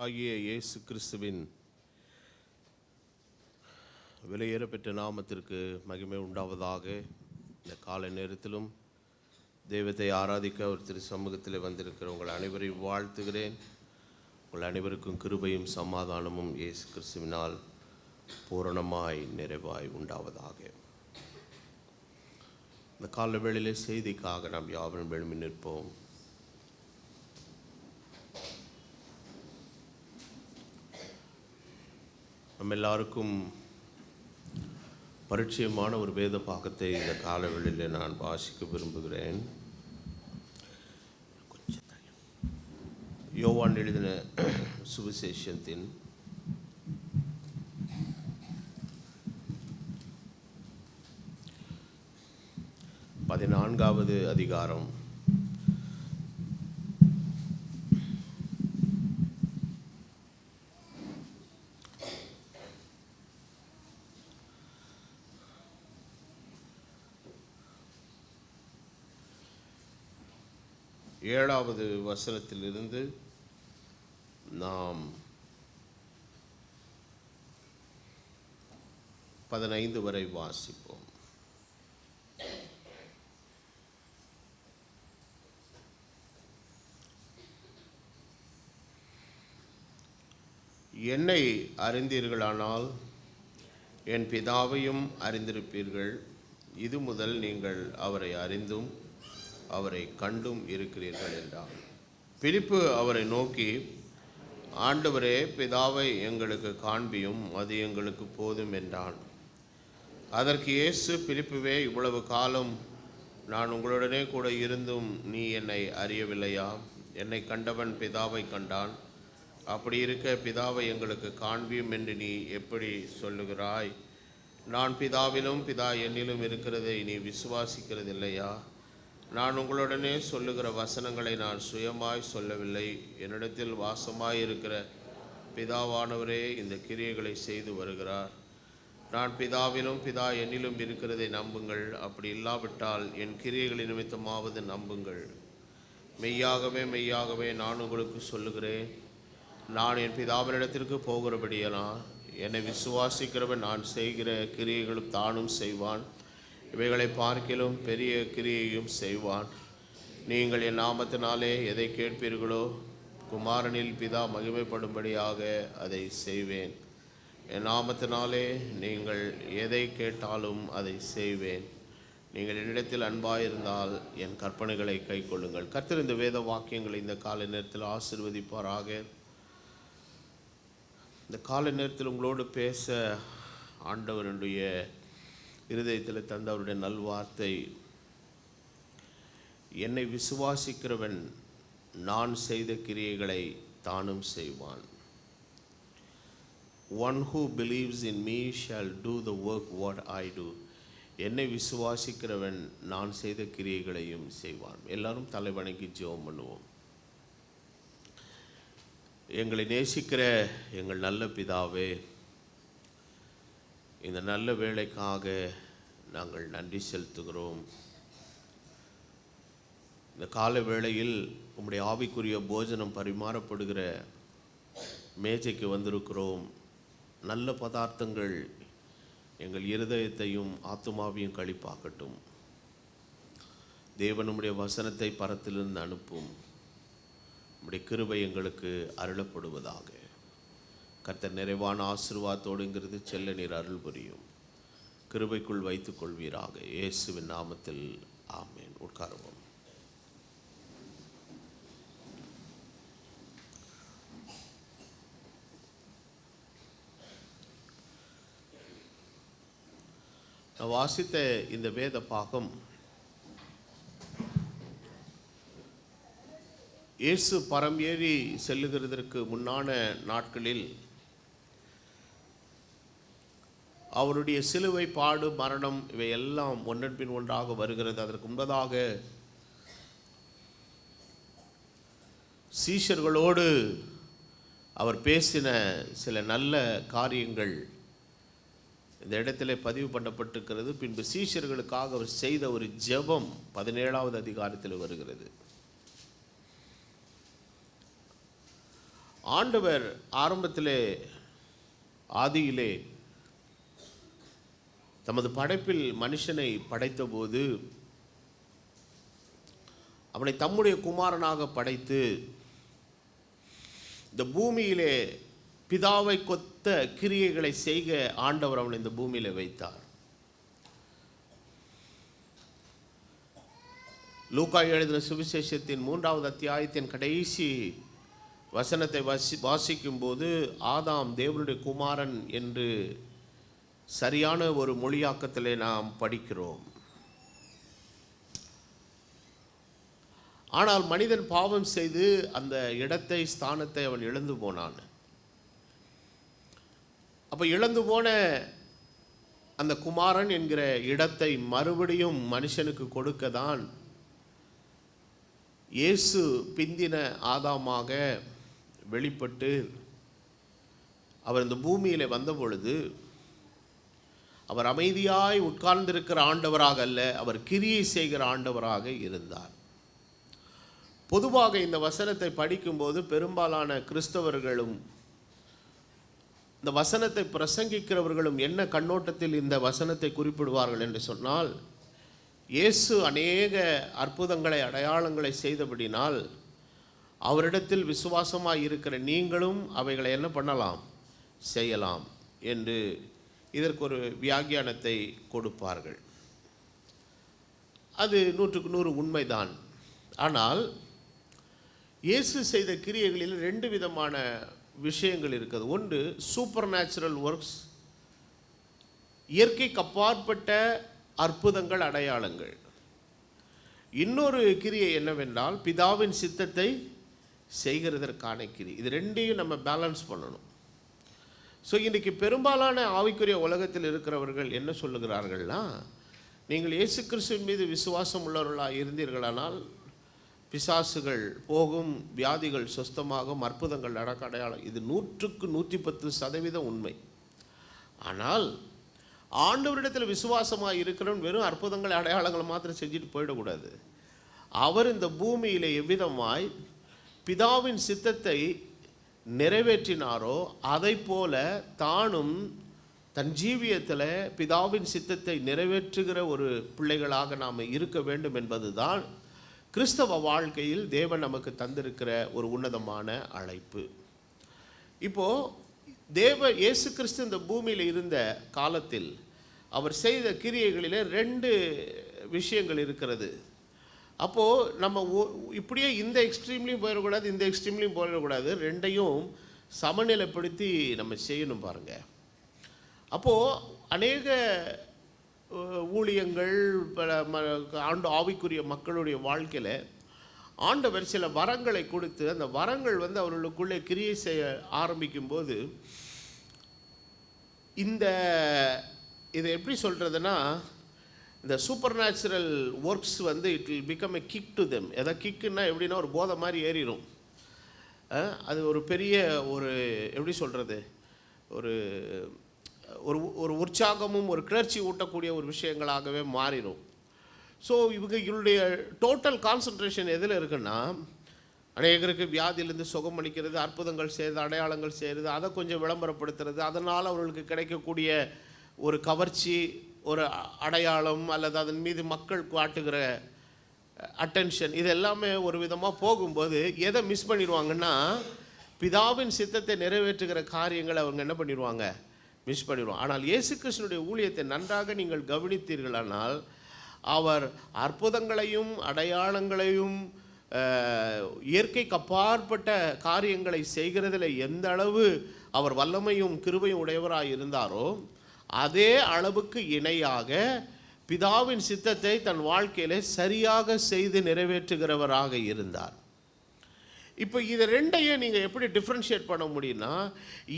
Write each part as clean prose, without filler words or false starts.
ஆகிய இயேசு கிறிஸ்துவின் விலையேறப்பெற்ற நாமத்திற்கு மகிமை உண்டாவதாக. இந்த காலை நேரத்திலும் தெய்வத்தை ஆராதிக்க ஒரு திரு சமூகத்தில் வந்திருக்கிற உங்கள் அனைவரையும் வாழ்த்துகிறேன். உங்கள் அனைவருக்கும் கிருபையும் சமாதானமும் இயேசு கிறிஸ்துவினால் பூரணமாய் நிறைவாய் உண்டாவதாக. இந்த கால வேளையிலே செய்திக்காக நாம் யாவரும் எழும்பி நிற்போம். நம்ம எல்லாருக்கும் பரிச்சயமான ஒரு வேத பாகத்தை இந்த காலவெளியில் நான் வாசிக்க விரும்புகிறேன். யோவான் எழுதின சுவிசேஷத்தின் 14வது அதிகாரம் 7வது வசனத்திலிருந்து நாம் 15 வரை வாசிப்போம். என்னை அறிந்தீர்களானால் என் பிதாவையும் அறிந்திருப்பீர்கள். இது முதல் நீங்கள் அவரை அறிந்தும் அவரை கண்டும் இருக்கிறீர்கள் என்றார். பிலிப்பு அவரை நோக்கி, ஆண்டவரே, பிதாவை எங்களுக்கு காண்பியும், அது எங்களுக்கு போதும் என்றான். அதற்கு இயேசு, பிலிப்புவே, இவ்வளவு காலம் நான் உங்களுடனே கூட இருந்தும் நீ என்னை அறியவில்லையா? என்னை கண்டவன் பிதாவை கண்டான். அப்படி இருக்க பிதாவை எங்களுக்கு காண்பியும் என்று நீ எப்படி சொல்லுகிறாய்? நான் பிதாவிலும் பிதா என்னிலும் இருக்கிறதை நீ விசுவாசிக்கிறதில்லையா? நான் உங்களுடனே சொல்லுகிற வசனங்களை நான் சுயமாய் சொல்லவில்லை. என்னிடத்தில் வாசமாய் இருக்கிற பிதாவானவரே இந்த கிரியைகளை செய்து வருகிறார். நான் பிதாவிலும் பிதா என்னிலும் இருக்கிறதை நம்புங்கள். அப்படி இல்லாவிட்டால் என் கிரியைகளின் நிமித்தமாவது நம்புங்கள். மெய்யாகவே மெய்யாகவே நான் உங்களுக்கு சொல்லுகிறேன், நான் என் பிதாவினிடத்திற்கு போகிறபடியெல்லாம் என்னை விசுவாசிக்கிறவன் நான் செய்கிற கிரியைகளும் தானும் செய்வான். இவைகளை பார்க்கிலும் பெரிய கிரியையும் செய்வான். நீங்கள் என் நாமத்தினாலே எதை கேட்பீர்களோ குமாரனில் பிதா மகிமைப்படும்படியாக அதை செய்வேன். என் நாமத்தினாலே நீங்கள் எதை கேட்டாலும் அதை செய்வேன். நீங்கள் என்னிடத்தில் அன்பாயிருந்தால் என் கற்பனைகளை கைக்கொள்ளுங்கள். கர்த்தர் இந்த வேத வாக்கியங்களை இந்த காலை நேரத்தில் ஆசீர்வதிப்பாராக. இந்த காலை நேரத்தில் உங்களோடு பேச ஆண்டவருடைய இருதயத்தில் தந்த அவருடைய நல்வார்த்தை, என்னை விசுவாசிக்கிறவன் நான் செய்த கிரியைகளை தானும் செய்வான். One who believes in me shall do the work what I do. என்னை விசுவாசிக்கிறவன் நான் செய்த கிரியைகளையும் செய்வான். எல்லாரும் தலைவணங்கி ஜெபம் பண்ணுவோம். எங்களை நேசிக்கிற எங்கள் நல்ல பிதாவே, இந்த நல்ல வேளைக்காக நாங்கள் நன்றி செலுத்துகிறோம். இந்த கால வேளையில் உம்முடைய ஆவிக்குரிய போஜனம் பரிமாறப்படுகிற மேஜைக்கு வந்திருக்கிறோம். நல்ல பதார்த்தங்கள் எங்கள் இருதயத்தையும் ஆத்துமாவையும் களிப்பாக்கட்டும். தேவன் உம்முடைய வசனத்தை பரத்திலிருந்து அனுப்பும். உம்முடைய கிருபை எங்களுக்கு அருளப்படுவதாக. கர்த்தர் நிறைவான ஆசீர்வாதத்தோடுங்கிறது செல்ல நீர் அருள் புரியும். கிருபைக்குள் வைத்துக் கொள்வீராக. இயேசுவின் நாமத்தில் ஆமென். உட்காருவோம். நான் வாசித்த இந்த வேத பாகம் இயேசு பரம் ஏறி செல்லுகிறதற்கு முன்னான நாட்களில் அவருடைய சிலுவை, பாடு, மரணம் இவையெல்லாம் ஒன்றன் பின் ஒன்றாக வருகிறது. அதற்கு முன்பதாக சீஷர்களோடு அவர் பேசின சில நல்ல காரியங்கள் இந்த இடத்துல பதிவு பண்ணப்பட்டிருக்கிறது. பின்பு சீஷர்களுக்காக அவர் செய்த ஒரு ஜெபம் 17வது அதிகாரத்தில் வருகிறது. ஆண்டவர் ஆரம்பத்திலே ஆதியிலே தமது படைப்பில் மனுஷனை படைத்தபோது அவனை தம்முடைய குமாரனாக படைத்து இந்த பூமியிலே பிதாவை கொத்த கிரியைகளை செய்க ஆண்டவர் அவனை இந்த பூமியிலே வைத்தார். லூக்கா எழுதின சுவிசேஷத்தின் 3வது அத்தியாயத்தின் கடைசி வசனத்தை வாசிக்கும் போது ஆதாம் தேவனுடைய குமாரன் என்று சரியான ஒரு மொழியாக்கத்திலே நாம் படிக்கிறோம். ஆனால் மனிதன் பாவம் செய்து அந்த இடத்தை ஸ்தானத்தை அவன் இழந்து போனான். அப்போ இழந்து போன அந்த குமாரன் என்கிற இடத்தை மறுபடியும் மனுஷனுக்கு கொடுக்க தான் இயேசு பிந்தின ஆதாமாக வெளிப்பட்டு அவர் இந்த பூமியிலே வந்த பொழுது அவர் அமைதியாய் உட்கார்ந்திருக்கிற ஆண்டவராக அல்ல, அவர் கிரியை செய்கிற ஆண்டவராக இருந்தார். பொதுவாக இந்த வசனத்தை படிக்கும்போது பெரும்பாலான கிறிஸ்தவர்களும் இந்த வசனத்தை பிரசங்கிக்கிறவர்களும் என்ன கண்ணோட்டத்தில் இந்த வசனத்தை குறிப்பிடுவார்கள் என்று சொன்னால், இயேசு அநேக அற்புதங்களை அடையாளங்களை செய்தபடினால் அவரிடத்தில் விசுவாசமாக இருக்கிற நீங்களும் அவைகளை என்ன பண்ணலாம், செய்யலாம் என்று இதற்கு ஒரு வியாக்கியானத்தை கொடுப்பார்கள். அது 100% உண்மைதான். ஆனால் இயேசு செய்த கிரியைகளில் 2 விதமான விஷயங்கள் இருக்குது. ஒன்று சூப்பர் நேச்சுரல் ஒர்க்ஸ், இயற்கைக்கு அப்பாற்பட்ட அற்புதங்கள் அடையாளங்கள். இன்னொரு கிரியை என்னவென்றால் பிதாவின் சித்தத்தை செய்கிறதற்கான கிரியை. இது 2ஐயும் நம்ம பேலன்ஸ் பண்ணணும். ஸோ இன்றைக்கி பெரும்பாலான ஆவிக்குரிய உலகத்தில் இருக்கிறவர்கள் என்ன சொல்லுகிறார்கள்னா, நீங்கள் இயேசு கிறிஸ்துவின் மீது விசுவாசம் உள்ளவர்களாக இருந்தீர்களானால் பிசாசுகள் போகும், வியாதிகள் சுஸ்தமாகும், அற்புதங்கள் நடக்க அடையாளம். இது 100% உண்மை. ஆனால் ஆண்டவரிடத்தில் விசுவாசமாக இருக்கிறவன் வெறும் அற்புதங்கள் அடையாளங்களை மாத்திரம் செஞ்சுட்டு போயிடக்கூடாது. அவர் இந்த பூமியில் எவ்விதமாய் பிதாவின் சித்தத்தை நிறைவேற்றினாரோ அதை போல தானும் தன் ஜீவியத்தில் பிதாவின் சித்தத்தை நிறைவேற்றுகிற ஒரு பிள்ளைகளாக நாம் இருக்க வேண்டும் என்பதுதான் கிறிஸ்தவ வாழ்க்கையில் தேவன் நமக்கு தந்திருக்கிற ஒரு உன்னதமான அழைப்பு. இப்போது இயேசு கிறிஸ்து இந்த பூமியில் இருந்த காலத்தில் அவர் செய்த கிரியைகளிலே 2 விஷயங்கள் இருக்கிறது. அப்போது நம்ம இப்படியே இந்த எக்ஸ்ட்ரீம்லேயும் போயிடக்கூடாது, இந்த எக்ஸ்ட்ரீம்லேயும் போயிடக்கூடாது, 2ஐயும் சமநிலைப்படுத்தி நம்ம செய்யணும் பாருங்கள். அப்போது அநேக ஊழியங்கள் ஆவிக்குரிய மக்களுடைய வாழ்க்கையில் ஆண்டவர் சில வரங்களை கொடுத்து அந்த வரங்கள் அவர்களுக்குள்ளே கிரியை செய்ய ஆரம்பிக்கும்போது இதை எப்படி சொல்கிறதுனா, இந்த super natural works it will become a kick to them. எதாவது கிக்குன்னா எப்படின்னா ஒரு போதை மாதிரி ஏறிடும். அது ஒரு பெரிய எப்படி சொல்கிறது, ஒரு ஒரு உற்சாகமும் ஒரு கிளர்ச்சி ஊட்டக்கூடிய ஒரு விஷயங்களாகவே மாறிடும். ஸோ இவங்களுடைய டோட்டல் கான்சன்ட்ரேஷன் எதில் இருக்குன்னா, அநேகருக்கு வியாதியிலேருந்து சுகம் அளிக்கிறது, அற்புதங்கள் செய்கிறது, அடையாளங்கள் செய்கிறது, அதை கொஞ்சம் விளம்பரப்படுத்துறது, அதனால் அவர்களுக்கு கிடைக்கக்கூடிய ஒரு கவர்ச்சி, ஒரு அடையாளம் அல்லது அதன் மீது மக்கள் காட்டுகிற அட்டென்ஷன், இது எல்லாமே ஒரு விதமாக போகும்போது எதை மிஸ் பண்ணிடுவாங்கன்னா, பிதாவின் சித்தத்தை நிறைவேற்றுகிற காரியங்களை அவங்க என்ன பண்ணிடுவாங்க, மிஸ் பண்ணிடுவாங்க. ஆனால் இயேசு கிறிஸ்துவினுடைய ஊழியத்தை நன்றாக நீங்கள் கவனித்தீர்களானால் அவர் அற்புதங்களையும் அடையாளங்களையும் இயற்கைக்கு அப்பாற்பட்ட காரியங்களை செய்கிறதில் எந்த அளவு அவர் வல்லமையும் கிருபையும் உடையவராக இருந்தாரோ அதே அளவுக்கு இணையாக பிதாவின் சித்தத்தை தன் வாழ்க்கையிலே சரியாக செய்து நிறைவேற்றுகிறவராக இருந்தார். இப்போ இது 2ஐயும் நீங்கள் எப்படி டிஃப்ரென்ஷியேட் பண்ண முடியும்னா,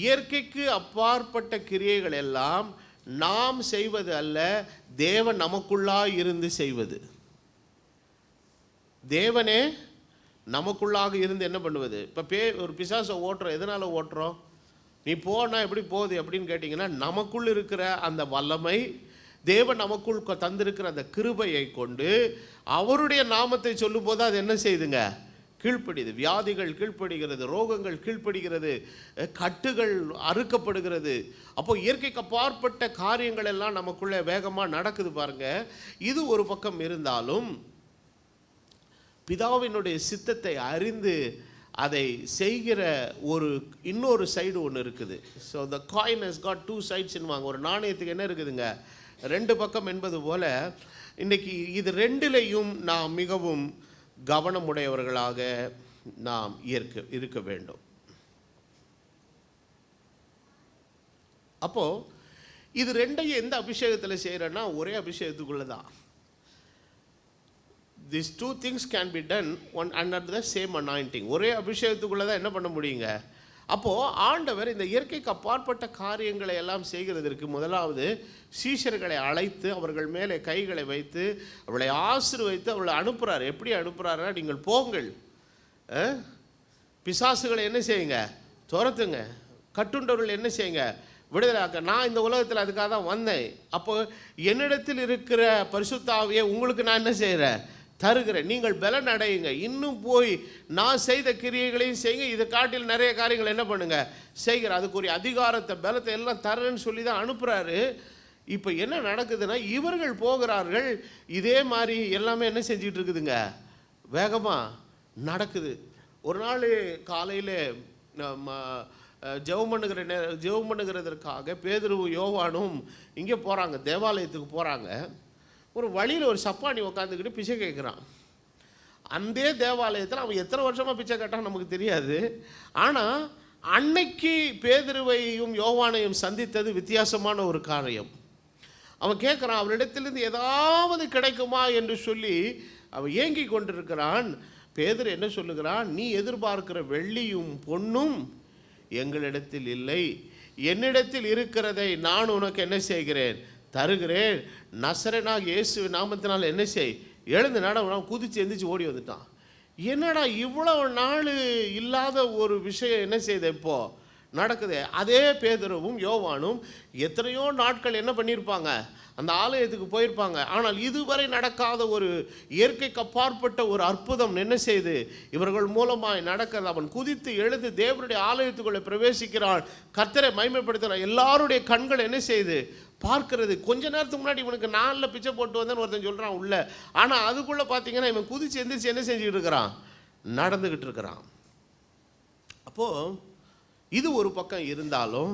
இயற்கைக்கு அப்பாற்பட்ட கிரியைகள் எல்லாம் நாம் செய்வது அல்ல, தேவன் நமக்குள்ளாக இருந்து செய்வது. தேவனே நமக்குள்ளாக இருந்து என்ன பண்ணுவது. இப்போ ஒரு பிசாசை ஓட்டுறோம், எதனால் ஓட்டுறோம், நீ போனால் எப்படி போகுது அப்படின்னு கேட்டிங்கன்னா, நமக்குள் இருக்கிற அந்த வல்லமை, தேவன் நமக்குள் தந்திருக்கிற அந்த கிருபையை கொண்டு அவருடைய நாமத்தை சொல்லும் போது அது என்ன செய்யுதுங்க, கீழ்ப்படிது, வியாதிகள் கீழ்ப்படுகிறது, ரோகங்கள் கீழ்ப்படுகிறது, கட்டுகள் அறுக்கப்படுகிறது. அப்போ இயற்கைக்கு அப்பாற்பட்ட காரியங்கள் எல்லாம் நமக்குள்ளே வேகமாக நடக்குது பாருங்க. இது ஒரு பக்கம் இருந்தாலும் பிதாவினுடைய சித்தத்தை அறிந்து அதை செய்கிற இன்னொரு சைடு ஒன்று இருக்குது. So the coin has got two சைட்ஸ்ன்னுவாங்க. ஒரு நாணயத்துக்கு என்ன இருக்குதுங்க, ரெண்டு பக்கம் என்பது போல் இன்றைக்கி இது ரெண்டிலையும் நாம் மிகவும் கவனமுடையவர்களாக நாம் இருக்க வேண்டும். அப்போது இது ரெண்டையும் எந்த அபிஷேகத்தில் செய்கிறேன்னா ஒரே அபிஷேகத்துக்குள்ளே தான். These two things can be done one under the same anointing. ஒரே அபிஷேகத்துக்குள்ளே தான் என்ன பண்ண முடியுங்க. அப்போது ஆண்டவர் இந்த இயற்கைக்கு அப்பாற்பட்ட காரியங்களை எல்லாம் செய்கிறதற்கு முதலாவது சீஷர்களை அழைத்து அவர்கள் மேலே கைகளை வைத்து அவளை ஆசீர்வதித்து அவளை அனுப்புகிறார். எப்படி அனுப்புகிறாருன்னா, நீங்கள் போங்கள், பிசாசுகளை என்ன செய்யுங்க, துரத்துங்க, கட்டுண்டவர்கள் என்ன செய்யுங்க, விடுதலாக்க. நான் இந்த உலகத்தில் அதுக்காக தான் வந்தேன். அப்போ என்னிடத்தில் இருக்கிற பரிசுத்த ஆவியை உங்களுக்கு நான் என்ன செய்கிறேன், தருகிறேன். நீங்கள் பலன் அடையுங்க, இன்னும் போய் நான் செய்த கிரியைகளையும் செய்யுங்க, இதை காட்டில் நிறைய காரியங்கள் என்ன பண்ணுங்க செய்கிற, அதுக்குரிய அதிகாரத்தை பலத்தை எல்லாம் தரேன்னு சொல்லி தான் அனுப்புகிறாரு. இப்போ என்ன நடக்குதுன்னா, இவர்கள் போகிறார்கள், இதே மாதிரி எல்லாமே என்ன செஞ்சுட்டு இருக்குதுங்க, வேகமாக நடக்குது. ஒரு நாள் காலையில் ஜெபம் பண்ணுகிறதற்காக பேதுருவும் யோவானும் இங்கே போகிறாங்க, தேவாலயத்துக்கு போகிறாங்க. ஒரு வழியில் ஒரு சப்பானி உட்காந்துக்கிட்டு பிச்சை கேட்குறான். அந்த தேவாலயத்தில் அவன் எத்தனை வருஷமாக பிச்சை கேட்டான் நமக்கு தெரியாது. ஆனால் அன்னைக்கு பேதுருவையும் யோவானையும் சந்தித்தது வித்தியாசமான ஒரு காரியம். அவன் கேட்குறான், அவனிடத்திலிருந்து ஏதாவது கிடைக்குமா என்று சொல்லி அவன் ஏங்கி கொண்டிருக்கிறான். பேதுரு என்ன சொல்லுகிறான், நீ எதிர்பார்க்கிற வெள்ளியும் பொன்னும் எங்களிடத்தில் இல்லை, என்னிடத்தில் இருக்கிறதை நான் உனக்கு என்ன செய்கிறேன், தருகிறேன். நசரேனாகிய இயேசு நாமத்தினால் என்ன செய், எழுந்து நட. குதிச்சு எந்திரிச்சு ஓடி வந்துட்டான். என்னடா இவ்வளவு நாள் இல்லாத ஒரு விஷயம் என்ன செய்த இப்போ நடக்குது. அதே பேதுருவும் யோவானும் எத்தனையோ நாட்கள் என்ன பண்ணியிருப்பாங்க, அந்த ஆலயத்துக்கு போயிருப்பாங்க. ஆனால் இதுவரை நடக்காத ஒரு இயற்கைக்கு அப்பாற்பட்ட ஒரு அற்புதம் என்ன செய்து இவர்கள் மூலமாய் நடக்கிறது. அவன் குதித்து எழுந்து தேவனுடைய ஆலயத்துக்குள்ளே பிரவேசிக்கிறான், கர்த்தரை மகிமைப்படுத்துகிறான். எல்லாருடைய கண்கள் என்ன செய்து பார்க்கிறது. கொஞ்ச நேரத்துக்கு முன்னாடி இவனுக்கு 4 பிச்சை போட்டு வந்தேன்னு ஒருத்தன் சொல்கிறான் உள்ள. ஆனால் அதுக்குள்ளே பார்த்தீங்கன்னா இவன் குதிச்சு எந்திரிச்சு என்ன செஞ்சுக்கிட்டு இருக்கிறான், நடந்துக்கிட்டு இருக்கிறான். அப்போது இது ஒரு பக்கம் இருந்தாலும்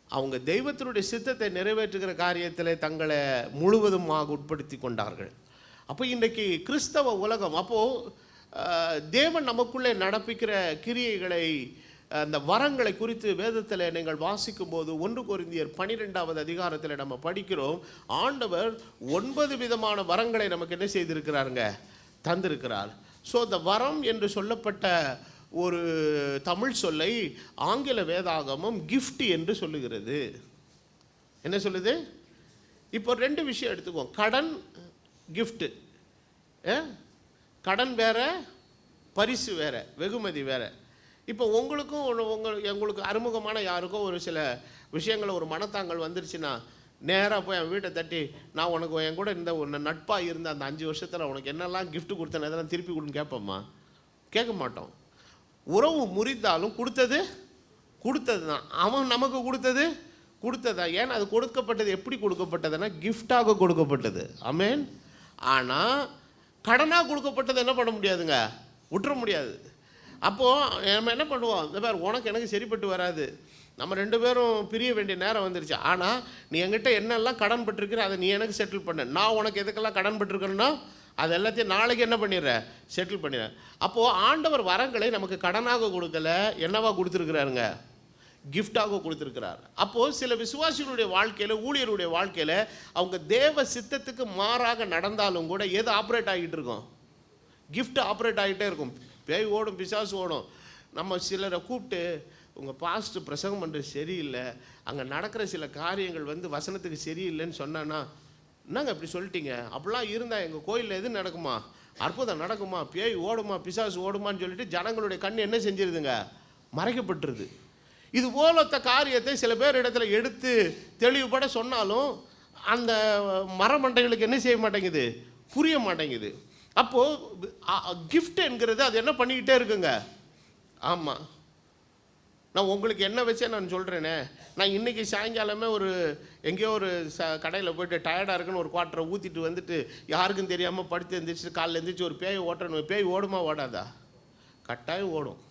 அவங்க தெய்வத்தினுடைய சித்தத்தை நிறைவேற்றுகிற காரியத்தில் தங்களை முழுவதுமாக உட்படுத்தி கொண்டார்கள். அப்போ இன்றைக்கி கிறிஸ்தவ உலகம், அப்போது தேவன் நமக்குள்ளே நடப்பிக்கிற கிரியைகளை, அந்த வரங்களை குறித்து வேதத்தில் நீங்கள் வாசிக்கும் போது 1 கொரிந்தியர் 12வது அதிகாரத்தில் நம்ம படிக்கிறோம். ஆண்டவர் 9 விதமான வரங்களை நமக்கு என்ன செய்திருக்கிறாருங்க, தந்திருக்கிறார். ஸோ இந்த வரம் என்று சொல்லப்பட்ட ஒரு தமிழ் சொல்லை ஆங்கில வேதாகமம் கிஃப்ட் என்று சொல்லுகிறது. என்ன சொல்லுது? இப்போ 2 விஷயம் எடுத்துக்குவோம். கடன், கிஃப்ட்டு. கடன் வேற, பரிசு வேற, வெகுமதி வேற. இப்போ உங்களுக்கும் உங்களுக்கு அறிமுகமான யாருக்கோ ஒரு சில விஷயங்களை ஒரு மனத்தாங்கள் வந்துருச்சுன்னா நேராக போய் என் வீட்டை தட்டி, நான் உனக்கு என் கூட இந்த ஒன்று நட்பாக இருந்த அந்த 5 வருஷத்தில் உனக்கு என்னெல்லாம் கிஃப்ட் கொடுத்தேன் அதெல்லாம் திருப்பி கொடுன்னு கேட்போம்மா? கேட்க மாட்டோம். உறவு முறித்தாலும் கொடுத்தது தான், அவன் நமக்கு கொடுத்தது தான். ஏன்னா அது கொடுக்கப்பட்டது எப்படி கொடுக்கப்பட்டதுன்னா கிஃப்டாக கொடுக்கப்பட்டது. ஆமென். ஆனால் கடனாக கொடுக்கப்பட்டது என்ன பண்ண முடியாதுங்க, விட்டுற முடியாது. அப்போது நம்ம என்ன பண்ணுவோம், இந்த பேர் உனக்கு எனக்கு சரிப்பட்டு வராது, நம்ம 2 பேரும் பிரிய வேண்டிய நேரம் வந்துருச்சு. ஆனால் நீ என்கிட்ட என்னெல்லாம் கடன் பட்டிருக்கிற அதை நீ எனக்கு செட்டில் பண்ண, நான் உனக்கு எதுக்கெல்லாம் கடன் பட்டிருக்கேன்னா அது எல்லாத்தையும் நாளைக்கு என்ன பண்ணிடுறேன், செட்டில் பண்ணிடுறேன். அப்போது ஆண்டவர் வரங்களை நமக்கு கடனாக கொடுக்கல, என்னவா கொடுத்துருக்கிறாருங்க, கிஃப்டாக கொடுத்துருக்கிறார். அப்போது சில விசுவாசிகளுடைய வாழ்க்கையில், ஊழியருடைய வாழ்க்கையில் அவங்க தேவ சித்தத்துக்கு மாறாக நடந்தாலும் கூட எது ஆப்ரேட் ஆகிட்டு இருக்கும், கிஃப்ட் ஆப்ரேட் ஆகிட்டே இருக்கும். பேய் ஓடும், பிசாசு ஓடும். நம்ம சிலரை கூப்பிட்டு, உங்கள் பாஸ்ட் பிரசங்கம் பண்ணுறது சரியில்லை, அங்கே நடக்கிற சில காரியங்கள் வசனத்துக்கு சரியில்லைன்னு சொன்னான்னா, என்னங்க இப்படி சொல்லிட்டீங்க, அப்படிலாம் இருந்தால் எங்கள் கோயிலில் எது நடக்குமா, அற்புதம் நடக்குமா, பேய் ஓடுமா, பிசாசு ஓடுமான்னு சொல்லிட்டு ஜனங்களுடைய கண் என்ன செஞ்சிருதுங்க, மறைக்கப்பட்டுருது. இது போலத்த காரியத்தை சில பேர் இடத்துல எடுத்து தெளிவுபட சொன்னாலும் அந்த மரமண்டைகளுக்கு என்ன செய்ய மாட்டேங்குது, புரிய மாட்டேங்குது. அப்போது கிஃப்ட் என்கிறது அது என்ன பண்ணிக்கிட்டே இருக்குங்க. ஆமாம், நான் உங்களுக்கு என்ன வச்சே நான் சொல்கிறேனே. நான் இன்றைக்கி சாயங்காலமே எங்கேயோ ஒரு கடையில் போய்ட்டு டயர்டாக இருக்குன்னு ஒரு குவார்ட்டரை ஊற்றிட்டு வந்துட்டு யாருக்கும் தெரியாமல் படுத்து எழுந்திரிச்சு காலையில் எழுந்திரிச்சு ஒரு பேய் ஓட்டணும். பேய் ஓடுமா ஓடாதா? கட்டாயம் ஓடும்.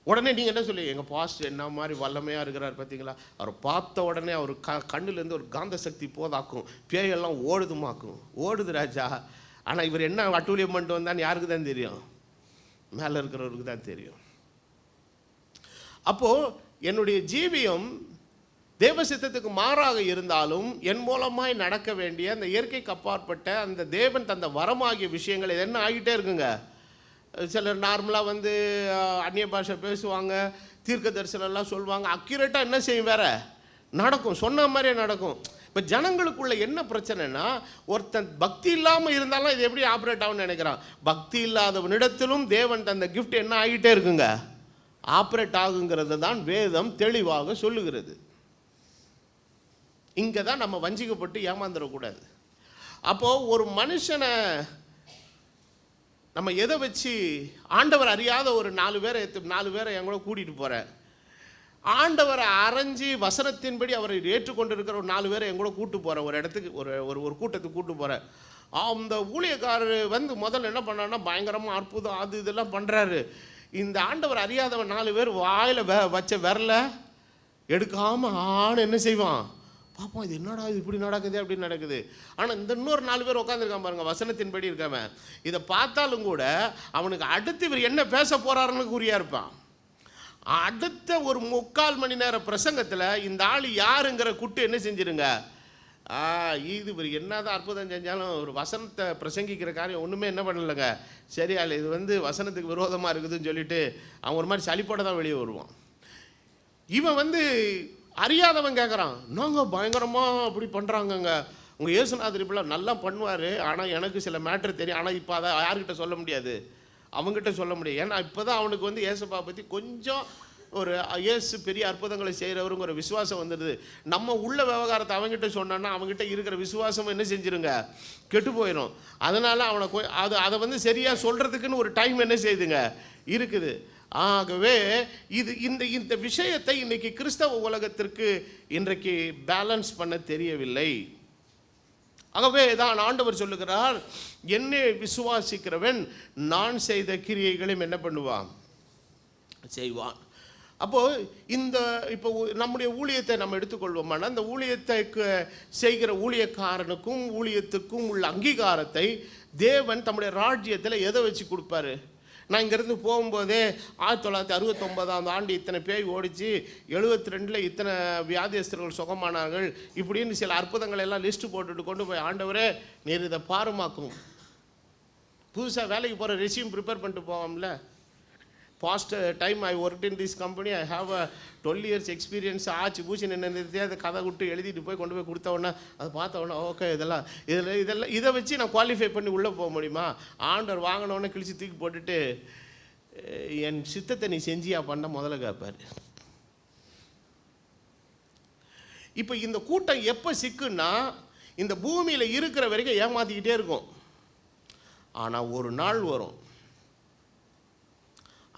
உடனே நீங்கள் என்ன சொல்லி, எங்கள் பாஸ்டர் என்ன மாதிரி வல்லமையாக இருக்கிறார் பார்த்தீங்களா, அவர் பார்த்த உடனே அவர் கண்ணுலேருந்து ஒரு காந்த சக்தி போதாக்கும், பேயெல்லாம் ஓடுதுமாக்கும். ஓடுது ராஜா. ஆனால் இவர் என்ன அட்டூழியம் பண்ணிட்டு வந்தான்னு யாருக்கு தான் தெரியும்? மேலே இருக்கிறவருக்கு தான் தெரியும். அப்போது என்னுடைய ஜீவியம் தேவ சித்தத்துக்கு மாறாக இருந்தாலும் என் மூலமாய் நடக்க வேண்டிய அந்த இயற்கைக்கு அப்பாற்பட்ட அந்த தேவன் தந்த வரமாகிய விஷயங்கள் இது என்ன ஆகிட்டே இருக்குங்க. சிலர் நார்மலாக அந்நிய பாஷை பேசுவாங்க, தீர்க்க தரிசனம்லாம் சொல்லுவாங்க, அக்யூரேட்டாக என்ன செய்யும் வேற நடக்கும், சொன்ன மாதிரியே நடக்கும். இப்போ ஜனங்களுக்குள்ள என்ன பிரச்சனைனா, ஒருத்தன் பக்தி இல்லாமல் இருந்தாலும் இது எப்படி ஆப்ரேட் ஆகும்னு நினைக்கிறான். பக்தி இல்லாதவனிடத்திலும் தேவன் தந்த கிஃப்ட் என்ன ஆகிட்டே இருக்குங்க, ஆப்ரேட் ஆகுங்கிறது தான் வேதம் தெளிவாக சொல்லுகிறது. இங்கே தான் நம்ம வஞ்சிக்கப்பட்டு ஏமாந்துடக்கூடாது. அப்போது ஒரு மனுஷனை நம்ம எதை வச்சு, ஆண்டவர் அறியாத ஒரு 4 பேரை என் கூட கூட்டிகிட்டு போகிறேன், ஆண்டவரை அரைஞ்சி வசனத்தின்படி அவரை ஏற்றுக்கொண்டிருக்கிற ஒரு 4 பேரை என் கூட கூப்பிட்டு போகிறேன், ஒரு இடத்துக்கு ஒரு கூட்டத்துக்கு கூப்பிட்டு போகிறேன். அந்த ஊழியக்காரர் முதல்ல என்ன பண்ணான்னா பயங்கரமாக அற்புதம் அது இதெல்லாம் பண்ணுறாரு. இந்த ஆண்டவர் அறியாதவன் 4 பேர் வாயில் வச்ச விரல எடுக்காமல் ஆணை என்ன செய்வான், பார்ப்போம் இது என்னடா இது இப்படி நடக்குது அப்படின்னு நடக்குது. ஆனால் இந்த இன்னொரு 4 பேர் உட்காந்துருக்கான் பாருங்க, வசனத்தின்படி இருக்கவன். இதை பார்த்தாலும் கூட அவனுக்கு அடுத்து இவர் என்ன பேச போகிறாருன்னு குறியா இருப்பான். அடுத்த ஒரு 3/4 மணி நேர பிரசங்கத்தில் இந்த ஆள் யாருங்கிற குட்டு என்ன செஞ்சிருங்க, இது இவர் என்னதான் அற்புதம் செஞ்சாலும் ஒரு வசனத்தை பிரசங்கிக்கிற காரியம் ஒன்றுமே என்ன பண்ணலைங்க சரியா இல்லை, இது வசனத்துக்கு விரோதமாக இருக்குதுன்னு சொல்லிட்டு அவன் ஒரு மாதிரி சளிப்போட தான் வெளியே வருவான். இவன் அறியாதவன் கேட்குறான், நாங்கள் பயங்கரமாக அப்படி பண்ணுறாங்கங்க, உங்கள் இயேசுநாதர் இப்படிலாம் நல்லா பண்ணுவார், ஆனால் எனக்கு சில மேட்ரு தெரியும், ஆனால் இப்போ அதை யார்கிட்ட சொல்ல முடியாது, அவங்ககிட்ட சொல்ல முடியும். ஏன்னா இப்போ தான் அவனுக்கு இயேசுப்பா பற்றி கொஞ்சம் ஒரு இயேசு பெரிய அற்புதங்களை செய்கிறவருங்கிற விசுவாசம் வந்துடுது. நம்ம உள்ள விவகாரத்தை அவங்ககிட்ட சொன்னோன்னா அவங்ககிட்ட இருக்கிற விசுவாசம் என்ன செஞ்சிருங்க, கெட்டு போயிடும். அதனால் அவனை அதை சரியாக சொல்கிறதுக்குன்னு ஒரு டைம் என்ன செய்யுதுங்க இருக்குது. ஆகவே இந்த விஷயத்தை இன்றைக்கி கிறிஸ்தவ உலகத்திற்கு இன்றைக்கு பேலன்ஸ் பண்ண தெரியவில்லை. ஆகவே தான் ஆண்டவர் சொல்லுகிறார், என்னை விசுவாசிக்கிறவன் நான் செய்த கிரியைகளையும் என்ன பண்ணுவான், செய்வான். அப்போது இப்போ நம்முடைய ஊழியத்தை நம்ம எடுத்துக்கொள்வோம்னா, அந்த ஊழியத்தை செய்கிற ஊழியக்காரனுக்கும் ஊழியத்துக்கும் உள்ள அங்கீகாரத்தை தேவன் தம்முடைய ராஜ்யத்தில் எதை வச்சு கொடுப்பாரு. நான் இங்கேருந்து போகும்போதே 1969ஆம் ஆண்டு இத்தனை பேய் ஓடிச்சு, 72 இத்தனை வியாதியஸ்தர்கள் சுகமானார்கள், இப்படின்னு சில அற்புதங்களை எல்லாம் லிஸ்ட்டு போட்டுட்டு கொண்டு போய், ஆண்டவரே நீர் இதை பாருமாக்கும். புதுசாக வேலைக்கு போகிற ரெஸ்யூம் ப்ரிப்பேர் பண்ணிட்டு போவோம்ல, past time I worked in this company, I have a 12 years experience, ஆச்சு பூச்சி நின்றுதே அதை கதை விட்டு எழுதிட்டு போய் கொண்டு போய் கொடுத்தவொடனே அதை பார்த்தவொடனே ஓகே இதெல்லாம் இதை வச்சு நான் குவாலிஃபை பண்ணி உள்ளே போக முடியுமா. ஆண்டவர் வாங்கினோடனே கிழிச்சு தூக்கி போட்டுட்டு என் சித்தத்தை நீ செஞ்சியா பண்ண முதல்ல கேட்பார். இப்போ இந்த கூட்டம் எப்போ சிக்குன்னா, இந்த பூமியில் இருக்கிற வரைக்கும் ஏமாற்றிக்கிட்டே இருக்கும். ஆனால் ஒரு நாள் வரும்,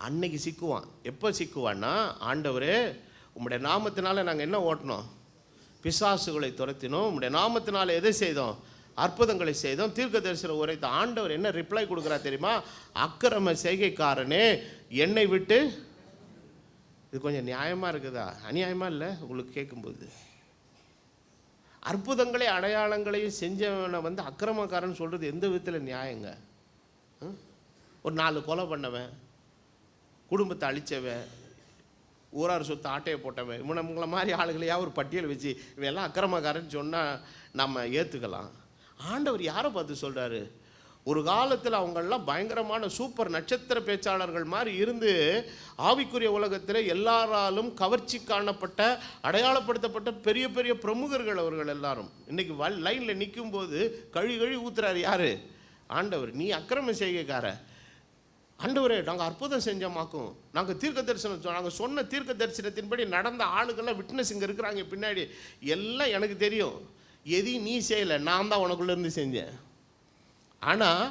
அன்னைக்கு சிக்குவான். எப்போ சிக்குவான்னா, ஆண்டவரே உம்முடைய நாமத்தினால நாங்கள் என்ன ஓட்டினோம், பிசாசுகளை துரத்தினோம், உம்முடைய நாமத்தினால எதை செய்தோம், அற்புதங்களை செய்தோம், தீர்க்க தரிசனம் உரைத்த. ஆண்டவர் என்ன ரிப்ளை கொடுக்குறா தெரியுமா, அக்கிரம செய்கைக்காரனே என்னை விட்டு. இது கொஞ்சம் நியாயமாக இருக்குதா, அநியாயமாக இல்லை உங்களுக்கு கேட்கும்போது? அற்புதங்களை அடையாளங்களையும் செஞ்சவனை அக்கிரமக்காரன் சொல்கிறது எந்த விதத்தில் நியாயங்க? ஒரு 4 கொலை பண்ணவன், குடும்பத்தை அழித்தவன், ஊரார் சொத்து ஆட்டையை போட்டவன், இவங்களை மாதிரி ஆளுகளையா ஒரு பட்டியல் வச்சு இவெல்லாம் அக்கிரமக்காரன்னு சொன்னால் நம்ம ஏற்றுக்கலாம். ஆண்டவர் யாரை பார்த்து சொல்கிறாரு? ஒரு காலத்தில் அவங்களெலாம் பயங்கரமான சூப்பர் நட்சத்திர பேச்சாளர்கள் மாதிரி இருந்து ஆவிக்குரிய உலகத்தில் எல்லாராலும் கவர்ச்சி காணப்பட்ட அடையாளப்படுத்தப்பட்ட பெரிய பெரிய பிரமுகர்கள் அவர்கள் எல்லாரும். இன்றைக்கி லைனில் நிற்கும்போது கழி ஊத்துறாரு யார்? ஆண்டவர். நீ அக்கிரம செய்கைக்கார, ஆண்டவரே நாங்கள் அற்புதம் செஞ்சோமாக்கும், நாங்கள் தீர்க்க தரிசனம், நாங்கள் சொன்ன தீர்க்க தரிசனத்தின்படி நடந்த ஆளுகள்லாம் விட்னஸ் இங்கே இருக்கிறாங்க பின்னாடி, எல்லாம் எனக்கு தெரியும், எதையும் நீ செய்யலை, நான் தான் உனக்குள்ளேருந்து செஞ்சேன். ஆனால்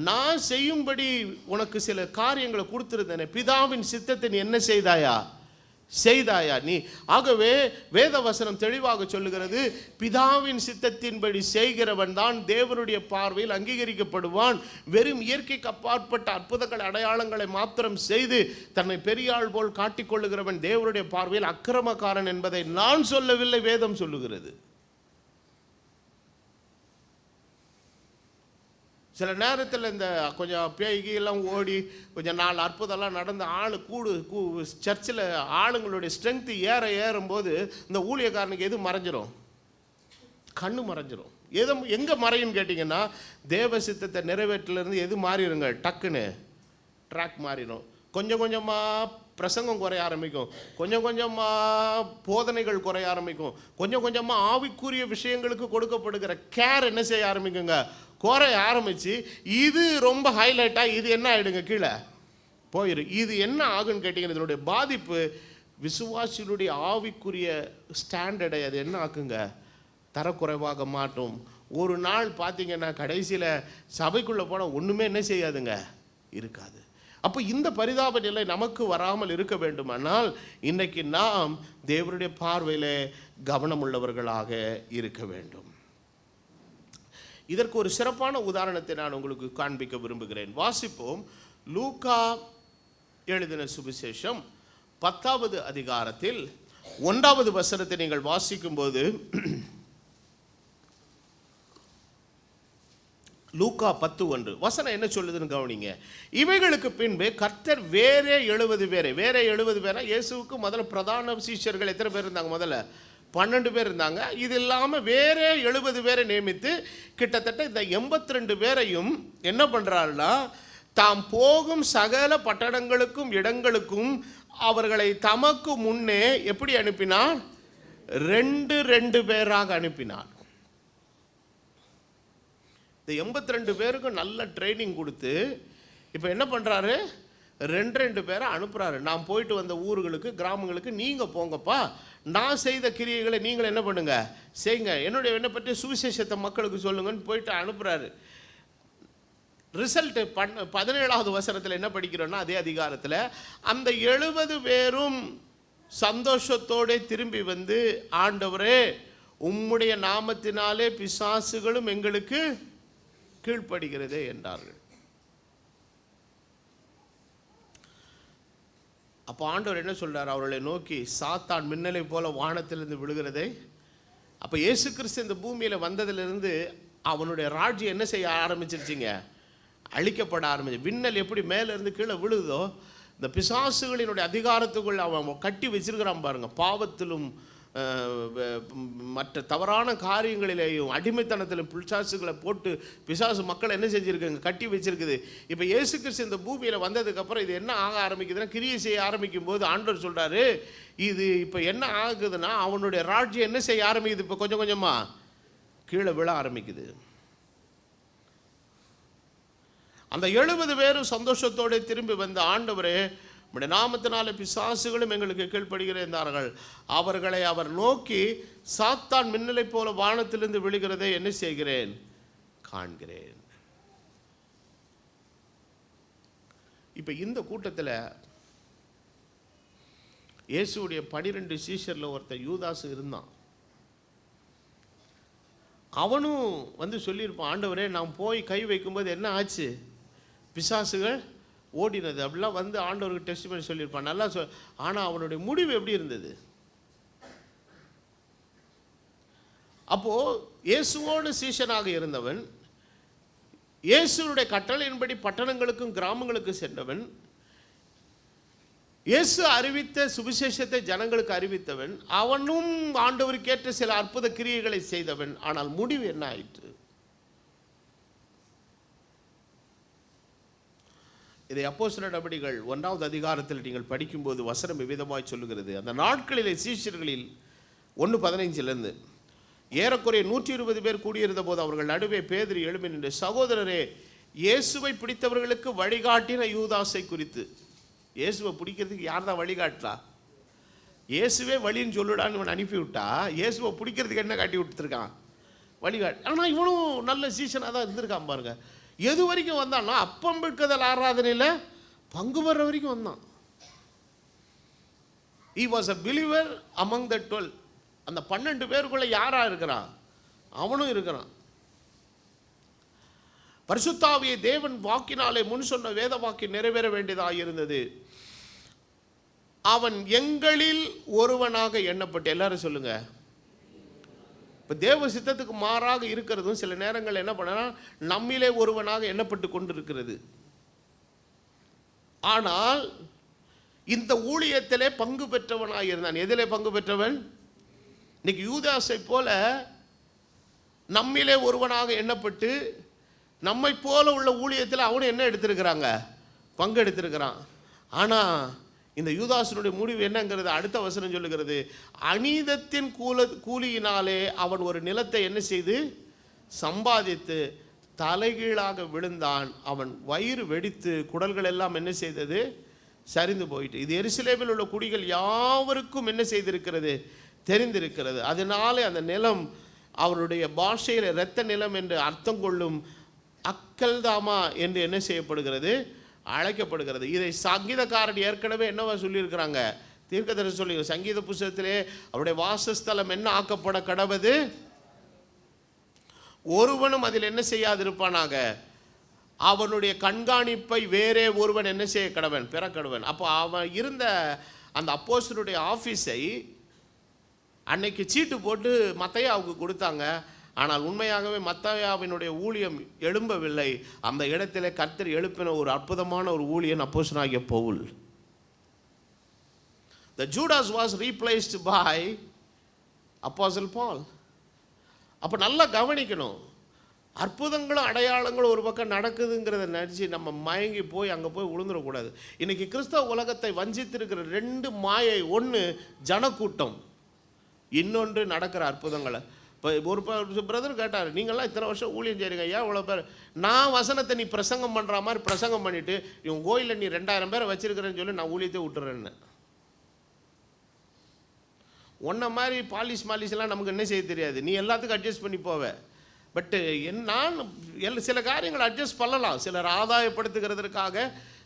நான் செய்யும்படி உனக்கு சில காரியங்களை கொடுத்துருந்தேனே, பிதாவின் சித்தத்தை நீ என்ன செய்தாயா நீ. ஆகவே வேத வசனம் தெளிவாக சொல்லுகிறது, பிதாவின் சித்தத்தின்படி செய்கிறவன் தான் தேவனுடைய பார்வையில் அங்கீகரிக்கப்படுவான். வெறும் இயற்கைக்கு அப்பாற்பட்ட அற்புதங்கள் அடையாளங்களை மாத்திரம் செய்து தன்னை பெரியாள் போல் காட்டிக்கொள்ளுகிறவன் தேவனுடைய பார்வையில் அக்கிரமக்காரன் என்பதை நான் சொல்லவில்லை, வேதம் சொல்லுகிறது. சில நேரத்தில் இந்த கொஞ்சம் பேய்கெல்லாம் ஓடி கொஞ்சம் நாலு அற்புதம்லாம் நடந்து சர்ச்சில் ஆளுங்களுடைய ஸ்ட்ரென்த்து ஏறும்போது இந்த ஊழியக்காரனுக்கு எது மறைஞ்சிரும்? கண்ணு மறைஞ்சிரும். எங்கே மறையுன்னு கேட்டிங்கன்னா, தேவ சித்தத்தை நிறைவேற்றிலிருந்து எது மாறிடுங்க, டக்குன்னு ட்ராக் மாறிடும். கொஞ்சம் கொஞ்சமாக பிரசங்கம் குறைய ஆரம்பிக்கும், கொஞ்சம் கொஞ்சமாக போதனைகள் குறைய ஆரம்பிக்கும், கொஞ்சம் கொஞ்சமாக ஆவிக்குரிய விஷயங்களுக்கு கொடுக்கப்படுகிற கேர் என்ன செய்ய ஆரம்பிக்குங்க, குறைய ஆரம்பித்து இது ரொம்ப ஹைலைட்டாக இது என்ன ஆகிடுங்க, கீழே போயிடும். இது என்ன ஆகுன்னு கேட்டிங்கன்னா, இதனுடைய பாதிப்பு விசுவாசிகளுடைய ஆவிக்குரிய ஸ்டாண்டர்டை அது என்ன ஆக்குங்க, தரக்குறைவாக மாட்டும். ஒரு நாள் பார்த்திங்கன்னா கடைசியில் சபைக்குள்ளே போனால் ஒன்றுமே என்ன செய்யாதுங்க, இருக்காது. அப்போ இந்த பரிதாப நிலை நமக்கு வராமல் இருக்க வேண்டுமானால் இன்றைக்கு நாம் தேவனுடைய பார்வையில் கவனமுள்ளவர்களாக இருக்க வேண்டும். இதற்கு ஒரு சிறப்பான உதாரணத்தை நான் உங்களுக்கு காண்பிக்க விரும்புகிறேன். வாசிப்போம். லூக்கா எழுதின சுவிசேஷம் 10வது அதிகாரத்தில் 1வது வசனத்தை நீங்கள் வாசிக்கும்போது, லூக்கா 10:1 வசனம் என்ன சொல்லுதுன்னு கவனிங்க. இவைகளுக்கு பின்பு கர்த்தர் வேறே 70 பேரை இயேசுவுக்கு முதல்ல பிரதான சீஷர்கள் எத்தனை பேர் இருந்தாங்க? முதல்ல 12 பேர் இருந்தாங்க. இது இல்லாமல் வேறே 70 பேரை நியமித்து கிட்டத்தட்ட இந்த 82 பேரையும் என்ன பண்ணுறாருன்னா, தாம் போகும் சகல பட்டணங்களுக்கும் இடங்களுக்கும் அவர்களை தமக்கு முன்னே எப்படி அனுப்பினார்? 2 பேராக அனுப்பினார். இந்த 82 பேருக்கும் நல்ல ட்ரைனிங் கொடுத்து இப்போ என்ன பண்ணுறாரு? 2 பேரை அனுப்புகிறாரு. நான் போயிட்டு வந்த ஊர்களுக்கு கிராமங்களுக்கு நீங்கள் போங்கப்பா, நான் செய்த கிரியைகளை நீங்கள் என்ன பண்ணுங்க, செய்யுங்க, என்னை பற்றி சுவிசேஷத்தை மக்களுக்கு சொல்லுங்கன்னு போயிட்டு அனுப்புகிறாரு. ரிசல்ட்டு 17வது வசனத்தில் என்ன படிக்கிறோன்னா, அதே அதிகாரத்தில் அந்த 70 பேரும் சந்தோஷத்தோடு திரும்பி வந்து, ஆண்டவரே உம்முடைய நாமத்தினாலே பிசாசுகளும் எங்களுக்கு கீழ்ப்படுகிறதே என்றார்கள். அப்போ ஆண்டவர் என்ன சொல்றார்? அவர்களை நோக்கி, சாத்தான் மின்னலை போல வானத்திலிருந்து விழுகிறதே. அப்போ இயேசு கிறிஸ்து இந்த பூமியில் வந்ததிலிருந்து அவனுடைய ராஜ்யம் என்ன செய்ய ஆரம்பிச்சிருச்சிங்க? அழிக்கப்பட ஆரம்பிச்சு. விண்ணல் எப்படி மேலேருந்து கீழே விழுதோ, இந்த பிசாசுகளினுடைய அதிகாரத்துக்குள் அவன் கட்டி வச்சிருக்கிறான் பாருங்க. பாவத்திலும் மற்ற தவறான காரியங்களிலேயும் அடிமைத்தனத்திலும் பிசாசுகளை போட்டு பிசாசு மக்களை என்ன செஞ்சுருக்குங்க, கட்டி வச்சிருக்குது. இப்போ இயேசு கிறிஸ்து இந்த பூமியில் வந்ததுக்கப்புறம் இது என்ன ஆக ஆரம்பிக்குதுன்னா, கிரியை செய்ய ஆரம்பிக்கும் போது ஆண்டவர் சொல்கிறாரு, இது இப்போ என்ன ஆகுதுன்னா அவனுடைய ராஜ்யம் என்ன செய்ய ஆரம்பிக்குது, இப்போ கொஞ்சம் கொஞ்சமாக கீழே விழ ஆரம்பிக்குது. அந்த 70 பேரும் சந்தோஷத்தோடு திரும்பி வந்த, ஆண்டவரே உம்முடைய நாமத்தினாலே பிசாசுகளும் எங்களுக்கு கீழ்ப்படுகிறார்கள். அவர்களை அவர் நோக்கி, சாத்தான் மின்னலை போல வானத்திலிருந்து விழுகிறதை என்ன செய்கிறேன், காண்கிறேன். இப்போ இந்த கூட்டத்தில் இயேசுடைய 12 சீஷரில் ஒருத்தர் யூதாசு இருந்தான். அவனும் வந்து சொல்லியிருப்பான், ஆண்டவரே நான் போய் கை வைக்கும்போது என்ன ஆச்சு, பிசாசுகள் ஓடினது அப்படிலாம் வந்து ஆண்டவருக்கு டெஸ்ட் பண்ணி சொல்லியிருப்பான். நல்லா ஆனால் அவனுடைய முடிவு எப்படி இருந்தது? அப்போது இயேசுவோடு சீஷனாக இருந்தவன், இயேசுடைய கட்டளையின்படி பட்டணங்களுக்கும் கிராமங்களுக்கும் சென்றவன், இயேசு அறிவித்த சுவிசேஷத்தை ஜனங்களுக்கு அறிவித்தவன், அவனும் ஆண்டவருக்கேற்ற சில அற்புத கிரியைகளை செய்தவன். ஆனால் முடிவு என்ன ஆயிற்று? இதை அப்போஸ்தலர் நடபடிகள் 1வது அதிகாரத்தில் நீங்கள் படிக்கும்போது வசனம் விதமாய் சொல்லுகிறது. அந்த நாட்களிலே சீஷர்களில் 1:15 ஏறக்குறைய 120 பேர் கூடியிருந்த போது அவர்கள் நடுவே பேதுரு எழும்பி நின்று, சகோதரரே, இயேசுவை பிடித்தவர்களுக்கு வழிகாட்டின யூதாசை குறித்து. இயேசுவை பிடிக்கிறதுக்கு யார் தான் வழிகாட்டா? இயேசுவே வழின்னு சொல்லுடான்னு இவன் அனுப்பிவிட்டா, இயேசுவை பிடிக்கிறதுக்கு என்ன காட்டி விட்டுருக்கான்? வழிகாட்டு. ஆனால் இவனும் நல்ல சீசனாக தான் இருந்திருக்கான் பாருங்க. எது வரைக்கும் வந்தான்னா அப்பம் பிற்கதல் ஆராதனையில் பங்கு பெற வரைக்கும் வந்தான். He was a believer among the 12. அந்த 12 பேருக்குள்ள யாரா இருக்கிறான்? அவனும் இருக்கிறான். பரிசுத்தாவியை தேவன் வாக்கினாலே முன் சொன்ன வேத வாக்கி நிறைவேற வேண்டியதாக இருந்தது. அவன் எங்களில் ஒருவனாக எண்ணப்பட்டு, எல்லாரும் சொல்லுங்க. இப்போ தேவ சித்தத்துக்கு மாறாக இருக்கிறதும் சில நேரங்கள் என்ன பண்ணா நம்மிலே ஒருவனாக எண்ணப்பட்டு கொண்டிருக்கிறது. ஆனால் இந்த ஊழியத்திலே பங்கு பெற்றவனாக இருந்தான். எதிலே பங்கு பெற்றவன்? இன்னைக்கு யூதாசை போல நம்மிலே ஒருவனாக எண்ணப்பட்டு நம்மை போல உள்ள ஊழியத்தில் அவனும் என்ன எடுத்திருக்கிறாங்க? பங்கு எடுத்திருக்கிறான். ஆனால் இந்த யூதாசனுடைய முடிவு என்னங்கிறது அடுத்த வசனம் சொல்லுகிறது. அநீதத்தின் கூலியினாலே அவன் ஒரு நிலத்தை என்ன செய்து சம்பாதித்து தலைகீழாக விழுந்தான். அவன் வயிறு வெடித்து குடல்கள் எல்லாம் என்ன செய்தது? சரிந்து போயிட்டு. இது எருசலேமில் உள்ள குடிகள் யாவருக்கும் என்ன செய்திருக்கிறது? தெரிந்திருக்கிறது. அதனாலே அந்த நிலம் அவருடைய பாஷையில் இரத்த நிலம் என்று அர்த்தம் கொள்ளும் அக்கல்தாமா என்று என்ன செய்யப்படுகிறது? அழைக்கப்படுகிறது. இதை சங்கீதக்காரன் ஏற்கனவே என்னவா சொல்லியிருக்கிறாங்க? தீர்க்கதரிசி சொல்லி சங்கீத புஸ்தகத்திலே அவருடைய வாசஸ்தலம் என்ன ஆக்கப்பட கடவது? ஒருவனும் அதில் என்ன செய்யாதிருப்பானாக. அவனுடைய கண்காணிப்பை வேறே ஒருவன் என்ன செய்ய கடவன்? பெற கடவன். அப்போ அவன் இருந்த அந்த அப்போஸ்தலருடைய ஆஃபீஸை அன்னைக்கு சீட்டு போட்டு மத்தையாவுக்கு கொடுத்தாங்க. ஆனால் உண்மையாகவே மத்தையாவினுடைய ஊழியம் எழும்பவில்லை. அந்த இடத்திலே கர்த்தர் எழுப்பின ஒரு அற்புதமான ஒரு ஊழியன் அப்போஸ்தலனாகிய Pavul. The Judas was replaced by Apostle Paul. அப்போ நல்லா கவனிக்கணும். அற்புதங்களும் அடையாளங்களும் ஒரு பக்கம் நடக்குதுங்கிறத நினச்சி நம்ம மயங்கி போய் அங்கே போய் விழுந்துடக்கூடாது. இன்றைக்கி கிறிஸ்தவ உலகத்தை வஞ்சித்திருக்கிற 2 மாயை. ஒன்று ஜனக்கூட்டம், இன்னொன்று நடக்கிற அற்புதங்களை. இப்போ ஒரு பிரதர் கேட்டார், நீங்கள்லாம் இத்தனை வருஷம் ஊழியம் செய்கிறீங்க, ஏன் இவ்வளோ பேர்? நான் வசனத்தை நீ பிரசங்கம் பண்ணுற மாதிரி பிரசங்கம் பண்ணிவிட்டு இவங்க கோயிலில் நீ 2000 பேரை வச்சிருக்கிறேன்னு சொல்லி நான் ஊழியத்தை விட்டுறேன்னு. ஒன்றை மாதிரி மாலிஷ்லாம் நமக்கு என்ன செய்ய தெரியாது. நீ எல்லாத்துக்கும் அட்ஜஸ்ட் பண்ணி போவே. பட்டு நான் சில காரியங்களை அட்ஜஸ்ட் பண்ணலாம். சிலர் ஆதாயப்படுத்துகிறதுக்காக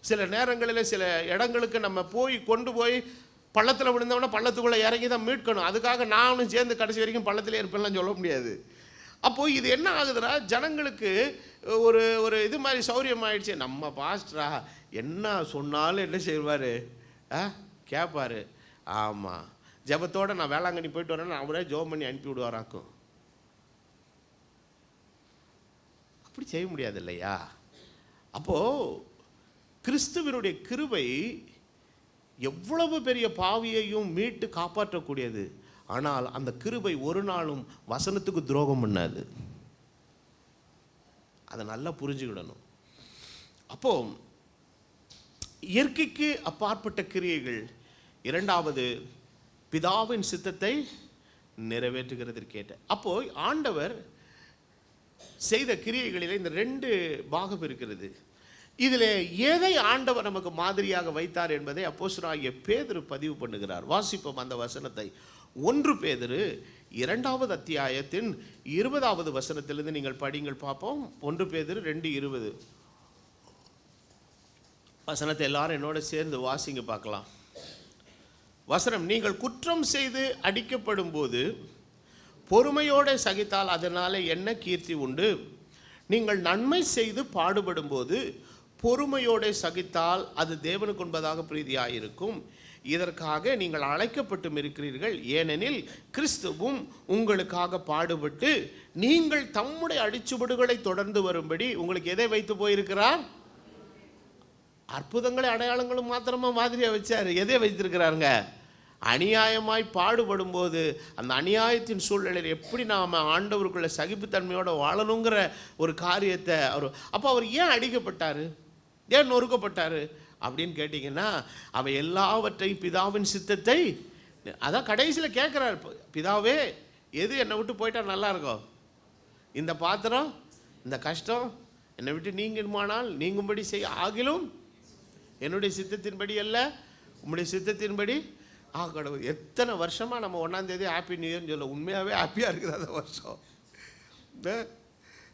சில நேரங்களில் சில இடங்களுக்கு நம்ம கொண்டு போய் பள்ளத்தில் விழுந்தவொடனே பள்ளத்துக்குள்ளே இறங்கி தான் மீட்கணும். அதுக்காக நானும் சேர்ந்து கடைசி வரைக்கும் பள்ளத்திலே இருப்பேன்லாம் சொல்ல முடியாது. அப்போது இது என்ன ஆகுதுன்னா, ஜனங்களுக்கு ஒரு இது மாதிரி சௌரியம் ஆயிடுச்சு. நம்ம பாஸ்டரா என்ன சொன்னாலும் என்ன செய்வார்? கேட்பார். ஆமாம், ஜபத்தோடு நான் வேளாங்கண்ணி போயிட்டு வரேன்னு அவரே ஜோம் பண்ணி அனுப்பி விடுவாராக்கும். அப்படி செய்ய முடியாது இல்லையா? அப்போது கிறிஸ்துவனுடைய கிருபை எவ்வளவு பெரிய பாவியையும் மீட்டு காப்பாற்றக்கூடியது. ஆனால் அந்த கிருபை ஒரு நாளும் வசனத்துக்கு துரோகம் பண்ணாது. அதை நல்லா புரிஞ்சுக்கிடணும். அப்போ இயற்கைக்கு அப்பாற்பட்ட கிரியைகள். இரண்டாவது, பிதாவின் சித்தத்தை நிறைவேற்றுகிறதற்கேற்ற. அப்போ ஆண்டவர் செய்த கிரியைகளில் இந்த 2 பாகம் இருக்கிறது. இதில் எதை ஆண்டவர் நமக்கு மாதிரியாக வைத்தார் என்பதை அப்போஸ்தலனாகிய பேதுரு பதிவு பண்ணுகிறார். வாசிப்போம் அந்த வசனத்தை. 1 பேதுரு 2வது அத்தியாயத்தின் 20வது வசனத்திலிருந்து நீங்கள் படிங்கள் பார்ப்போம். 1 பேதுரு 2:20 வசனத்தை எல்லாரும் என்னோட சேர்ந்து வாசிங்க பார்க்கலாம். வசனம், நீங்கள் குற்றம் செய்து அடிக்கப்படும் போது பொறுமையோடு சகித்தால் அதனால் என்ன கீர்த்தி உண்டு? நீங்கள் நன்மை செய்து பாடுபடும் போது பொறுமையோடு சகித்தால் அது தேவனுக்கு உண்பதாக பிரீதியாயிருக்கும். இதற்காக நீங்கள் அழைக்கப்பட்டும் இருக்கிறீர்கள். ஏனெனில் கிறிஸ்துவும் உங்களுக்காக பாடுபட்டு நீங்கள் தம்முடைய அடிச்சுவடுகளை தொடர்ந்து வரும்படி உங்களுக்கு எதை வைத்து போயிருக்கிறார்? அற்புதங்களை அடையாளங்களும் மாத்திரமா மாதிரியாக வச்சார். எதை வைத்திருக்கிறாருங்க? அநியாயமாய் பாடுபடும் போது அந்த அநியாயத்தின் சூழ்நிலையில் எப்படி நாம் ஆண்டவருக்குள்ள சகிப்புத்தன்மையோடு வாழணுங்கிற ஒரு காரியத்தை அவர் ஏன் அடிக்கப்பட்டார், ஏன் நொறுக்கப்பட்டார் அப்படின்னு கேட்டிங்கன்னா, அவை எல்லாவற்றையும் பிதாவின் சித்தத்தை, அதான் கடைசியில் கேட்குறாரு, பிதாவே எது என்னை விட்டு போயிட்டா நல்லா இருக்கும்? இந்த பாத்திரம், இந்த கஷ்டம் என்னை விட்டு நீங்குமானால் நீங்கும்படி செய்ய, ஆகிலும் என்னுடைய சித்தத்தின்படி அல்ல உம்முடைய சித்தத்தின்படி கடவுள். எத்தனை வருஷமாக நம்ம 1ஆம் தேதி ஹாப்பி நியூ இயர்னு சொல்ல, உண்மையாகவே ஹாப்பியாக இருக்குது அந்த வருஷம்.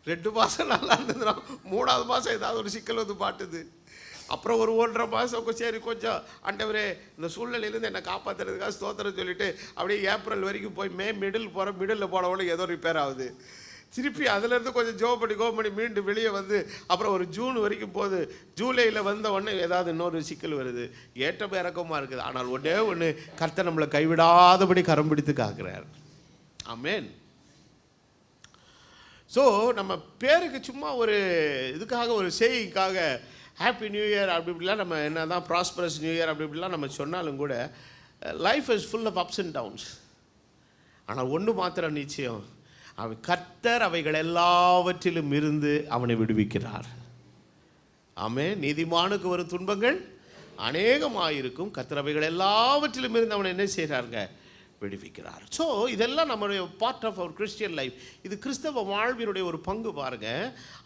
2 மாதம் நல்லா இருந்ததுன்னா 3ஆவது மாதம் ஏதாவது ஒரு சிக்கல் வந்து மாட்டுது. அப்புறம் ஒரு 1.5 மாதம் சரி கொஞ்சம் ஆண்டவரே இந்த சூழ்நிலையிலேருந்து என்னை காப்பாற்றுறதுக்காக ஸ்தோத்திரம் சொல்லிவிட்டு அப்படியே ஏப்ரல் வரைக்கும் போய் மே மிடில் போனவொடனே ஏதோ ரிப்பேர் ஆகுது. திருப்பி அதிலேருந்து கொஞ்சம் கோபப்படி மீண்டும் வெளியே வந்து அப்புறம் ஒரு ஜூன் வரைக்கும் போகுது. ஜூலையில் வந்த உடனே ஏதாவது இன்னொரு சிக்கல் வருது. ஏற்ற இறக்கமாக இருக்குது. ஆனால் ஒன்றே ஒன்று, கர்த்தர் நம்மளை கைவிடாதபடி கரம் பிடித்து காக்கிறார். ஆமென். ஸோ நம்ம பேருக்கு சும்மா ஒரு இதுக்காக, ஒரு செய்திக்காக ஹாப்பி நியூ இயர் அப்படி இப்படிலாம் நம்ம என்ன தான் ப்ராஸ்பரஸ் நியூ இயர் அப்படி இப்படிலாம் நம்ம சொன்னாலும் கூட life is full of ups and downs. ஆனால் ஒன்று மாத்திரம் நிச்சயம், கர்த்தர் அவைகள் எல்லாவற்றிலும் இருந்து அவனை விடுவிக்கிறார். ஆமென். நீதிமானுக்கு வரும் துன்பங்கள் அநேகமாயிருக்கும், கர்த்தர் அவைகள் எல்லாவற்றிலும் இருந்து அவனை என்ன செய்கிறாருங்க? விடுவிக்கிறார். ஸோ இதெல்லாம் நம்மளுடைய part of our Christian life. இது கிறிஸ்தவ வாழ்வினுடைய ஒரு பங்கு பாருங்க.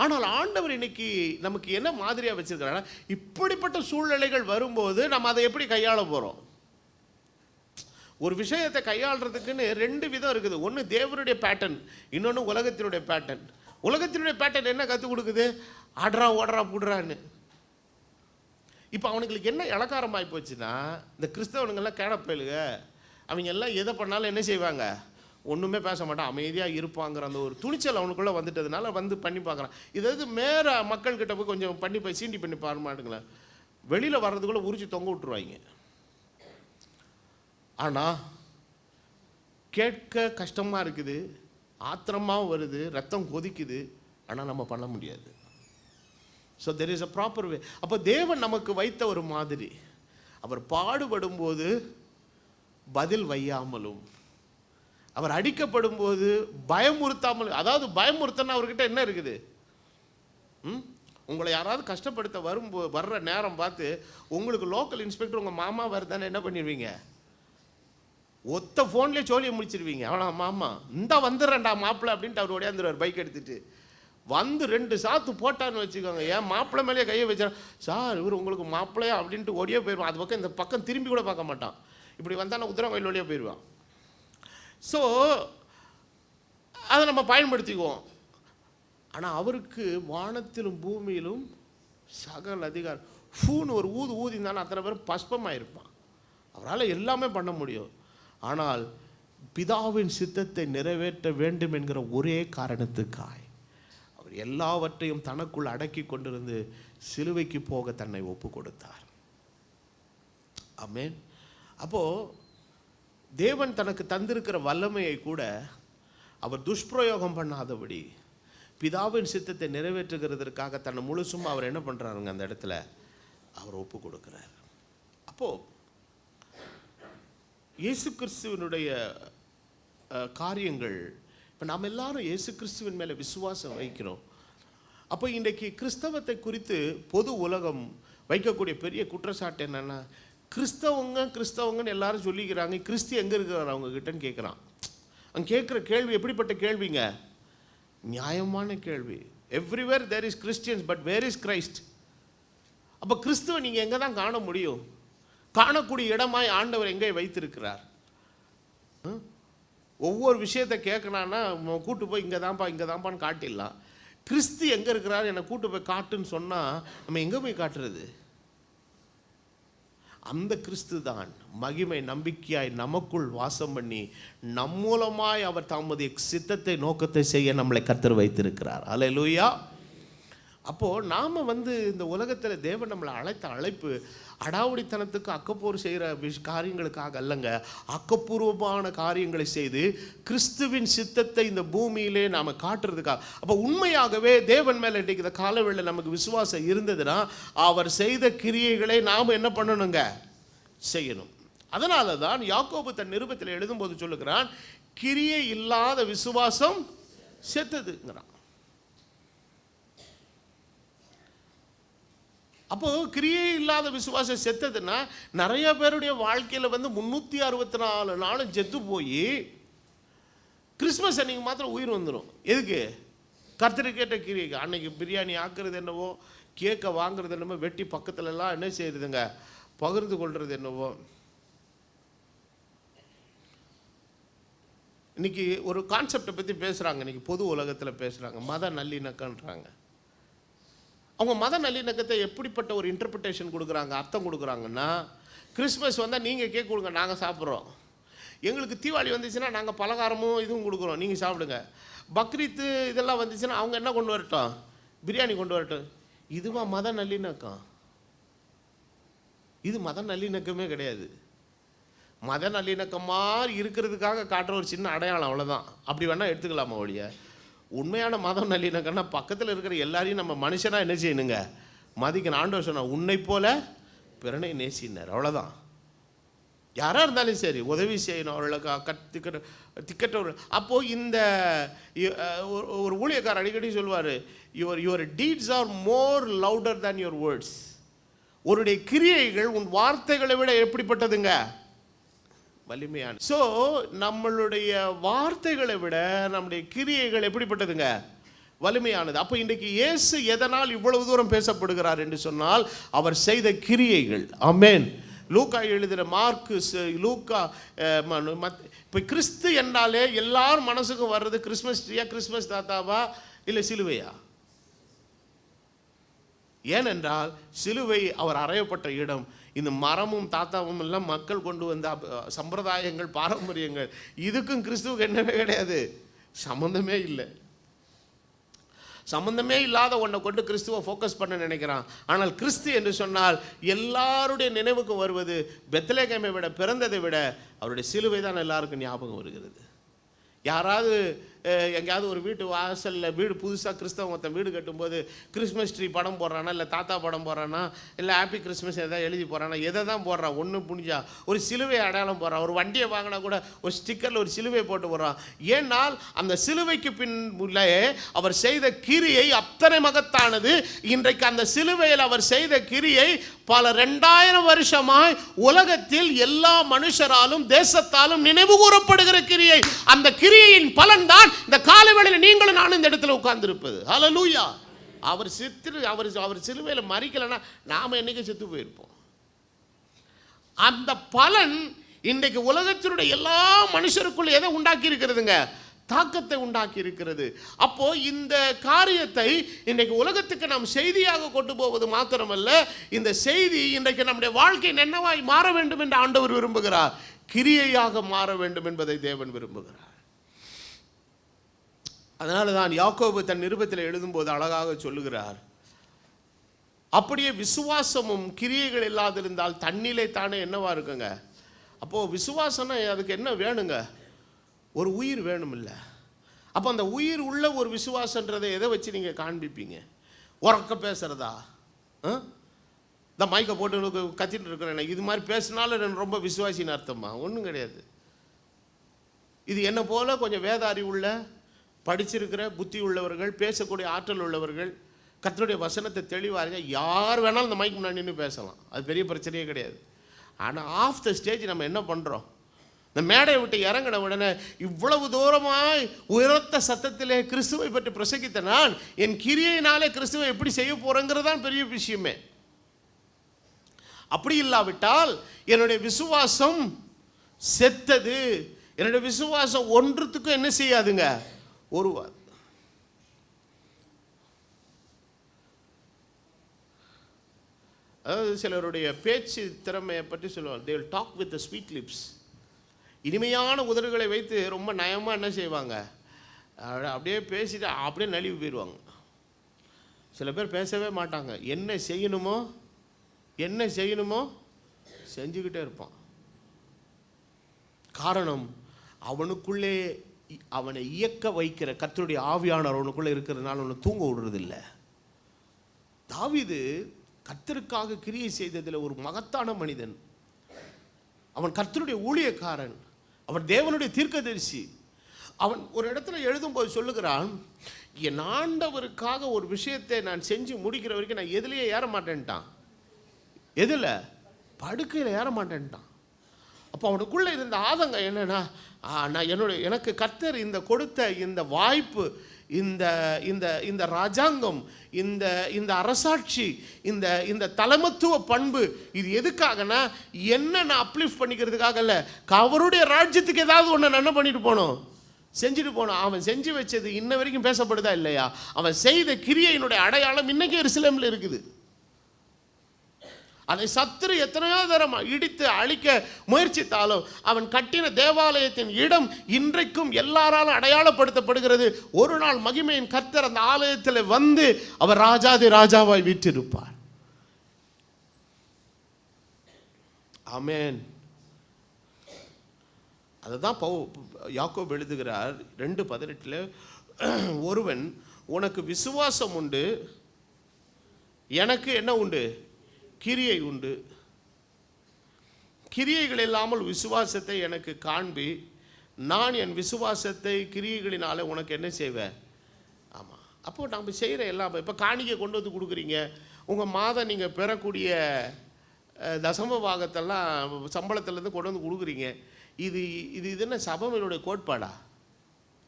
ஆனால் ஆண்டவர் இன்னைக்கு நமக்கு என்ன மாதிரியாக வச்சிருக்கிறாங்கன்னா, இப்படிப்பட்ட சூழ்நிலைகள் வரும்போது நம்ம அதை எப்படி கையாள போகிறோம்? ஒரு விஷயத்தை கையாளுறதுக்குன்னு 2 விதம் இருக்குது. ஒன்று தேவனுடைய பேட்டர்ன், இன்னொன்று உலகத்தினுடைய பேட்டர்ன். உலகத்தினுடைய பேட்டர்ன் என்ன கற்றுக் கொடுக்குது? ஆடுறா ஓடுறா புடுறான்னு. இப்போ அவனுங்களுக்கு என்ன இளக்காரமாகி போச்சுன்னா, இந்த கிறிஸ்தவனுங்கெல்லாம் கேடப்பயிலுங்க, அவங்க எல்லாம் எதை பண்ணாலும் என்ன செய்வாங்க? ஒன்றுமே பேச மாட்டான், அமைதியாக இருப்பாங்கிற அந்த ஒரு துணிச்சல் அவனுக்குள்ளே வந்துட்டதுனால வந்து பண்ணி பார்க்குறான். இதாவது மேற மக்கள்கிட்ட போய் கொஞ்சம் போய் சீண்டி பண்ணி பாருமாட்டுங்களேன், வெளியில் வர்றதுக்குள்ளே உரிச்சு தொங்க விட்டுருவாங்க. ஆனால் கேட்க கஷ்டமாக இருக்குது, ஆத்திரமாக வருது, ரத்தம் கொதிக்குது, ஆனால் நம்ம பண்ண முடியாது. So there is a proper way. அப்போ தேவன் நமக்கு வைத்த ஒரு மாதிரி, அவர் பாடுபடும் போது பதில் வையாமலும், அவர் அடிக்கப்படும் போது பயமுறுத்தாமலும். அதாவது பயமுறுத்தனா அவர்கிட்ட என்ன இருக்குது? உங்களை யாராவது கஷ்டப்படுத்த வர்ற நேரம் பார்த்து உங்களுக்கு லோக்கல் இன்ஸ்பெக்டர் உங்கள் மாமா வருதானே என்ன பண்ணிடுவீங்க? ஒத்த ஃபோன்லேயே சோழியை முடிச்சிருவீங்க. அவனா மாமா இந்த வந்துடுறேன்டா மாப்பிள்ளை அப்படின்ட்டு அவர் ஓடியாந்துருவார் பைக் எடுத்துகிட்டு. வந்து 2 சாத்து போட்டான்னு வச்சுக்கோங்க, ஏன் மாப்பிள்ளை மேலேயே கையை வச்சா, சார் இவர் உங்களுக்கு மாப்பிள்ளையா அப்படின்ட்டு ஓடியே போயிடுவான். அது பக்கம் இந்த பக்கம் திரும்பி கூட பார்க்க மாட்டான். இப்படி வந்தால் உத்தரவாயில் வழியாக போயிடுவான். ஸோ அதை நம்ம பயன்படுத்திக்குவோம். ஆனால் அவருக்கு வானத்திலும் பூமியிலும் சகல அதிகாரம். ஃபூன்னு ஒரு ஊதினாலும் அத்தனை பேரும் பஸ்பமாக இருப்பான். அவரால் எல்லாமே பண்ண முடியும். ஆனால் பிதாவின் சித்தத்தை நிறைவேற்ற வேண்டும் என்கிற ஒரே காரணத்துக்காய் அவர் எல்லாவற்றையும் தனக்குள் அடக்கி கொண்டிருந்து சிலுவைக்கு போக தன்னை ஒப்பு கொடுத்தார். ஆமென். அப்போது தேவன் தனக்கு தந்திருக்கிற வல்லமையை கூட அவர் துஷ்பிரயோகம் பண்ணாதபடி பிதாவின் சித்தத்தை நிறைவேற்றுகிறதற்காக தன்னை முழுசும் அவர் என்ன பண்ணுறாருங்க, அந்த இடத்துல அவர் ஒப்பு கொடுக்குறார். அப்போது இயேசு கிறிஸ்துவனுடைய காரியங்கள், இப்போ நாம் எல்லாரும் இயேசு கிறிஸ்துவின் மேலே விசுவாசம் வைக்கிறோம். அப்போ இன்றைக்கு கிறிஸ்தவத்தை குறித்து பொது உலகம் வைக்கக்கூடிய பெரிய குற்றச்சாட்டு என்னென்னா, கிறிஸ்தவங்கன்னு எல்லாரும் சொல்லிக்கிறாங்க, கிறிஸ்து எங்கே இருக்கிறார் அவங்க கிட்டன்னு கேட்குறான். அங்கே கேட்குற கேள்வி எப்படிப்பட்ட கேள்விங்க? நியாயமான கேள்வி. Everywhere there is Christians, but where is Christ? அப்போ கிறிஸ்துவை நீங்கள் எங்கே தான் காண முடியும்? காணக்கூடிய இடமாய் ஆண்டவர் எங்கே வைத்திருக்கிறார்? ஒவ்வொரு விஷயத்தை கேட்கலான்னா கூட்டு போய் இங்கே தான்ப்பான்னு காட்டிடலாம். கிறிஸ்து எங்கே இருக்கிறார் என்னை கூட்டு போய் காட்டுன்னு சொன்னால் நம்ம எங்கே போய் காட்டுறது? அந்த கிறிஸ்து தான் மகிமை நம்பிக்கையாய் நமக்குள் வாசம் பண்ணி நம் மூலமாய் அவர் தமது சித்தத்தை நோக்கத்தை செய்ய நம்மளை கர்த்தர் வைத்திருக்கிறார். அல்லேலூயா. அப்போது நாம் இந்த உலகத்தில் தேவன் நம்மளை அழைத்த அழைப்பு அடாவடித்தனத்துக்கு அக்கப்போர் செய்கிற காரியங்களுக்காக அல்லங்க, ஆக்கப்பூர்வமான காரியங்களை செய்து கிறிஸ்துவின் சித்தத்தை இந்த பூமியிலே நாம் காட்டுறதுக்காக. அப்போ உண்மையாகவே தேவன் மேலே இன்றைக்கு இந்த காலவேளையில் நமக்கு விசுவாசம் இருந்ததுன்னா அவர் செய்த கிரியைகளை நாம் என்ன பண்ணணுங்க? செய்யணும். அதனால தான் யாக்கோபு தன் நிருபத்தில் எழுதும்போது சொல்லுகிறான், கிரியை இல்லாத விசுவாசம் செத்ததுங்கிறான். அப்போது கிரியை இல்லாத விசுவாசம் செத்ததுன்னா நிறைய பேருடைய வாழ்க்கையில் 364 நாளும் செத்து போய் கிறிஸ்மஸ் அன்னைக்கு மாத்திரம் உயிர் வந்துடும். எதுக்கு? கர்த்தருக்கு கேட்ட கிரியைக்கு. அன்னைக்கு பிரியாணி ஆக்குறது என்னவோ, கேக்கை வாங்குறது என்னவோ, வெட்டி பக்கத்துலலாம் என்ன செய்யுதுங்க, பகிர்ந்து கொள்வது என்னவோ. இன்றைக்கி ஒரு கான்செப்டை பற்றி பேசுகிறாங்க, இன்றைக்கி பொது உலகத்தில் பேசுகிறாங்க, மத நல்லிணக்கன்றாங்க. அவங்க மத நல்லிணக்கத்தை எப்படிப்பட்ட ஒரு இன்டர்பிரிட்டேஷன் கொடுக்குறாங்க, அர்த்தம் கொடுக்குறாங்கன்னா, கிறிஸ்மஸ் வந்தால் நீங்கள் கேக் கொடுங்க, நாங்கள் சாப்பிட்றோம். எங்களுக்கு தீபாவளி வந்துச்சுன்னா நாங்கள் பலகாரமும் இதுவும் கொடுக்குறோம், நீங்கள் சாப்பிடுங்க. பக்ரீத்து இதெல்லாம் வந்துச்சுன்னா அவங்க என்ன கொண்டு வரட்டும், பிரியாணி கொண்டு வரட்டும். இதுவா மத நல்லிணக்கம்? இது மத நல்லிணக்கமே கிடையாது. மத நல்லிணக்கம் மாதிரி இருக்கிறதுக்காக காட்டுற ஒரு சின்ன அடையாளம், அவ்வளோதான். அப்படி வேணால் எடுத்துக்கலாமா ஒழிய, உண்மையான மதம் நல்லிணக்கம்னா பக்கத்தில் இருக்கிற எல்லாரையும் நம்ம மனுஷனாக என்ன செய்யணுங்க, மதிக்கணும். ஆண்டவர் சொன்னா உன்னை போல பிறனை நேசினார், அவ்வளோதான். யாராக இருந்தாலும் சரி உதவி செய்யணும் அவர்களுக்கு, திக்கற்றவர்கள். அப்போது இந்த ஒரு ஊழியக்காரர் அடிக்கடி சொல்லுவார், your deeds are more louder than your words. உன்னுடைய கிரியைகள் உன் வார்த்தைகளை விட எப்படிப்பட்டதுங்க, வலிமையான. ஸோ நம்மளுடைய வார்த்தைகளை விட நம்முடைய கிரியைகள் எப்படிப்பட்டதுங்க, வலிமையானது. அப்போ இன்றைக்கு இயேசு எதனால் இவ்வளவு தூரம் பேசப்படுகிறார் என்று சொன்னால் அவர் செய்த கிரியைகள். ஆமென். லூக்கா எழுதுகிற மார்க்கு, லூக்கா, இப்போ கிறிஸ்து என்றாலே எல்லாரும் மனசுக்கும் வர்றது கிறிஸ்மஸ் ட்ரீயா, கிறிஸ்மஸ் தாத்தாவா, இல்லை சிலுவையா? ஏனென்றால் சிலுவை அவர் அறையப்பட்ட இடம். இந்த மரமும் தாத்தாவும் எல்லாம் மக்கள் கொண்டு வந்த சம்பிரதாயங்கள், பாரம்பரியங்கள், இதுக்கும் கிறிஸ்துவுக்கு என்னவே கிடையாது, சம்மந்தமே இல்லை. சம்பந்தமே இல்லாத ஒன்றை கொண்டு கிறிஸ்துவை ஃபோக்கஸ் பண்ண நினைக்கிறான். ஆனால் கிறிஸ்து என்று சொன்னால் எல்லாருடைய நினைவுக்கு வருவது பெத்லகேமை விட, பிறந்ததை விட அவருடைய சிலுவை தான் எல்லாருக்கும் ஞாபகம் வருகிறது. யாராவது எங்கேயாவது ஒரு வீட்டு வாசலில் வீடு புதுசாக கிறிஸ்தவ மொத்தம் வீடு கட்டும்போது கிறிஸ்மஸ் ட்ரீ படம் போடுறானா, இல்லை தாத்தா படம் போடுறானா, இல்லை ஹாப்பி கிறிஸ்மஸ் எதாவது எழுதி போடுறானா, எதை தான் போடுறான்? ஒன்று புனிஞ்சா ஒரு சிலுவை அடையாளம் போடுறான். ஒரு வண்டியை வாங்கினா கூட ஒரு ஸ்டிக்கரில் ஒரு சிலுவை போட்டு போடுறான். ஏன்னால் அந்த சிலுவைக்கு பின் உள்ளே அவர் செய்த கிரியை அத்தனை மகத்தானது. இன்றைக்கு அந்த சிலுவையில் அவர் செய்த கிரியை பல 2000 வருஷமாய் உலகத்தில் எல்லா மனுஷராலும் தேசத்தாலும் நினைவு கூறப்படுகிற கிரியை. அந்த கிரியையின் பலன் தான் இந்த காலைவேளையில் நீங்களும் நானும் இந்த இடத்துல உட்கார்ந்து இருப்பது. ஹல்லேலூயா. அவர் சிலுவையில் மரிக்கலைன்னா நாம என்னைக்கு செத்து போயிருப்போம். அந்த பலன் இன்றைக்கு உலகத்தினுடைய எல்லா மனுஷருக்குள்ள எதை உண்டாக்கி இருக்கிறதுங்க, தாக்கத்தை உண்டாக்கி இருக்கிறது. அப்போ இந்த காரியத்தை இன்றைக்கு உலகத்துக்கு நாம் செய்தியாக கொண்டு போவது மாத்திரமல்ல, இந்த செய்தி இன்றைக்கு நம்முடைய வாழ்க்கை என்னவாய் மாற வேண்டும் என்று ஆண்டவர் விரும்புகிறார். கிரியையாக மாற வேண்டும் என்பதை தேவன் விரும்புகிறார். அதனால தான் யாக்கோபு தன் நிருபத்தில் எழுதும்போது அழகாக சொல்லுகிறார், அப்படியே விசுவாசமும் கிரியைகள் இல்லாதிருந்தால் தண்ணிலே தானே என்னவா இருக்குங்க. அப்போது விசுவாசம்னா அதுக்கு என்ன வேணுங்க, ஒரு உயிர் வேணும் இல்லை? அப்போ அந்த உயிர் உள்ள ஒரு விசுவாசன்றதை எதை வச்சு நீங்கள் காண்பிப்பீங்க? உறக்க பேசுகிறதா? இந்த மைக்கை போட்டு கத்திட்டு இருக்கிறேன், இது மாதிரி பேசினாலும் நான் ரொம்ப விசுவாசின்னு அர்த்தமா? ஒன்றும் கிடையாது. இது என்னை போல் கொஞ்சம் வேத அறிவுள்ள, படிச்சிருக்கிற, புத்தி உள்ளவர்கள், பேசக்கூடிய ஆற்றல் உள்ளவர்கள், கர்த்தருடைய வசனத்தை தெளிவாக யார் வேணாலும் இந்த மைக் முன்னாடி நின்று பேசலாம், அது பெரிய பிரச்சனையே கிடையாது. ஆனால் ஆஃப் த ஸ்டேஜ் நம்ம என்ன பண்ணுறோம்? இந்த மேடையை விட்டு இறங்கின உடனே இவ்வளவு தூரமாய் உயர்த்த சத்தத்திலே கிறிஸ்துவை பற்றி பிரசங்கித்த நான் என் கிரியையினாலே கிறிஸ்துவை எப்படி செய்ய போகிறேங்கிறது தான் பெரிய விஷயமே. அப்படி இல்லாவிட்டால் என்னுடைய விசுவாசம் செத்தது. என்னுடைய விசுவாசம் ஒன்றுத்துக்கும் என்ன செய்யாதுங்க, ஒருவாது. அதாவது சிலருடைய பேச்சு திறமையை பற்றி சொல்லுவாங்க, they will talk with the sweet lips. இனிமையான உதடுகளை வைத்து ரொம்ப நயமாக என்ன செய்வாங்க, அப்படியே பேசிட்டு அப்படியே நழுவி போயிடுவாங்க. சில பேர் பேசவே மாட்டாங்க, என்ன செய்யணுமோ செஞ்சுக்கிட்டே இருப்பான். காரணம், அவனுக்குள்ளே அவனை இயக்க வைக்கிற கர்த்தருடைய ஆவியானவர் அவனுக்குள்ளே இருக்கிறதுனால அவனை தூங்க விடுறதில்லை. தாவீது கர்த்தருக்காக கிரியை செய்ததில் ஒரு மகத்தான மனிதன். அவன் கர்த்தருடைய ஊழியக்காரன், அவன் தேவனுடைய தீர்க்கதரிசி. அவன் ஒரு இடத்துல எழுதும்போது சொல்லுகிறான், என் ஆண்டவருக்காக ஒரு விஷயத்தை நான் செஞ்சு முடிக்கிற வரைக்கும் நான் எதுலேயே ஏற மாட்டேன்ட்டான். எதில்? படுக்கையில் ஏற மாட்டேன்ட்டான். அப்போ அவனுக்குள்ளே இருந்த ஆதங்கம் என்னன்னா, எனக்கு கர்த்தர் இந்த கொடுத்த இந்த வாய்ப்பு, இந்த இந்த இந்த ராஜாங்கம், இந்த இந்த அரசாட்சி, இந்த இந்த தலைமத்துவ பண்பு, இது எதுக்காகனா என்ன நான் அப்லிஃப்ட் பண்ணிக்கிறதுக்காக இல்லை, அவருடைய ராஜ்யத்துக்கு ஏதாவது ஒன்று நான் என்ன பண்ணிட்டு போகணும், செஞ்சுட்டு போனான். அவன் செஞ்சு வச்சது இன்ன வரைக்கும் பேசப்படுதா இல்லையா? அவன் செய்த கிரியையினுடைய அடையாளம் இன்னைக்கு எருசலேமில் இருக்குது. அதை சத்துரு எத்தனையோ தரம் இடித்து அழிக்க முயற்சித்தாலும் அவன் கட்டின தேவாலயத்தின் இடம் இன்றைக்கும் எல்லாராலும் அடையாளப்படுத்தப்படுகிறது. ஒரு நாள் மகிமையின் கர்த்தர் அந்த ஆலயத்தில் வந்து அவர் ராஜாதி ராஜாவாய் வீற்றிருப்பார். ஆமென். அதுதான் யாக்கோபு எழுதுகிறார் 2:18, ஒருவன் உனக்கு விசுவாசம் உண்டு, எனக்கு என்ன உண்டு? கிரியை உண்டு. கிரியைகள் இல்லாமல் விசுவாசத்தை எனக்கு காண்பி, நான் என் விசுவாசத்தை கிரியைகளினால உனக்கு என்ன செய்வேன்? ஆமாம். அப்போ நம்ம செய்கிற எல்லாம், இப்போ காணிக்கை கொண்டு வந்து கொடுக்குறீங்க, உங்கள் மாதம் நீங்கள் பெறக்கூடிய தசம பாகத்தெல்லாம் சம்பளத்திலேருந்து கொண்டு வந்து கொடுக்குறீங்க. இது இது இது என்ன சபையினுடைய கோட்பாடா?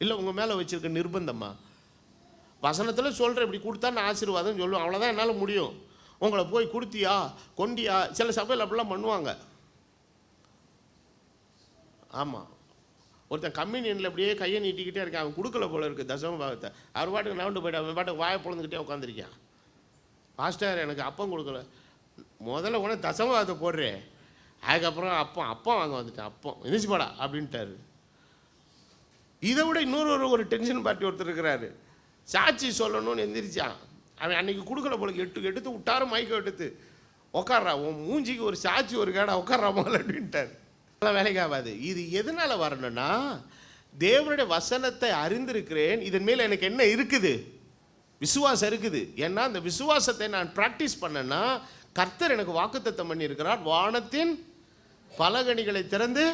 இல்லை உங்கள் மேலே வச்சுருக்க நிர்பந்தமா? வசனத்தில் சொல்கிறேன், இப்படி கொடுத்தா நான் ஆசீர்வாதம் சொல்லுவேன், அவ்வளோதான் என்னால் முடியும். உங்களை போய் கொடுத்தியா கொண்டியா? சில சபையில் அப்படிலாம் பண்ணுவாங்க. ஆமாம். ஒருத்தன் கம்யூனியனில் அப்படியே கையை நீட்டிக்கிட்டே இருக்கேன், அவன் கொடுக்கல போல இருக்குது தசம பாகத்தை. அவர் பாட்டுக்கு நவண்டு போய்ட்டு அவன் பாட்டுக்கு வாயை பொழுந்துக்கிட்டே உட்காந்துருக்கான். பாஸ்டர் எனக்கு அப்பம் கொடுக்கல. முதல்ல உடனே தசம பாகத்தை போடுறேன், அதுக்கப்புறம் அப்பம் வாங்க வந்துட்டேன், அப்பம் எந்திரிச்சு போடா அப்படின்ட்டாரு. இதை விட ஒரு டென்ஷன் பார்ட்டி ஒருத்தர் இருக்கிறாரு. சாட்சி சொல்லணும்னு எந்திரிச்சான். அவன் அன்றைக்கி கொடுக்கல போல, எடுத்து விட்டாரு மைக்கை எடுத்து, உட்கார்றா உன் மூஞ்சிக்கு ஒரு சாட்சி ஒரு கேடா உட்கார்றா போல அப்படின்ட்டார். அதெல்லாம் வேலைக்கு ஆகாது. இது எதனால் வரணும்னா, தேவனுடைய வசனத்தை அறிந்திருக்கிறேன், இதன் மேலே எனக்கு என்ன இருக்குது? விசுவாசம் இருக்குது. ஏன்னா அந்த விசுவாசத்தை நான் ப்ராக்டிஸ் பண்ணேன்னா கர்த்தர் எனக்கு வாக்குத்தத்தம் பண்ணியிருக்கிறார், வானத்தின் பலகணிகளை திறந்து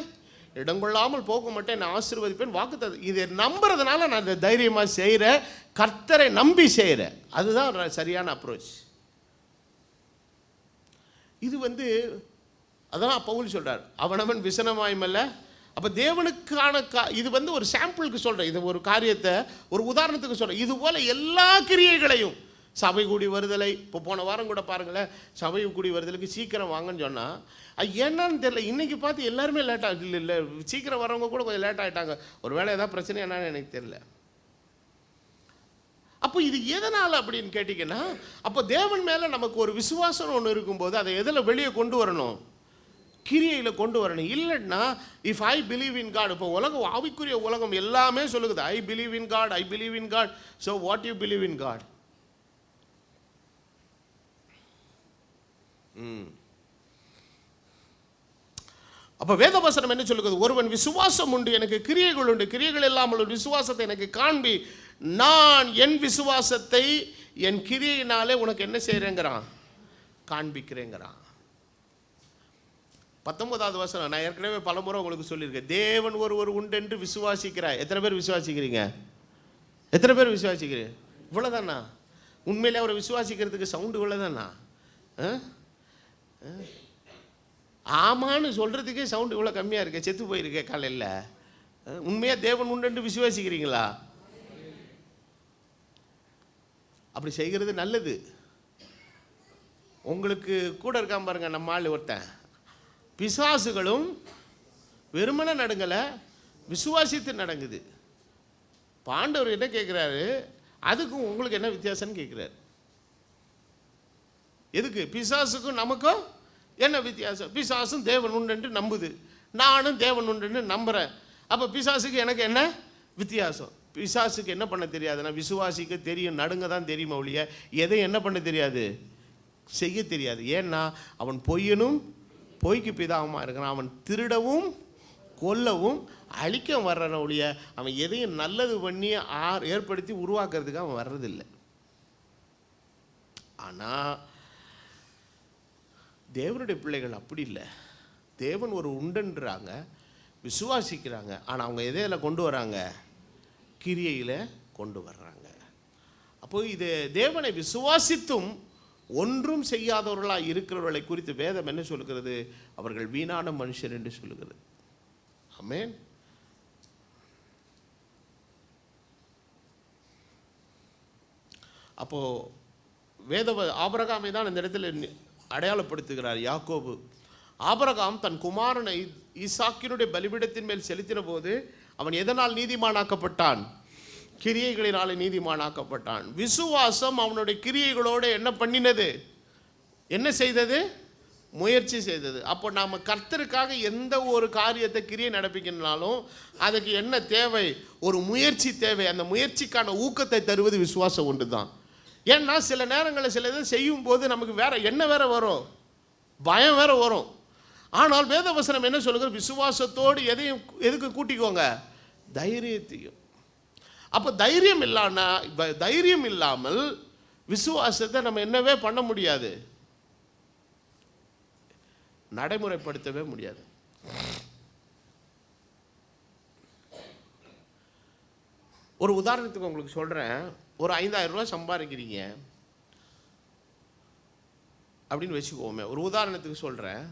இடங்கொள்ளாமல் போக மாட்டேன், நான் ஆசீர்வதிப்பேன் வாக்குத்தத்தம். இதை நம்புறதுனால நான் இந்த தைரியமாக செய்கிறேன், கர்த்தரை நம்பி செய்கிறேன். அதுதான் சரியான அப்ரோச். இது அதான் பவுல் சொல்கிறார், அவனவன் விசனமாய்மல்ல. அப்போ தேவனுக்கான இது ஒரு சாம்பிளுக்கு சொல்கிறேன், இது ஒரு காரியத்தை ஒரு உதாரணத்துக்கு சொல்கிறேன். இது போல் எல்லா கிரியைகளையும், சபை கூடி வருதலை, இப்போ போன வாரம் கூட பாருங்களேன், சபை கூடி வருதலுக்கு சீக்கிரம் வாங்கன்னு சொன்னால் என்னன்னு தெரியல. இன்றைக்கி பார்த்து எல்லாருமே லேட்டாக இல்லை, சீக்கிரம் வரவங்க கூட கொஞ்சம் லேட் ஆகிட்டாங்க. ஒரு வேளை ஏதாவது பிரச்சனை என்னன்னு எனக்கு தெரியல. அப்போ இது எதனால் அப்படின்னு கேட்டிங்கன்னா, அப்போ தேவன் மேலே நமக்கு ஒரு விசுவாசம் ஒன்று இருக்கும்போது அதை எதில் வெளியே கொண்டு வரணும்? கிரியையில் கொண்டு வரணும். இல்லைன்னா if I believe in God, இப்போ உலகம் ஆவிக்குரிய உலகம் எல்லாமே சொல்லுது, I believe in God, I believe in God. So what you believe in God? அப்போ வேதவசனம் என்ன சொல்லுகிறது? ஒருவன் விசுவாசம் உண்டு, எனக்கு கிரியைகள் உண்டு, கிரியைகள் இல்லாமல் ஒரு விசுவாசத்தை எனக்கு காண்பி, நான் என் விசுவாசத்தை என் கிரியையினாலே உனக்கு என்ன செய்கிறேங்கிறான்? காண்பிக்கிறேங்கிறான். 19வது வசனம் நான் ஏற்கனவே பலமுறை உங்களுக்கு சொல்லியிருக்கேன். தேவன் ஒருவர் உண்டு என்று விசுவாசிக்கிறாய். எத்தனை பேர் விசுவாசிக்கிறீங்க? எத்தனை பேர் விசுவாசிக்கிறீங்க? இவ்வளோதானா? உண்மையிலே அவரை விசுவாசிக்கிறதுக்கு சவுண்டு இவ்வளோதானா? ஆமான்னு சொல்கிறதுக்கே சவுண்டு இவ்வளோ கம்மியாக இருக்க, செத்து போயிருக்கே காலையில். உண்மையாக தேவன் உண்டு என்று விசுவாசிக்கிறீங்களா? அப்படி செய்கிறது நல்லது. உங்களுக்கு கூட இருக்காம பாருங்க, நம்ம ஆள் ஒருத்தன், பிசாசுகளும் வெறுமனை நடுங்கலை, விசுவாசித்து நடங்குது. பாண்டவர் என்ன கேட்குறாரு? அதுக்கும் உங்களுக்கு என்ன வித்தியாசம்னு கேட்குறாரு. எதுக்கு? பிசாசுக்கும் நமக்கும் என்ன வித்தியாசம்? பிசாசும் தேவன் உண்டு நம்புது, நானும் தேவன் உண்டு நம்புகிறேன். அப்போ பிசாசுக்கு எனக்கு என்ன வித்தியாசம்? பிசாசுக்கு என்ன பண்ண தெரியாதுன்னா, விசுவாசிக்க தெரியும், நடுங்க தான் தெரியுமா ஒழிய எதை என்ன பண்ண தெரியாது, செய்ய தெரியாது. ஏன்னா அவன் பொய்யனும் பொய்க்கு பிதாவுமா இருக்கிறான். அவன் திருடவும் கொல்லவும் அழிக்க வர்றன ஒழிய அவன் எதையும் நல்லது பண்ணி ஏற்படுத்தி உருவாக்குறதுக்கு அவன் வர்றதில்லை. ஆனால் தேவனுடைய பிள்ளைகள் அப்படி இல்லை. தேவன் ஒரு உண்டுன்றாங்க, விசுவாசிக்கிறாங்க. ஆனால் அவங்க எதையில் கொண்டு வராங்க? கிரியையில் கொண்டு வர்றாங்க. அப்போது இது தேவனை விசுவாசித்தும் ஒன்றும் செய்யாதவர்களாக இருக்கிறவர்களை குறித்து வேதம் என்ன சொல்லுகிறது? அவர்கள் வீணான மனுஷர் என்று சொல்லுகிறது. ஆமென். அப்போது ஆபிரகாமை தான் இந்த இடத்துல அடையாளப்படுத்துகிறார் யாக்கோபு. ஆபிரகாம் தன் குமாரனை ஈசாக்கினுடைய பலிபீடத்தின் மேல் செலுத்தின போது அவன் எதனால் நீதிமானாக்கப்பட்டான்? கிரியைகளினாலே நீதிமானாக்கப்பட்டான். விசுவாசம் அவனுடைய கிரியைகளோடு என்ன பண்ணினது? என்ன செய்தது? முயற்சி செய்தது. அப்போ நாம் கர்த்தருக்காக எந்த ஒரு காரியத்தை கிரியை நடப்பிக்கணும்னாலும் அதுக்கு என்ன தேவை? ஒரு முயற்சி தேவை. அந்த முயற்சிக்கான ஊக்கத்தை தருவது விசுவாசம் ஒன்று தான். ஏன்னா சில நேரங்களில் சில இதை செய்யும் போது நமக்கு வேற என்ன வேற வரும்? பயம் வேற வரும். ஆனால் வேதவசனம் என்ன சொல்லுங்க? விசுவாசத்தோடு எதையும் எதுக்கு கூட்டிக்கோங்க? தைரியத்தையும். அப்போ தைரியம் இல்லாமல் விசுவாசத்தை நம்ம என்னவே பண்ண முடியாது, நடைமுறைப்படுத்தவே முடியாது. ஒரு உதாரணத்துக்கு உங்களுக்கு சொல்கிறேன். ஒரு 5,000 ரூபாய் சம்பாதிக்கிறீங்க அப்படின்னு வச்சுக்கோமே. ஒரு உதாரணத்துக்கு சொல்கிறேன்.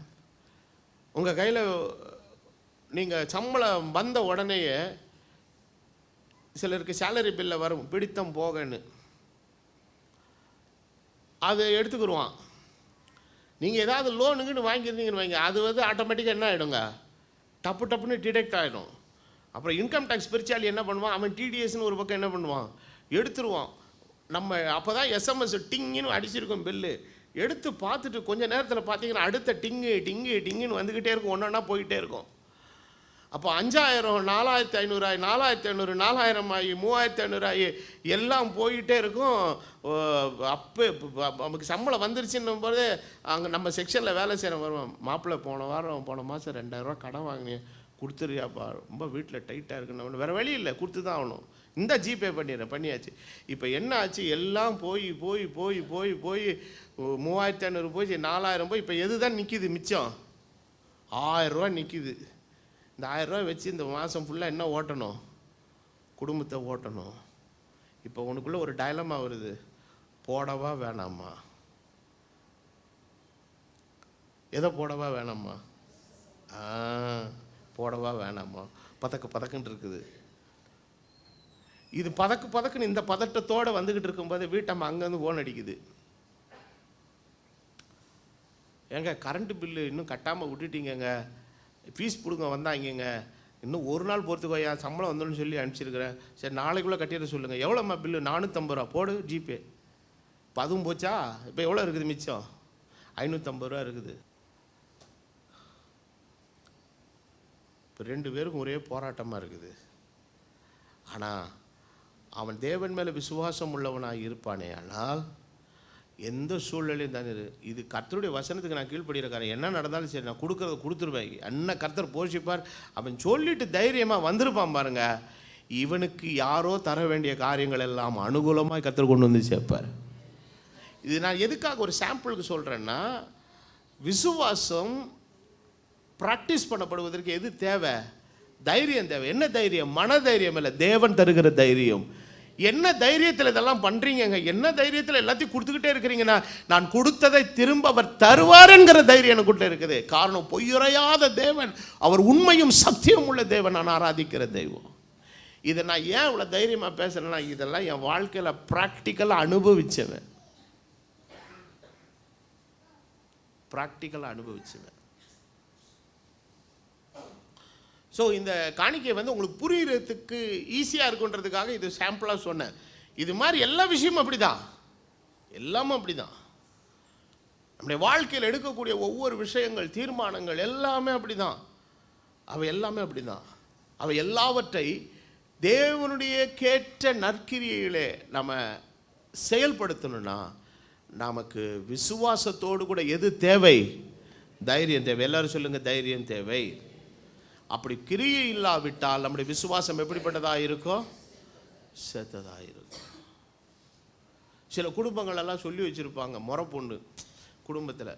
உங்கள் கையில் நீங்கள் சம்பளம் வந்த உடனேயே சிலருக்கு சேலரி பில்லை வரும், பிடித்தம் போகன்னு அதை எடுத்துக்கிடுவான். நீங்கள் ஏதாவது லோனுக்குன்னு வாங்கியிருந்தீங்கன்னு வைங்க, அது ஆட்டோமேட்டிக்காக என்ன ஆகிடுங்க? டப்புன்னு டிடெக்ட் ஆகிடும். அப்புறம் இன்கம் டேக்ஸ் பிரிச்சாலி என்ன பண்ணுவான்? அவன் டிடிஎஸ்ன்னு ஒரு பக்கம் என்ன பண்ணுவான்? எடுத்துருவான். நம்ம அப்போ தான் எஸ்எம்எஸ் டிங்குன்னு அடிச்சிருக்கோம் பில்லு. எடுத்து பார்த்துட்டு கொஞ்சம் நேரத்தில் பார்த்தீங்கன்னா அடுத்த டிங்குன்னு வந்துக்கிட்டே இருக்கும், ஒன்றா போயிட்டே இருக்கும். அப்போ 5,000, 4,500 ஆகி 4,500, 4,000 ஆகி 3,500 ஆகி எல்லாம் போயிட்டே இருக்கும். அப்போ நமக்கு சம்பளம் வந்துருச்சுன்னும் போது அங்கே நம்ம செக்ஷனில் வேலை செய்கிற வருவோம். மாப்பிள்ளை போன மாதம் 2,000 ரூபா கடன் வாங்கினேன், கொடுத்துருயாப்பா, ரொம்ப வீட்டில் டைட்டாக இருக்குன்னு. வேறு வழி இல்லை, கொடுத்து தான் ஆகணும். இந்த ஜிபே பண்ணியாச்சு. இப்போ என்ன ஆச்சு? எல்லாம் போய் 3,500 போய் 4,000 போய் இப்போ எது தான் நிற்கிது? மிச்சம் 1,000 ரூபா நிற்கிது. இந்த 1,000 ரூபா வச்சு இந்த மாதம் ஃபுல்லாக என்ன ஓட்டணும்? குடும்பத்தை ஓட்டணும். இப்போ உனக்குள்ளே ஒரு டயலமா வருது, போடவா வேணாமா? எதை போடவா வேணாமா? போடவா வேணாமா? பதக்குன்னு இருக்குது. இது பதக்குன்னு இந்த பதட்டத்தோடு வந்துக்கிட்டு இருக்கும்போது வீட்டம்மா அங்கேருந்து ஓன் அடிக்குது. ஏங்க கரண்ட்டு பில்லு இன்னும் கட்டாமல் விட்டுட்டீங்கங்க, ஃபீஸ் பிடுங்க வந்தாங்கங்க, இன்னும் ஒரு நாள் பொறுத்துக்கோயா, சம்பளம் வந்துடும் சொல்லி அனுப்பிச்சிருக்கிறேன். சரி நாளைக்குள்ளே கட்டிட சொல்லுங்கள். எவ்வளோம்மா பில்லு? 450 ரூபா போடு ஜிபே. இப்போ அதுவும் போச்சா? இப்போ எவ்வளோ இருக்குது மிச்சம்? 550 ரூபா இருக்குது. இப்போ 2 பேருக்கும் ஒரே போராட்டமாக இருக்குது. ஆனால் அவன் தேவன் மேலே விசுவாசம் உள்ளவனாக இருப்பானே, ஆனால் எந்த சூழ்நிலையும் தான் இது கர்த்தருடைய வசனத்துக்கு நான் கீழ்ப்படுகிறேன். என்ன நடந்தாலும் சரி நான் கொடுக்குறத கொடுத்துருவேன், என்ன கர்த்தர் போஷிப்பார். அவன் சொல்லிட்டு தைரியமாக வந்திருப்பான் பாருங்க. இவனுக்கு யாரோ தர வேண்டிய காரியங்கள் எல்லாம் அனுகூலமாக கர்த்தர் கொண்டு வந்து சேர்ப்பார். இது நான் எதுக்காக ஒரு சாம்பிளுக்கு சொல்கிறேன்னா, விசுவாசம் ப்ராக்டிஸ் பண்ணப்படுவதற்கு எது தேவை? தைரியம் தேவை. என்ன தைரியம்? மன தைரியம் இல்லை, தேவன் தருகிற தைரியம். என்ன தைரியத்தில் இதெல்லாம் பண்ணுறீங்க? என்ன தைரியத்தில் எல்லாத்தையும் கொடுத்துக்கிட்டே இருக்கிறீங்கன்னா, நான் கொடுத்ததை திரும்ப அவர் தருவார்ங்கிற தைரியம் எனக்குள்ள இருக்குது. காரணம், பொய்யுரையாத தேவன், அவர் உண்மையும் சத்தியம் உள்ள தேவன், நான் ஆராதிக்கிற தெய்வம். இதை நான் ஏன் இவ்வளோ தைரியமாக பேசுகிறேன்னா, இதெல்லாம் என் வாழ்க்கையில் ப்ராக்டிக்கலாக அனுபவிச்சவன். ஸோ இந்த காணிக்கை உங்களுக்கு புரிகிறதுக்கு ஈஸியாக இருக்குன்றதுக்காக இது சாம்பிளாக சொன்னேன். இது மாதிரி எல்லா விஷயமும் அப்படி தான், எல்லாமும் அப்படி தான். நம்முடைய வாழ்க்கையில் எடுக்கக்கூடிய ஒவ்வொரு விஷயங்கள், தீர்மானங்கள் எல்லாமே அப்படி தான். அவை எல்லாவற்றை தேவனுடைய கேட்ட நற்கிரியிலே நம்ம செயல்படுத்தணும்னா நமக்கு விசுவாசத்தோடு கூட எது தேவை? தைரியம் தேவை. எல்லாரும் சொல்லுங்கள், தைரியம் தேவை. அப்படி கிரியை இல்லாவிட்டால் நம்முடைய விசுவாசம் எப்படிப்பட்டதாக இருக்கும்? செத்ததாக இருக்கும். சில குடும்பங்கள் எல்லாம் சொல்லி வச்சுருப்பாங்க, முறை பொண்ணு குடும்பத்தில்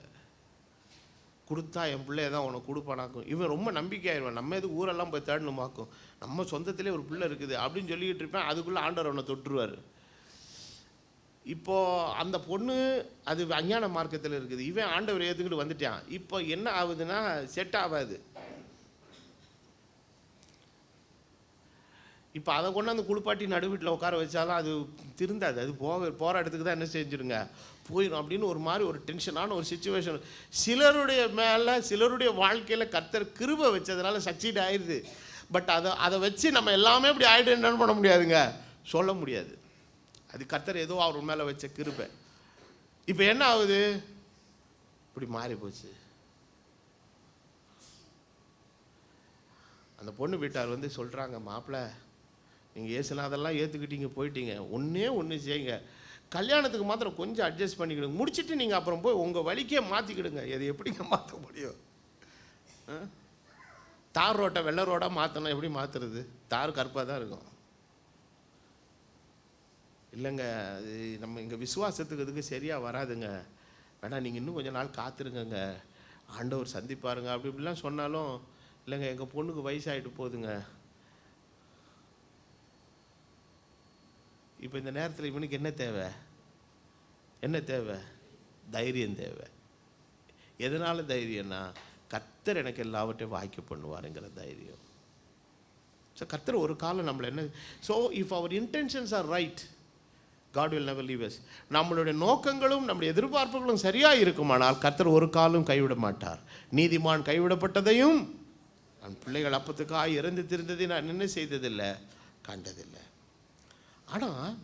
கொடுத்தா என் பிள்ளைய தான் உனக்கு கொடுப்பானாக்கும். இவன் ரொம்ப நம்பிக்கையாயிருவான், நம்ம எது ஊரெல்லாம் போய் தேடணுமாக்கும், நம்ம சொந்தத்திலே ஒரு பிள்ளை இருக்குது அப்படின்னு சொல்லிக்கிட்டு இருப்பேன். அதுக்குள்ளே ஆண்டவர் அவனை தொட்டுருவார். இப்போது அந்த பொண்ணு அது அஞ்ஞான மார்க்கத்தில் இருக்குது, இவன் ஆண்டவர் ஏற்றுக்கிட்டு வந்துட்டான். இப்போ என்ன ஆகுதுன்னா, செட் ஆகாது. இப்போ அதை கொண்டாந்து குளிப்பாட்டி நடு வீட்டில் உட்கார வச்சாலும் அது திருந்தாது. அது போகிற இடத்துக்கு தான் என்ன செஞ்சுருங்க, போயிடும். அப்படின்னு ஒரு மாதிரி ஒரு டென்ஷனான ஒரு சிச்சுவேஷன் சிலருடைய மேலே, சிலருடைய வாழ்க்கையில் கர்த்தர் கிருபை வச்சதுனால சக்சீட் ஆயிடுது. பட் அதை வச்சு நம்ம எல்லாமே இப்படி ஆகிட்டு என்னன்னு பண்ண முடியாதுங்க, சொல்ல முடியாது. அது கர்த்தர் ஏதோ அவர் மேலே வச்ச கிருபை. இப்போ என்ன ஆகுது, இப்படி மாறி போச்சு. அந்த பொண்ணு வீட்டார் வந்து சொல்கிறாங்க, மாப்பிள்ளை நீங்கள் ஏசுனாதெல்லாம் ஏற்றுக்கிட்டீங்க போயிட்டீங்க, ஒன்று செய்யுங்க, கல்யாணத்துக்கு மாத்திரம் கொஞ்சம் அட்ஜஸ்ட் பண்ணிக்கிடுங்க, முடிச்சுட்டு நீங்கள் அப்புறம் போய் உங்கள் வழிக்கே மாற்றிக்கிடுங்க. எது எப்படிங்க மாற்ற முடியும்? தார் ரோட்டை வெள்ளை ரோடாக மாற்றணும், எப்படி மாற்றுறது? தார் கருப்பாக தான் இருக்கும். இல்லைங்க, அது நம்ம இங்கே விசுவாசத்துக்கு இதுக்கு சரியாக வராதுங்க, வேணா நீங்கள் இன்னும் கொஞ்சம் நாள் காத்துருங்க, ஆண்டவர் சந்திப்பாருங்க, அப்படி இப்படிலாம் சொன்னாலும், இல்லைங்க எங்கள் பொண்ணுக்கு வயசாகிட்டு போகுதுங்க. இப்போ இந்த நேரத்தில் இவனுக்கு என்ன தேவை? என்ன தேவை? தைரியம் தேவை. எதனால் தைரியம்னா, கர்த்தர் எனக்கு எல்லாவற்றையும் வாய்க்க பண்ணுவாருங்கிற தைரியம். ஸோ கர்த்தர் ஒரு காலம் நம்மளை என்ன, so if our intentions are right, God will never leave us. நம்மளுடைய நோக்கங்களும் நம்முடைய எதிர்பார்ப்புகளும் சரியாக இருக்குமானால் கர்த்தர் ஒரு காலம் கைவிட மாட்டார். நீதிமான் கைவிடப்பட்டதையும் நான் பிள்ளைகள் அப்பத்துக்காக இறந்து திருந்ததை நான் என்ன செய்ததில்லை, கண்டதில்லை. ஆனால்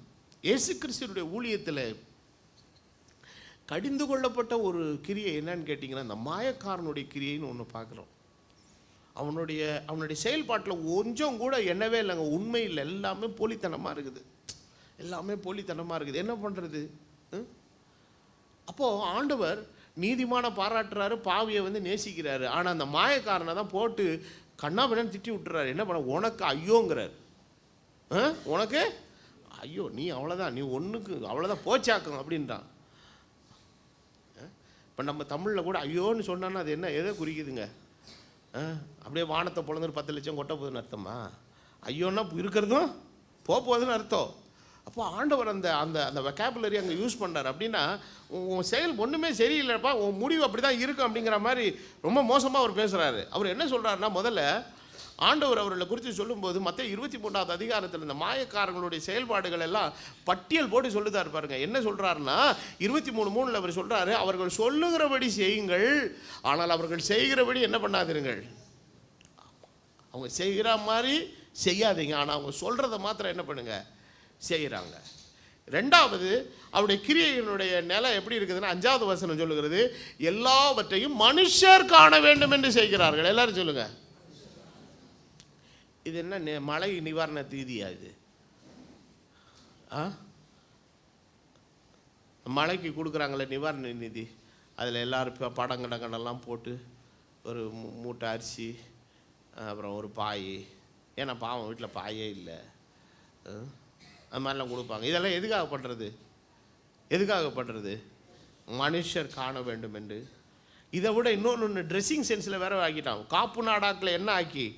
இயேசு கிறிஸ்துவினுடைய ஊழியத்தில் கடிந்து கொள்ளப்பட்ட ஒரு கிரியை என்னன்னு கேட்டிங்கன்னா, இந்த மாயக்காரனுடைய கிரியைன்னு ஒன்று பார்க்குறோம். அவனுடைய செயல்பாட்டில் கொஞ்சம் கூட என்னவே இல்லைங்க, உண்மை இல்லை, எல்லாமே போலித்தனமாக இருக்குது, எல்லாமே போலித்தனமாக இருக்குது. என்ன பண்ணுறது? அப்போது ஆண்டவர் நீதிமான பாராட்டுறாரு, பாவியை வந்து நேசிக்கிறாரு. ஆனால் அந்த மாயக்காரனை தான் போட்டு கண்ணாபின்னு திட்டி விட்டுறாரு. என்ன பண்ண, உனக்கு ஐயோங்கிறார். உனக்கு ஐயோ, நீ அவ்வளோதான், நீ ஒன்றுக்கு அவ்வளோதான் போச்சாக்கும் அப்படின்றான். இப்போ நம்ம தமிழில் கூட ஐயோன்னு சொன்னான்னா அது என்ன, எதை குறிக்குதுங்க? அப்படியே வானத்தை பொழந்து 10 லட்சம் கொட்ட போகுதுன்னு அர்த்தமா? ஐயோன்னா இருக்கிறதும் போகுதுன்னு அர்த்தம். அப்போ ஆண்டவர் அந்த அந்த அந்த வெக்காபுலரி அங்கே யூஸ் பண்ணுறார். அப்படின்னா உன் செயல் ஒன்றுமே சரியில்லைப்பா, உன் முடிவு அப்படி தான் இருக்கும் அப்படிங்கிற மாதிரி ரொம்ப மோசமாக அவர் பேசுகிறாரு. அவர் என்ன சொல்கிறாருன்னா, முதல்ல ஆண்டவர் அவர்களை குறித்து சொல்லும்போது மத்தேயு 23வது அதிகாரத்தில் இந்த மாயக்காரங்களுடைய செயல்பாடுகள் எல்லாம் பட்டியல் போட்டு சொல்லுதா இருப்பாருங்க. என்ன சொல்கிறாருன்னா, 23:3 அவர் சொல்கிறாரு, அவர்கள் சொல்லுகிறபடி செய்யுங்கள், ஆனால் அவர்கள் செய்கிறபடி என்ன பண்ணாதிருங்கள். அவங்க செய்கிற மாதிரி செய்யாதீங்க, ஆனால் அவங்க சொல்கிறத மாத்திரம் என்ன பண்ணுங்க, செய்கிறாங்க. ரெண்டாவது, அவருடைய கிரியையினுடைய நிலை எப்படி இருக்குதுன்னா, 5வது வசனம் சொல்லுகிறது, எல்லாவற்றையும் மனுஷர் காண வேண்டும் என்று செய்கிறார்கள். எல்லாரும் சொல்லுங்க. இது என்ன மழை நிவாரண தீதியா இது? மழைக்கு கொடுக்குறாங்களே நிவாரண நிதி, அதில் எல்லோரும் படங்கடங்கடெல்லாம் போட்டு ஒரு மூட்டை அரிசி, அப்புறம் ஒரு பாய், ஏன்னா பாவம் வீட்டில் பாயே இல்லை, அது மாதிரிலாம் கொடுப்பாங்க. இதெல்லாம் எதுக்காக பண்ணுறது? எதுக்காக பண்ணுறது? மனுஷர் காண வேண்டும் என்று. இதை விட இன்னொன்று ட்ரெஸ்ஸிங் சென்ஸில் வேற ஆக்கிட்டான். காப்பு நாடாக்கில் என்ன ஆக்கி,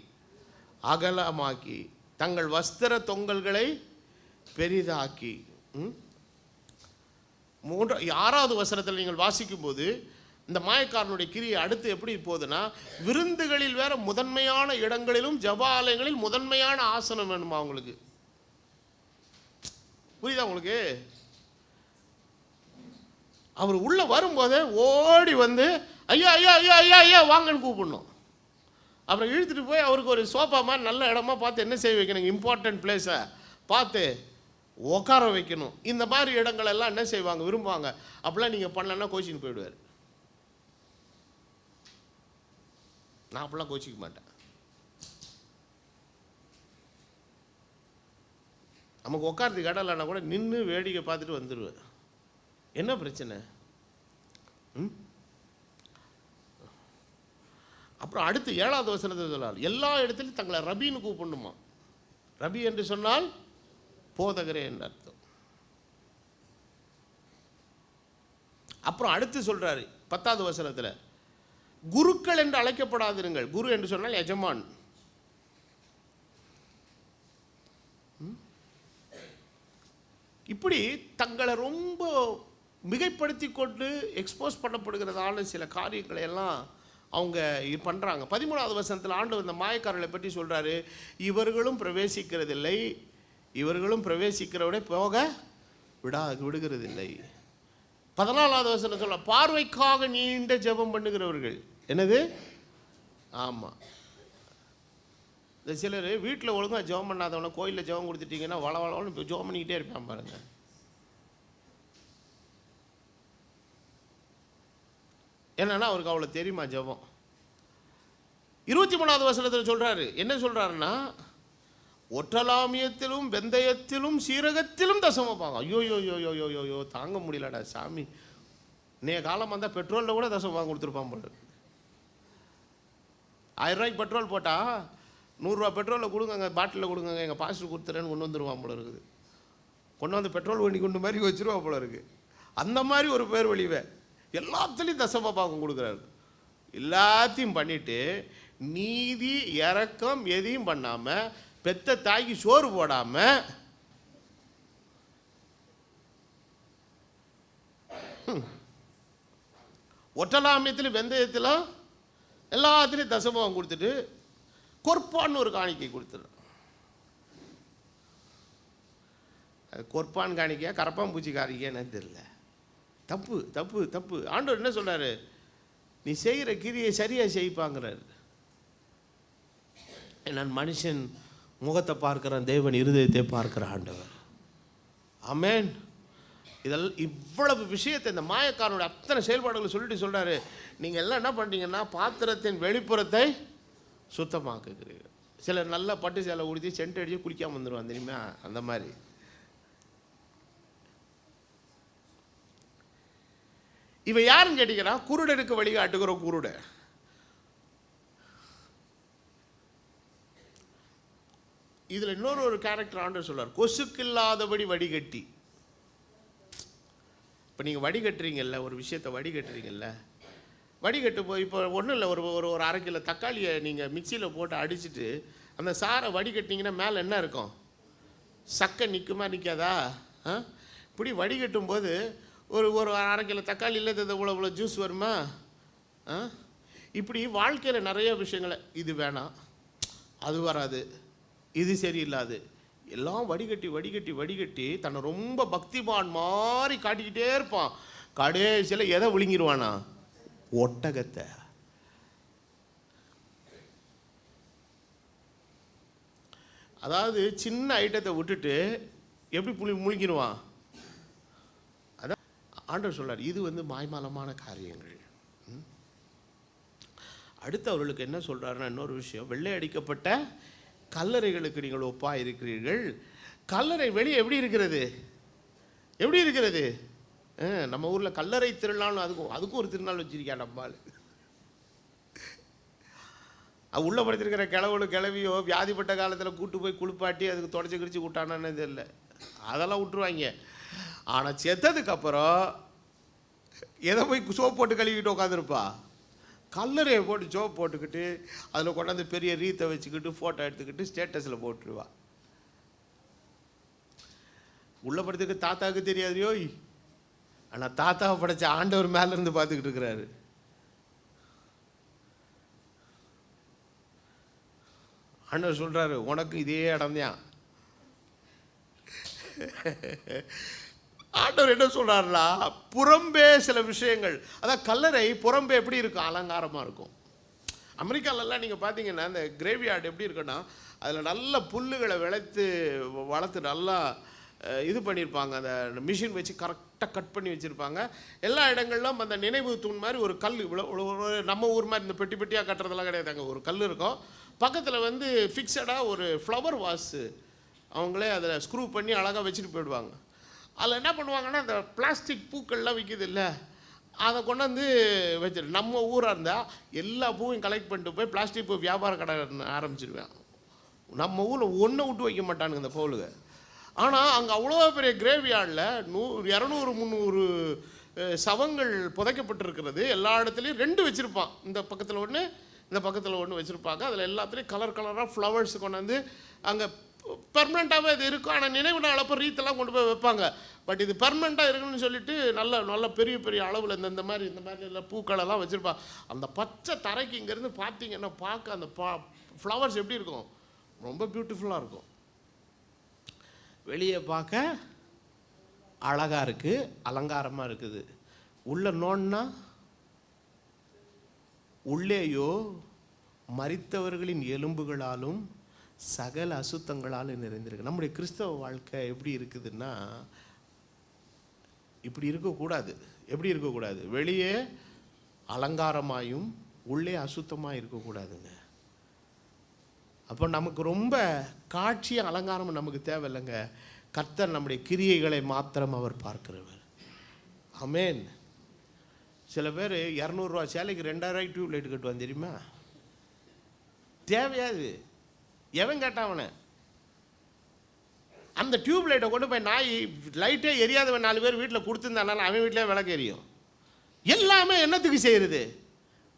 அகலமாக்கி, தங்கள் வஸ்திர தொங்கல்களை பெரிதாக்கி. 6வது வசனத்தில் நீங்கள் வாசிக்கும் போது இந்த மாயக்காரனுடைய கிரியை அடுத்து எப்படி போகுதுன்னா, விருந்துகளில் வேற முதன்மையான இடங்களிலும் ஜபாலயங்களில் முதன்மையான ஆசனம் வேணுமா அவங்களுக்கு. புரியுதா உங்களுக்கு? அவர் உள்ள வரும்போதே ஓடி வந்து ஐயா ஐயா ஐயா ஐயா ஐயா வாங்கன்னு கூப்பிடணும். அப்புறம் இழுத்துட்டு போய் அவருக்கு ஒரு சோஃபா மாதிரி நல்ல இடமா பார்த்து என்ன செய்ய வைக்கணும், இம்பார்ட்டன்ட் பிளேஸை பார்த்து உட்கார வைக்கணும். இந்த மாதிரி இடங்கள் எல்லாம் என்ன செய்வாங்க, விரும்புவாங்க. அப்படிலாம் நீங்கள் பண்ணலன்னா கோச்சின்னு போயிடுவார். நான் அப்படிலாம் கோச்சிக்க மாட்டேன். நமக்கு உட்காரத்துக்கு இடம் இல்லைன்னா கூட நின்று வேடிக்கை பார்த்துட்டு வந்துடுவேன். என்ன பிரச்சனை? அப்புறம் அடுத்து 7வது வசனத்தை சொன்னார், எல்லா இடத்துலையும் தங்களை ரபின்னு கூப்பிடணுமா. ரபி என்று சொன்னால் போதகரே என்று அர்த்தம். அப்புறம் அடுத்து சொல்றாரு 10வது வசனத்தில், குருக்கள் என்று அழைக்கப்படாதிருங்கள். குரு என்று சொன்னால் எஜமான். இப்படி தங்களை ரொம்ப மிகைப்படுத்தி கொண்டு எக்ஸ்போஸ் பண்ணப்படுகிறதான சில காரியங்களை எல்லாம் அவங்க பண்ணுறாங்க. 13வது வசனத்தில் ஆண்டவர் இந்த மாயக்காரர்களை பற்றி சொல்கிறாரு, இவர்களும் பிரவேசிக்கிறதில்லை, இவர்களும் பிரவேசிக்கிறவரை போக விடுகிறதில்லை. 14வது வசனம் சொல்ல, பார்வைக்காக நீண்ட ஜெபம் பண்ணுகிறவர்கள். என்னது? ஆமாம், இந்த சிலர் வீட்டில் ஒழுங்காக ஜெபம் பண்ணாதவனை கோயிலில் ஜெபம் கொடுத்துட்டிங்கன்னா வளவளன்னு இப்போ ஜெபம் பண்ணிக்கிட்டே இருப்பான் பாருங்க. என்னன்னா அவருக்கு அவ்வளோ தெரியுமா ஜெபம். 23வது வசனத்தில் சொல்கிறாரு, என்ன சொல்கிறாருன்னா, ஒற்றலாமியத்திலும் வெந்தயத்திலும் சீரகத்திலும் தசமபாகம். ஐயோ யோ யோ யோ யோ யோ யோ தாங்க முடியலடா சாமி. நீ காலம் வந்தால் பெட்ரோலில் கூட தசமபாகம் கொடுத்துருப்பான் போல. 1000 ரூபாய்க்கு பெட்ரோல் போட்டால் 100 ரூபா பெட்ரோலில் கொடுங்க, பாட்டிலில் கொடுங்க, எங்கள் பாஸ்டர் கொடுத்துறேன்னு கொண்டு வந்துடுவான் போல இருக்குது. கொண்டு வந்து பெட்ரோல் வண்டி கொண்டு மாதிரி வச்சுருவா போல இருக்குது. அந்த மாதிரி ஒரு பேர் வழிவை எல்லாத்துலேயும் தசமபாகம் கொடுக்குறாரு. எல்லாத்தையும் பண்ணிவிட்டு நீதி இறக்கம் எதையும் பண்ணாமல், பெத்த தாய்க்கு சோறு போடாமல், ஒட்டலாமியத்தில் வெந்தயத்தில் எல்லாத்துலேயும் தசமபாகம் கொடுத்துட்டு கொற்பான்னு ஒரு காணிக்கை கொடுத்துரு. அது கொற்பான் காணிக்கையா கரப்பான் பூச்சி காணிக்கையான்னு தெரியல. தப்பு தப்பு தப்பு. ஆண்டவர் என்ன சொல்கிறாரு, நீ செய்கிற கிரியை சரியாக செய்ப்பாங்கிறாரு. நான் மனுஷன் முகத்தை பார்க்குறேன், தேவன் இருதயத்தை பார்க்குற ஆண்டவர். ஆமென். இதெல்லாம் இவ்வளவு விஷயத்தை இந்த மாயக்காரனுடைய அத்தனை செயல்பாடுகளை சொல்லிட்டு சொல்கிறாரு, நீங்கள் எல்லாம் என்ன பண்ணுறீங்கன்னா பாத்திரத்தின் வெளிப்புறத்தை சுத்தமாக்குகிறீர்கள். சிலர் நல்லா பட்டு சேலை உடுத்தி சென்ட் அடித்து குளிக்காமல் வந்துடுவான் தெரியுமா, அந்த மாதிரி. இவன் யாருன்னு கேட்டீங்கன்னா, குருடனுக்கு வழிகாட்டுகிற குருடன். இதில் இன்னொரு கேரக்டர் ஆண்டவர் சொல்றார், கொசுக்கில்லாதபடி வடிகட்டி. இப்போ நீங்கள் வடிகட்டுறீங்கல்ல, ஒரு விஷயத்தை வடிகட்டுறீங்கல்ல, வடிகட்டு போய் இப்போ ஒன்றும் இல்லை, ஒரு ஒரு 1/2 கிலோ தக்காளியை நீங்கள் மிக்சியில் போட்டு அடிச்சுட்டு அந்த சாரை வடிகட்டிங்கன்னா மேலே என்ன இருக்கும், சக்கை நிற்குமா நிற்காதா? இப்படி வடிகட்டும் போது ஒரு 1/2 கிலோ தக்காளி இல்லை இவ்வளோ ஜூஸ் வருமா? இப்படி வாழ்க்கையில் நிறைய விஷயங்களை, இது வேணாம், அது வராது, இது சரியில்லாது, எல்லாம் வடிகட்டி வடிகட்டி வடிகட்டி தன்னை ரொம்ப பக்திமான் மாதிரி காட்டிக்கிட்டே இருப்பான். கடைசியில் எதை விழுங்கிடுவானா? ஒட்டகத்தை. அதாவது சின்ன ஐட்டத்தை விட்டுட்டு எப்படி முழுங்கிடுவான். அதான் ஆண்டவர் சொல்றார், இது மாய்மாலமான காரியங்கள். அடுத்து அவர்களுக்கு என்ன சொல்றாருன்னா, இன்னொரு விஷயம், வெள்ளை அடிக்கப்பட்ட கல்லறைகளுக்கு நீங்கள் ஒப்பாக இருக்கிறீர்கள். கல்லறை வெளியே எப்படி இருக்கிறது? எப்படி இருக்கிறது? நம்ம ஊரில் கல்லறை திருநாள், அதுக்கும் ஒரு திருநாள் வச்சிருக்கேன் நம்மால். அது உள்ளே படுத்திருக்கிற கிளவியோ வியாதிப்பட்ட காலத்தில் கூட்டு போய் குளிப்பாட்டி அதுக்கு தொடச்சி கிடிச்சு விட்டானான்னு தெரியல, அதெல்லாம் விட்டுருவாங்க. ஆனால் செத்ததுக்கப்புறம் எதை போய் சோப்பு போட்டு கழுவிக்கிட்டு உட்காந்துருப்பா? கல்லறையை போட்டு சோப்பு போட்டுக்கிட்டு அதில் கொண்டாந்து பெரிய ரீத்தை வச்சுக்கிட்டு ஃபோட்டோ எடுத்துக்கிட்டு ஸ்டேட்டஸில் போட்டுருவா. உள்ளே படுத்துக்கு தாத்தாவுக்கு தெரியாதுயோ, ஆனால் தாத்தாவை படைச்ச ஆண்டவர் மேலேருந்து பார்த்துக்கிட்டு இருக்கிறாரு. ஆண்டவர் சொல்கிறாரு, உனக்கு இதே இடம்தான். ஆண்டவர் என்ன சொல்கிறாருன்னா, புறம்பே சில விஷயங்கள், அதான் கல்லறை புறம்பே எப்படி இருக்கும், அலங்காரமாக இருக்கும். அமெரிக்காலெல்லாம் நீங்கள் பார்த்தீங்கன்னா இந்த கிரேவியார்டு எப்படி இருக்குன்னா, அதில் நல்ல புல்லுகளை வளர்த்து நல்லா இது பண்ணியிருப்பாங்க. அந்த மிஷின் வச்சு கரெக்டாக கட் பண்ணி வச்சுருப்பாங்க. எல்லா இடங்கள்லாம் அந்த நினைவு தூண் மாதிரி ஒரு கல், இவ்வளோ நம்ம ஊர் மாதிரி இந்த பெட்டி பெட்டியாக கட்டுறதெல்லாம் கிடையாது. அங்கே ஒரு கல் இருக்கும், பக்கத்தில் ஃபிக்ஸடாக ஒரு ஃப்ளவர் வாஷு அவங்களே அதில் ஸ்க்ரூ பண்ணி அழகாக வச்சுட்டு போயிடுவாங்க. அதில் என்ன பண்ணுவாங்கன்னா, அந்த பிளாஸ்டிக் பூக்கள்லாம் விற்கிது இல்லை, அதை கொண்டாந்து வச்சுரு. நம்ம ஊராக இருந்தால் எல்லா பூவையும் கலெக்ட் பண்ணிட்டு போய் பிளாஸ்டிக் பூ வியாபார கடை ஆரம்பிச்சிருவேன். நம்ம ஊரில் ஒன்றை விட்டு வைக்க மாட்டானுங்க இந்த பவுலுங்க. ஆனால் அங்கே அவ்வளோ பெரிய கிரேவியார்டில் 200 300 சவங்கள் புதைக்கப்பட்டிருக்கிறது. எல்லா இடத்துலையும் 2 வச்சுருப்பான், இந்த பக்கத்தில் ஒன்று இந்த பக்கத்தில் ஒன்று வச்சுருப்பாங்க. அதில் எல்லாத்துலேயும் கலர் கலராக ஃப்ளவர்ஸ் கொண்டாந்து அங்கே பெர்மனெண்ட்டாகவே இது இருக்கும். ஆனால் நினைவு நாள் அப்போ ரீத்தெல்லாம் கொண்டு போய் வைப்பாங்க. பட் இது பெர்மனெண்ட்டாக இருக்குன்னு சொல்லிட்டு நல்ல பெரிய பெரிய அளவில் இந்த மாதிரி எல்லாம் பூக்களெல்லாம் வச்சுருப்பா. அந்த பச்சை தரைக்கு இங்கேருந்து பார்த்தீங்கன்னா பார்க்க அந்த ஃப்ளவர்ஸ் எப்படி இருக்கும், ரொம்ப பியூட்டிஃபுல்லாக இருக்கும். வெளியே பார்க்க அழகாக இருக்குது, அலங்காரமாக இருக்குது. உள்ள நோன்னா உள்ளேயோ மரித்தவர்களின் எலும்புகளாலும் சகல அசுத்தங்களால் நிறைந்திருக்கு. நம்முடைய கிறிஸ்தவ வாழ்க்கை எப்படி இருக்குதுன்னா, இப்படி இருக்கக்கூடாது. எப்படி இருக்கக்கூடாது? வெளியே அலங்காரமாயும் உள்ளே அசுத்தமாக இருக்கக்கூடாதுங்க. அப்போ நமக்கு ரொம்ப காட்சி அலங்காரம் நமக்கு தேவையில்லைங்க. கர்த்தர் நம்முடைய கிரியைகளை மாத்திரம் அவர் பார்க்கிறவர். ஆமென். சில பேர் 200 சேலைக்கு 2000 டியூப் லைட் கட்டுவான் தெரியுமா? தேவையாது. எவன் கேட்டான் அவனை? அந்த டியூப் லைட்டை கொண்டு போய் நாய் லைட்டே எரியாதவன் 4 பேர் வீட்டில் கொடுத்துருந்தானால அவன் வீட்டிலே விளக்கு எரியும். எல்லாமே என்னத்துக்கு செய்கிறது?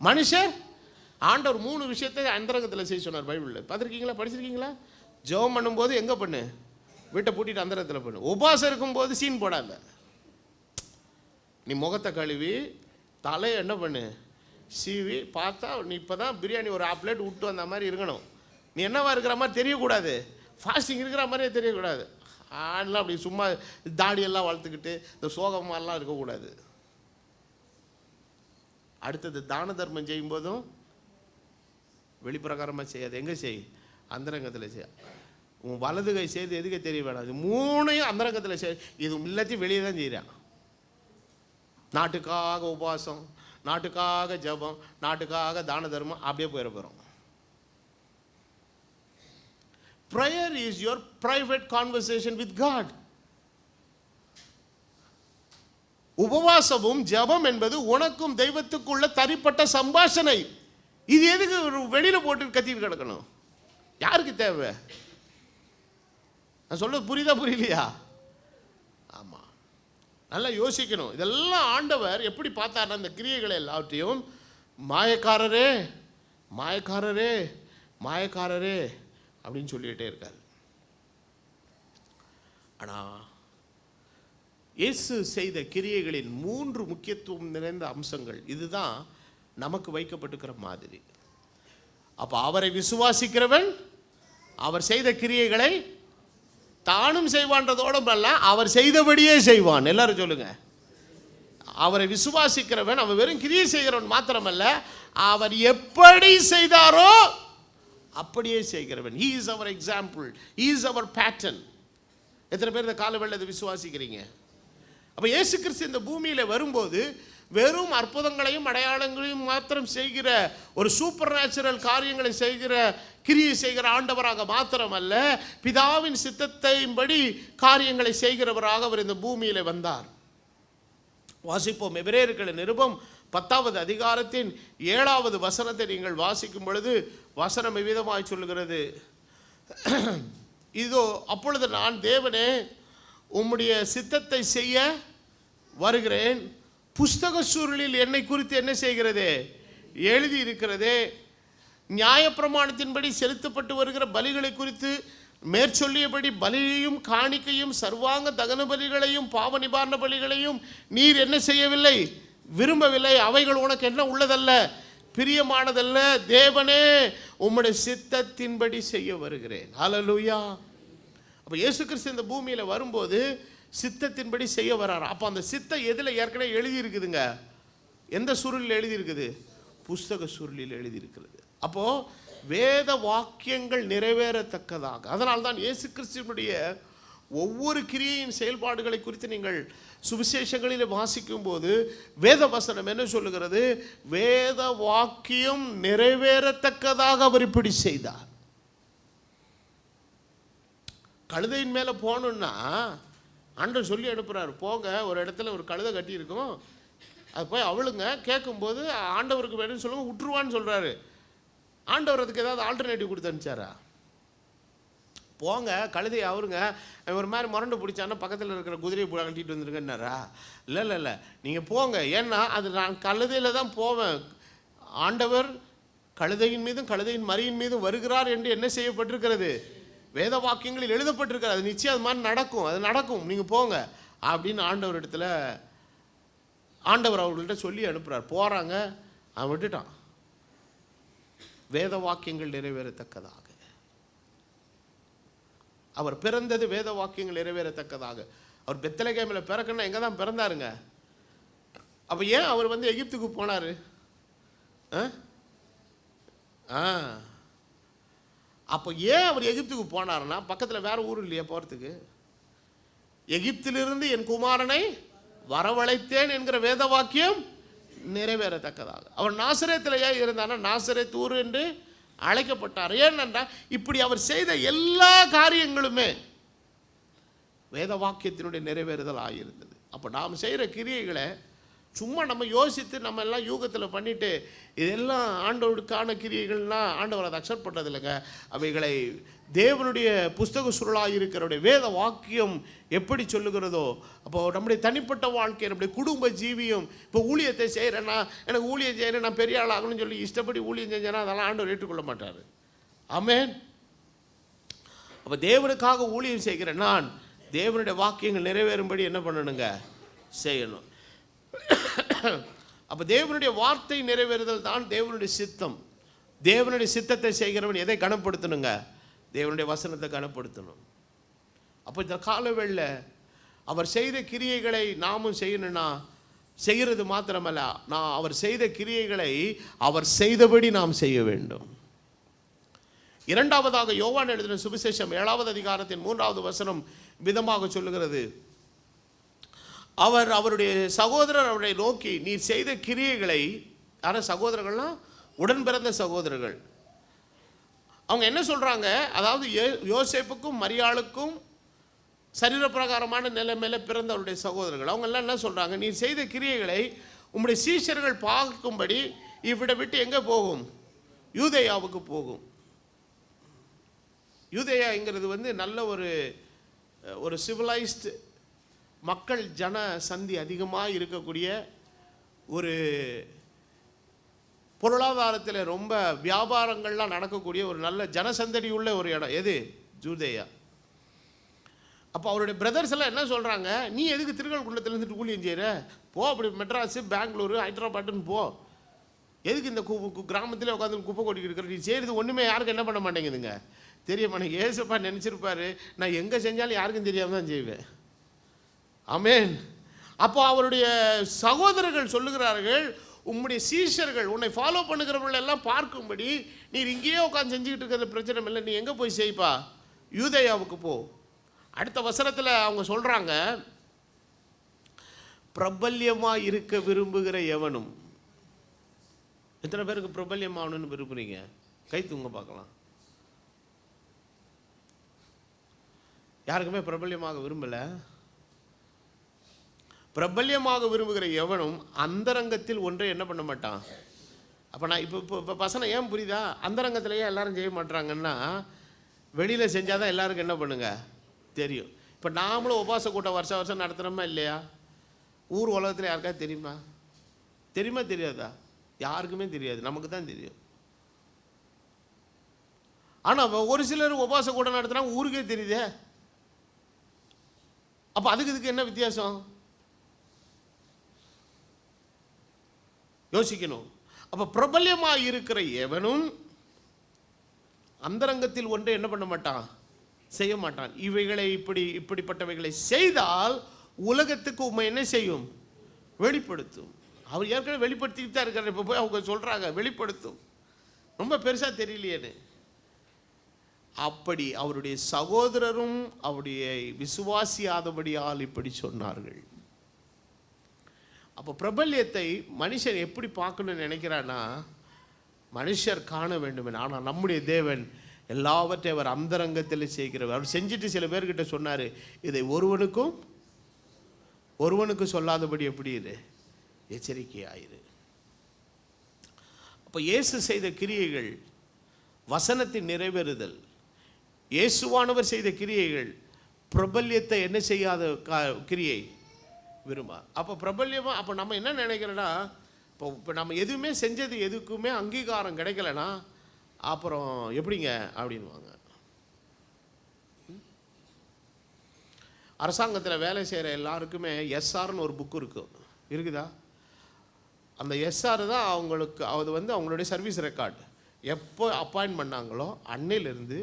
மனுஷன் ஆண்டவர் 3 விஷயத்தை அந்தரங்கத்தில் செய்ய சொன்னார் பைபிளில். பார்த்துருக்கீங்களா? படிச்சிருக்கீங்களா? ஜெபம் பண்ணும்போது எங்கே பண்ணு? வீட்டை பூட்டிட்டு அந்தரங்கத்தில் பண்ணு. உபவாசம் இருக்கும்போது சீன் போடாத. நீ முகத்தை கழுவி தலையை என்ன பண்ணு? சீவி பார்த்தா நீ இப்போ தான் பிரியாணி ஒரு 1/2 பிளேட் விட்டு வந்த மாதிரி இருக்கணும். நீ என்னவா இருக்கிற மாதிரி தெரியக்கூடாது. ஃபாஸ்டிங் இருக்கிற மாதிரியே தெரியக்கூடாது. ஆடெலாம் அப்படி சும்மா தாடியெல்லாம் வளர்த்துக்கிட்டு இந்த சோகமாலாம் இருக்கக்கூடாது. அடுத்தது தான தர்மம் செய்யும்போதும் வெளிப்பிரகாரமாக செய்யாது. எங்கே செய்? அந்தரங்கத்தில் செய். உன் வலது கை செய்து எதுக்கே தெரிய வேணாம். இது 3ஐயும் அந்தரங்கத்தில் செய். இது எல்லாத்தையும் வெளியே தான் செய்கிறான். நாட்டுக்காக உபவாசம், நாட்டுக்காக ஜபம், நாட்டுக்காக தான தர்மம், அப்படியே போயிட போகிறோம். Prayer is your private conversation with God. உபவாசமும் ஜபம் என்பது உனக்கும் தெய்வத்துக்குள்ள தனிப்பட்ட சம்பாஷணை. இது எதுக்கு வெளியில போட்டு கத்திட்டு கிடக்கணும்? யாருக்கு தேவை? நான் சொல்றது புரியுதா புரியலையா? ஆமா, நல்லா யோசிக்கணும். இதெல்லாம் ஆண்டவர் எப்படி பார்த்தார்? அந்த கிரியைகளை எல்லாவற்றையும் மாயக்காரரே மாயக்காரரே மாயக்காரரே அப்படின்னு சொல்லிகிட்டே இருக்கார். ஆனால் இயேசு செய்த கிரியைகளின் 3 முக்கியத்துவம் நிறைந்த அம்சங்கள் இதுதான் நமக்கு வைக்கப்பட்டிருக்கிற மாதிரி. அப்போ அவரை விசுவாசிக்கிறவன் அவர் செய்த கிரியைகளை தானும் செய்வான்றதோடு அல்ல, அவர் செய்தபடியே செய்வான். எல்லாரும் சொல்லுங்க. அவரை விசுவாசிக்கிறவன் அவன் வெறும் கிரியை செய்கிறவன் மாத்திரமல்ல, அவர் எப்படி செய்தாரோ அப்படியே செய்கிறவன். He is our example. He is our pattern. எத்தனை பேர் இந்த காலவெளியில் இதை விசுவாசிக்கிறீங்க? அப்போ இயேசு கிறிஸ்து இந்த பூமியில் வரும்போது வெறும் அற்புதங்களையும் அடையாளங்களையும் மாத்திரம் செய்கிற ஒரு சூப்பர் நேச்சுரல் காரியங்களை செய்கிற கிரியை செய்கிற ஆண்டவராக மாத்திரமல்ல, பிதாவின் சித்தத்தின்படி காரியங்களை செய்கிறவராக அவர் இந்த பூமியில் வந்தார். வாசிப்போம். எபிரேயர்களின் நிருபம் 10வது அதிகாரத்தின் 7வது வசனத்தை நீங்கள் வாசிக்கும் பொழுது வசனம் விதமாய் சொல்லுகிறது. இதோ அப்பொழுது நான் தேவனே உம்முடைய சித்தத்தை செய்ய வருகிறேன். புஸ்தக சூழலில் என்னை குறித்து என்ன செய்கிறதே? எழுதி இருக்கிறதே. நியாயப்பிரமாணத்தின்படி செலுத்தப்பட்டு வருகிற பலிகளை குறித்து மேற்சொல்லியபடி பலியையும் காணிக்கையும் சர்வாங்க தகன பலிகளையும் பாவ நிவாரண பலிகளையும் நீர் என்ன செய்யவில்லை? விரும்பவில்லை. அவைகள் உனக்கு என்ன உள்ளதல்ல, பிரியமானதல்ல. தேவனே உம்முடைய சித்தத்தின்படி செய்ய வருகிறேன். ஹல்லேலூயா. அப்போ இயேசு கிறிஸ்து இந்த பூமியில் வரும்போது சித்தத்தின்படி செய்ய வர்றார். அப்போ அந்த சித்தம் எதில் ஏற்கனவே எழுதியிருக்குதுங்க? எந்த சுருளில் எழுதியிருக்குது? புஸ்தக சுருளில் எழுதியிருக்கிறது. அப்போது வேத வாக்கியங்கள் நிறைவேறத்தக்கதாக. அதனால்தான் இயேசு கிறிஸ்துவினுடைய ஒவ்வொரு கிரியையின் செயல்பாடுகளை குறித்து நீங்கள் சுவிசேஷங்களில் வாசிக்கும் போது வேத வசனம் என்ன சொல்லுகிறது? வேத வாக்கியம் நிறைவேறத்தக்கதாக அவர் இப்படி செய்தார். கழுதையின் மேலே போகணுன்னா ஆண்டவர் சொல்லி அனுப்புகிறார். போங்க, ஒரு இடத்துல ஒரு கழுதை கட்டியிருக்கும், அது போய் அவளுங்க. கேட்கும்போது ஆண்டவருக்கு வேணும்னு சொல்லுங்க, விட்டுருவான்னு சொல்கிறாரு. ஆண்டவர் அதுக்கு ஏதாவது ஆல்டர்னேட்டிவ் கொடுத்து அனுப்பிச்சாரா? போங்க, கழுதையை அவருங்க ஒரு மாதிரி முரண்டு பிடிச்சான்னா பக்கத்தில் இருக்கிற குதிரையை கட்டிட்டு வந்துருங்கன்னாரா? இல்லை இல்லை இல்லை, நீங்கள் போங்க. ஏன்னா அது நான் கழுதையில் தான் போவேன். ஆண்டவர் கழுதையின் மீதும் கழுதையின் மறியின் மீதும் வருகிறார் என்று என்ன செய்யப்பட்டிருக்கிறது? வேத வாக்கியங்களில் எழுதப்பட்டிருக்கிறது. அது நிச்சயம் அது மாதிரி நடக்கும், அது நடக்கும், நீங்கள் போங்க அப்படின்னு ஆண்டவர் இடத்துல ஆண்டவர் அவர்கள்ட்ட சொல்லி அனுப்புகிறார். போகிறாங்க, அவன் விட்டுட்டான். வேத வாக்கியங்கள் நிறைவேறத்தக்கதாக அவர் பிறந்தது, வேத வாக்கியங்கள் நிறைவேறத்தக்கதாக. அவர் பெத்லகேமில் பிறக்கணும்னா எங்கே தான் பிறந்தாருங்க? அப்போ ஏன் அவர் எகிப்துக்கு போனார்? அப்போ ஏன் அவர் எகிப்துக்கு போனார்னா, பக்கத்தில் வேறு ஊர் இல்லையா போகிறதுக்கு. எகிப்திலிருந்து என் குமாரனை வரவழைத்தேன் என்கிற வேத வாக்கியம் நிறைவேறத்தக்கதாக. அவர் நாசரேத்திலேயே இருந்தானா நாசரேத் ஊர் என்று அழைக்கப்பட்டார். ஏனென்றால் இப்படி அவர் செய்த எல்லா காரியங்களுமே வேத வாக்கியத்தினுடைய நிறைவேறுதல் ஆகியிருந்தது. அப்போ நாம் செய்கிற கிரியைகளை சும்மா நம்ம யோசித்து நம்ம எல்லாம் யூகத்தில் பண்ணிவிட்டு இதெல்லாம் ஆண்டவருக்கான கிரியைகள்னால் ஆண்டவர் அதை அக்செப்ட் பண்ணுறது இல்லைங்க. அவைகளை தேவனுடைய புஸ்தக சுருளாக இருக்கிறவுடைய வேத வாக்கியம் எப்படி சொல்லுகிறதோ, அப்போது நம்முடைய தனிப்பட்ட வாழ்க்கை, நம்முடைய குடும்ப ஜீவியம், இப்போ ஊழியத்தை செய்கிறேன்னா எனக்கு ஊழியம் செய்கிறேன் நான் பெரிய ஆள் ஆகணும்னு சொல்லி இஷ்டப்படி ஊழியம் செஞ்சேன்னா அதெல்லாம் ஆண்டவர் ஏற்றுக்கொள்ள மாட்டார். ஆமென். அப்போ தேவனுக்காக ஊழியம் செய்கிறேன் நான், தேவனுடைய வாக்கியங்கள் நிறைவேறும்படி என்ன பண்ணணுங்க, செய்யணும். அப்போ தேவனுடைய வார்த்தை நிறைவேறுதல் தான் தேவனுடைய சித்தம். தேவனுடைய சித்தத்தை செய்கிறவன் எதை கனப்படுத்தணுங்க, தேவனுடைய வசனத்தை கனப்படுத்தணும். அப்போ இந்த காலவேளையில் அவர் செய்த கிரியைகளை நாமும் செய்யணும்னா செய்கிறது மாத்திரமல்ல, அவர் செய்த கிரியைகளை அவர் செய்தபடி நாம் செய்ய வேண்டும். இரண்டாவதாக யோவான் எழுதின சுவிசேஷம் 7வது அதிகாரத்தின் 3வது வசனம் விதமாக சொல்லுகிறது, அவருடைய சகோதரர் அவரை நோக்கி நீர் செய்த கிரியைகளை, யார சகோதரர்கள்லாம் உடன் பிறந்த சகோதரர்கள், அவங்க என்ன சொல்கிறாங்க, அதாவது யோசேப்புக்கும் மரியாளுக்கும் சரீரப்பிரகாரமான நிலைமையில் பிறந்த அவருடைய சகோதரர்கள், அவங்கெல்லாம் என்ன சொல்கிறாங்க, நீர் செய்த கிரியைகளை உம்முடைய சீஷர்கள் பார்க்கும்படி இவ்விட விட்டு எங்கே போகும், யூதேயாவுக்கு போகும். யூதேயாங்கிறது நல்ல ஒரு சிவிலைஸ்டு மக்கள் ஜன சந்தி அதிகமாக இருக்கக்கூடிய, ஒரு பொருளாதாரத்தில் ரொம்ப வியாபாரங்கள்லாம் நடக்கக்கூடிய ஒரு நல்ல ஜனசந்தடி உள்ள ஒரு இடம். எது? யூதேயா. அப்போ அவருடைய பிரதர்ஸ் எல்லாம் என்ன சொல்கிறாங்க, நீ எதுக்கு திருக்கல்குன்றத்துலேருந்து ஊழியம் செய்கிற, போ அப்படி மெட்ராஸு பெங்களூரு ஹைதராபாத்துன்னு போ, எதுக்கு இந்த கிராமத்திலே உட்காந்து குப்பை கொட்டிக்கிட்டு இருக்கிற, நீ செய்கிறது ஒன்றுமே யாருக்கும் என்ன பண்ண மாட்டேங்குதுங்க, தெரிய மாட்டேங்க. ஏசப்பா நினச்சிருப்பாரு நான் எங்கே செஞ்சாலும் யாருக்கும் தெரியாமல் தான் செய்வேன். ஆமென். அப்போ அவருடைய சகோதரர்கள் சொல்லுகிறார்கள், உம்முடைய சீஷர்கள் உன்னை ஃபாலோ பண்ணுகிறவர்கள் எல்லாம் பார்க்கும்படி நீர் இங்கேயே உட்காந்து செஞ்சுக்கிட்டு இருக்கிற பிரச்சனை இல்லை, நீ எங்கே போய் செய்ப்பா, யூதேயாவுக்கு போ. அடுத்த வசனத்தில் அவங்க சொல்கிறாங்க, பிரபல்யமாக இருக்க விரும்புகிற எவனும். எத்தனை பேருக்கு பிரபல்யமாகணும்னு விரும்புகிறீங்க, கை தூங்க பார்க்கலாம். யாருக்குமே பிரபல்யமாக விரும்பலை. பிரபல்யமாக விரும்புகிற எவனும் அந்தரங்கத்தில் ஒன்றை என்ன பண்ண மாட்டான். அப்போ நான் இப்போ பசங்க ஏன் புரியுதா, அந்தரங்கத்திலேயே எல்லாரும் செய்ய மாட்டாங்கன்னா வெளியில் செஞ்சால் தான் எல்லாருக்கும் என்ன பண்ணுங்க தெரியும். இப்போ நாமளும் உபாச கூட்டம் வருஷம் வருஷம் நடத்துகிறோமா இல்லையா, ஊர் உலகத்தில் யாருக்காவது தெரியுமா, தெரியுமா தெரியாதா, யாருக்குமே தெரியாது, நமக்கு தான் தெரியும். ஆனால் ஒரு சிலர் உபாச கூட்டம் நடத்துனா ஊருக்கே தெரியுதே. அப்போ அதுக்கு என்ன வித்தியாசம் யோசிக்கணும். அப்போ பிரபல்யமாக இருக்கிற எவனும் அந்தரங்கத்தில் ஒன்றை என்ன பண்ண மாட்டான், செய்ய மாட்டான். இவைகளை இப்படிப்பட்டவைகளை செய்தால் உலகத்துக்கு உண்மை என்ன செய்யும், வெளிப்படுத்தும். அவர் ஏற்கனவே வெளிப்படுத்திட்டு தான் இருக்கார். இப்போ போய் அவங்க சொல்கிறாங்க வெளிப்படுத்தும், ரொம்ப பெருசாக தெரியலையேன்னு. அப்படி அவருடைய சகோதரரும் அவருடைய விசுவாசியாதபடியால் இப்படி சொன்னார்கள். அப்போ பிரபல்யத்தை மனுஷன் எப்படி பார்க்கணும்னு நினைக்கிறான்னா, மனுஷர் காண வேண்டும். ஆனால் நம்முடைய தேவன் எல்லாவற்றையும் அவர் அந்தரங்கத்தில் செய்கிறவர். அவர் செஞ்சுட்டு சில பேர்கிட்ட சொன்னார், இதை ஒருவனுக்கு சொல்லாதபடி எப்படி இது எச்சரிக்கையாயிரு. அப்போ இயேசு செய்த கிரியைகள் வசனத்தின் நிறைவேறுதல், இயேசுவானவர் செய்த கிரியைகள் பிரபல்யத்தை என்ன செய்யாத கிரியை விரும்பா. அப்போ பிரபல்யமாக அப்போ நம்ம என்ன நினைக்கிறோன்னா, இப்போ நம்ம எதுவுமே செஞ்சது எதுக்குமே அங்கீகாரம் கிடைக்கலனா அப்புறம் எப்படிங்க அப்படின்வாங்க. அரசாங்கத்தில் வேலை செய்கிற எல்லாருக்குமே எஸ்ஆர்னு ஒரு புக்கு இருக்குதா? அந்த எஸ்ஆர் தான் அவங்களுக்கு அது அவங்களுடைய சர்வீஸ் ரெக்கார்டு. எப்போ அப்பாயின்ட் பண்ணாங்களோ அன்னையிலேருந்து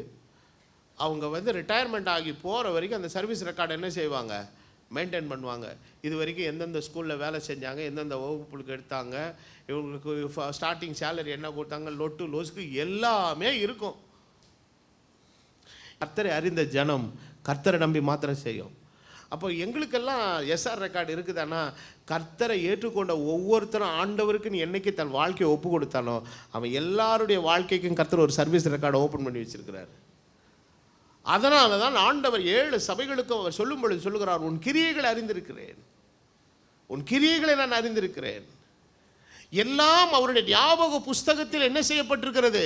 அவங்க ரிட்டையர்மெண்ட் ஆகி போகிற வரைக்கும் அந்த சர்வீஸ் ரெக்கார்டு என்ன செய்வாங்க, மெயின்டைன் பண்ணுவாங்க. இது வரைக்கும் எந்தெந்த ஸ்கூலில் வேலை செஞ்சாங்க, எந்தெந்த வகுப்புகளுக்கு எடுத்தாங்க, இவங்களுக்கு ஸ்டார்டிங் சேலரி என்ன கொடுத்தாங்க, லொட்டு லோஸுக்கு எல்லாமே இருக்கும். கர்த்தரை அறிந்த ஜனம் கர்த்தரை நம்பி மாத்திரம் செய்யும். அப்போ எங்களுக்கெல்லாம் எஸ்ஆர் ரெக்கார்டு இருக்குதானா, கர்த்தரை ஏற்றுக்கொண்ட ஒவ்வொருத்தரும் ஆண்டவருக்கு நீ என்னைக்கு தன் வாழ்க்கையை ஒப்பு கொடுத்தானோ அவன் எல்லாருடைய வாழ்க்கைக்கும் கர்த்தர் ஒரு சர்வீஸ் ரெக்கார்டை ஓப்பன் பண்ணி வச்சிருக்கிறார். அதனால தான் ஆண்டவர் 7 சபைகளுக்கும் அவர் சொல்லும் பொழுது சொல்லுகிறார், உன் கிரியைகளை அறிந்திருக்கிறேன், உன் கிரியைகளை நான் அறிந்திருக்கிறேன். எல்லாம் அவருடைய ஞாபக புஸ்தகத்தில் என்ன செய்யப்பட்டிருக்கிறது,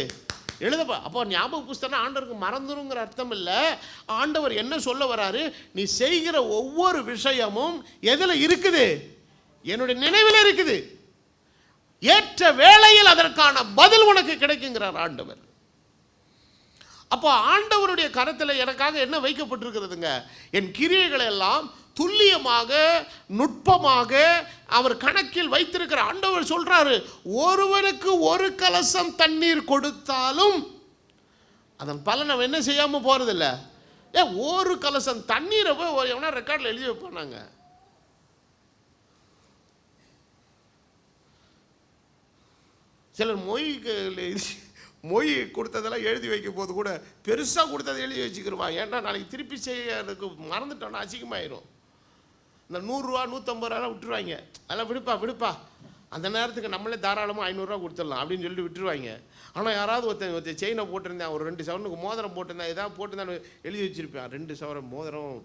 எழுதப்பா. அப்போ ஞாபக புஸ்தகம் ஆண்டவருக்கு மறந்துருங்கிற அர்த்தம் இல்லை. ஆண்டவர் என்ன சொல்ல வராரு, நீ செய்கிற ஒவ்வொரு விஷயமும் எதில் இருக்குது, என்னுடைய நினைவில் இருக்குது. ஏற்ற வேளையில் அதற்கான பதில் உனக்கு கிடைக்குங்கிறார் ஆண்டவர். அப்போ ஆண்டவருடைய கரத்தில் எனக்காக என்ன வைக்கப்பட்டிருக்கிறதுங்க, என் கிரியைகளை எல்லாம் துல்லியமாக நுட்பமாக அவர் கணக்கில் வைத்திருக்கிற ஆண்டவர் சொல்றாரு, ஒருவருக்கு ஒரு கலசம் தண்ணீர் கொடுத்தாலும் அதன் பலன் அவன் என்ன செய்யாம போறதில்லை. ஒரு கலசம் தண்ணீரை போய் எவனா ரெக்கார்டில் எழுதி வைப்பானாங்க. சிலர் மொய் கொடுத்ததெல்லாம் எழுதி வைக்கும் போது கூட பெருசாக கொடுத்ததை எழுதி வச்சுக்கிடுவான். ஏன்னா நாளைக்கு திருப்பி செய்யறதுக்கு மறந்துட்டோன்னா அசிங்கமாயிரும். இந்த 100 ரூபா 150 ரூபா விட்டுருவாங்க. அதெல்லாம் விடுப்பா அந்த நேரத்துக்கு நம்மளே தாராளமாக 500 ரூபா கொடுத்துடலாம் அப்படின்னு சொல்லிட்டு விட்டுருவாங்க. ஆனால் யாராவது ஒருத்தன் செயினை போட்டிருந்தேன், ஒரு 2 சவரனுக்கு மோதிரம் போட்டிருந்தேன், ஏதாவது போட்டிருந்தான்னு எழுதி வச்சுருப்பேன். 2 சவரன் மோதிரம்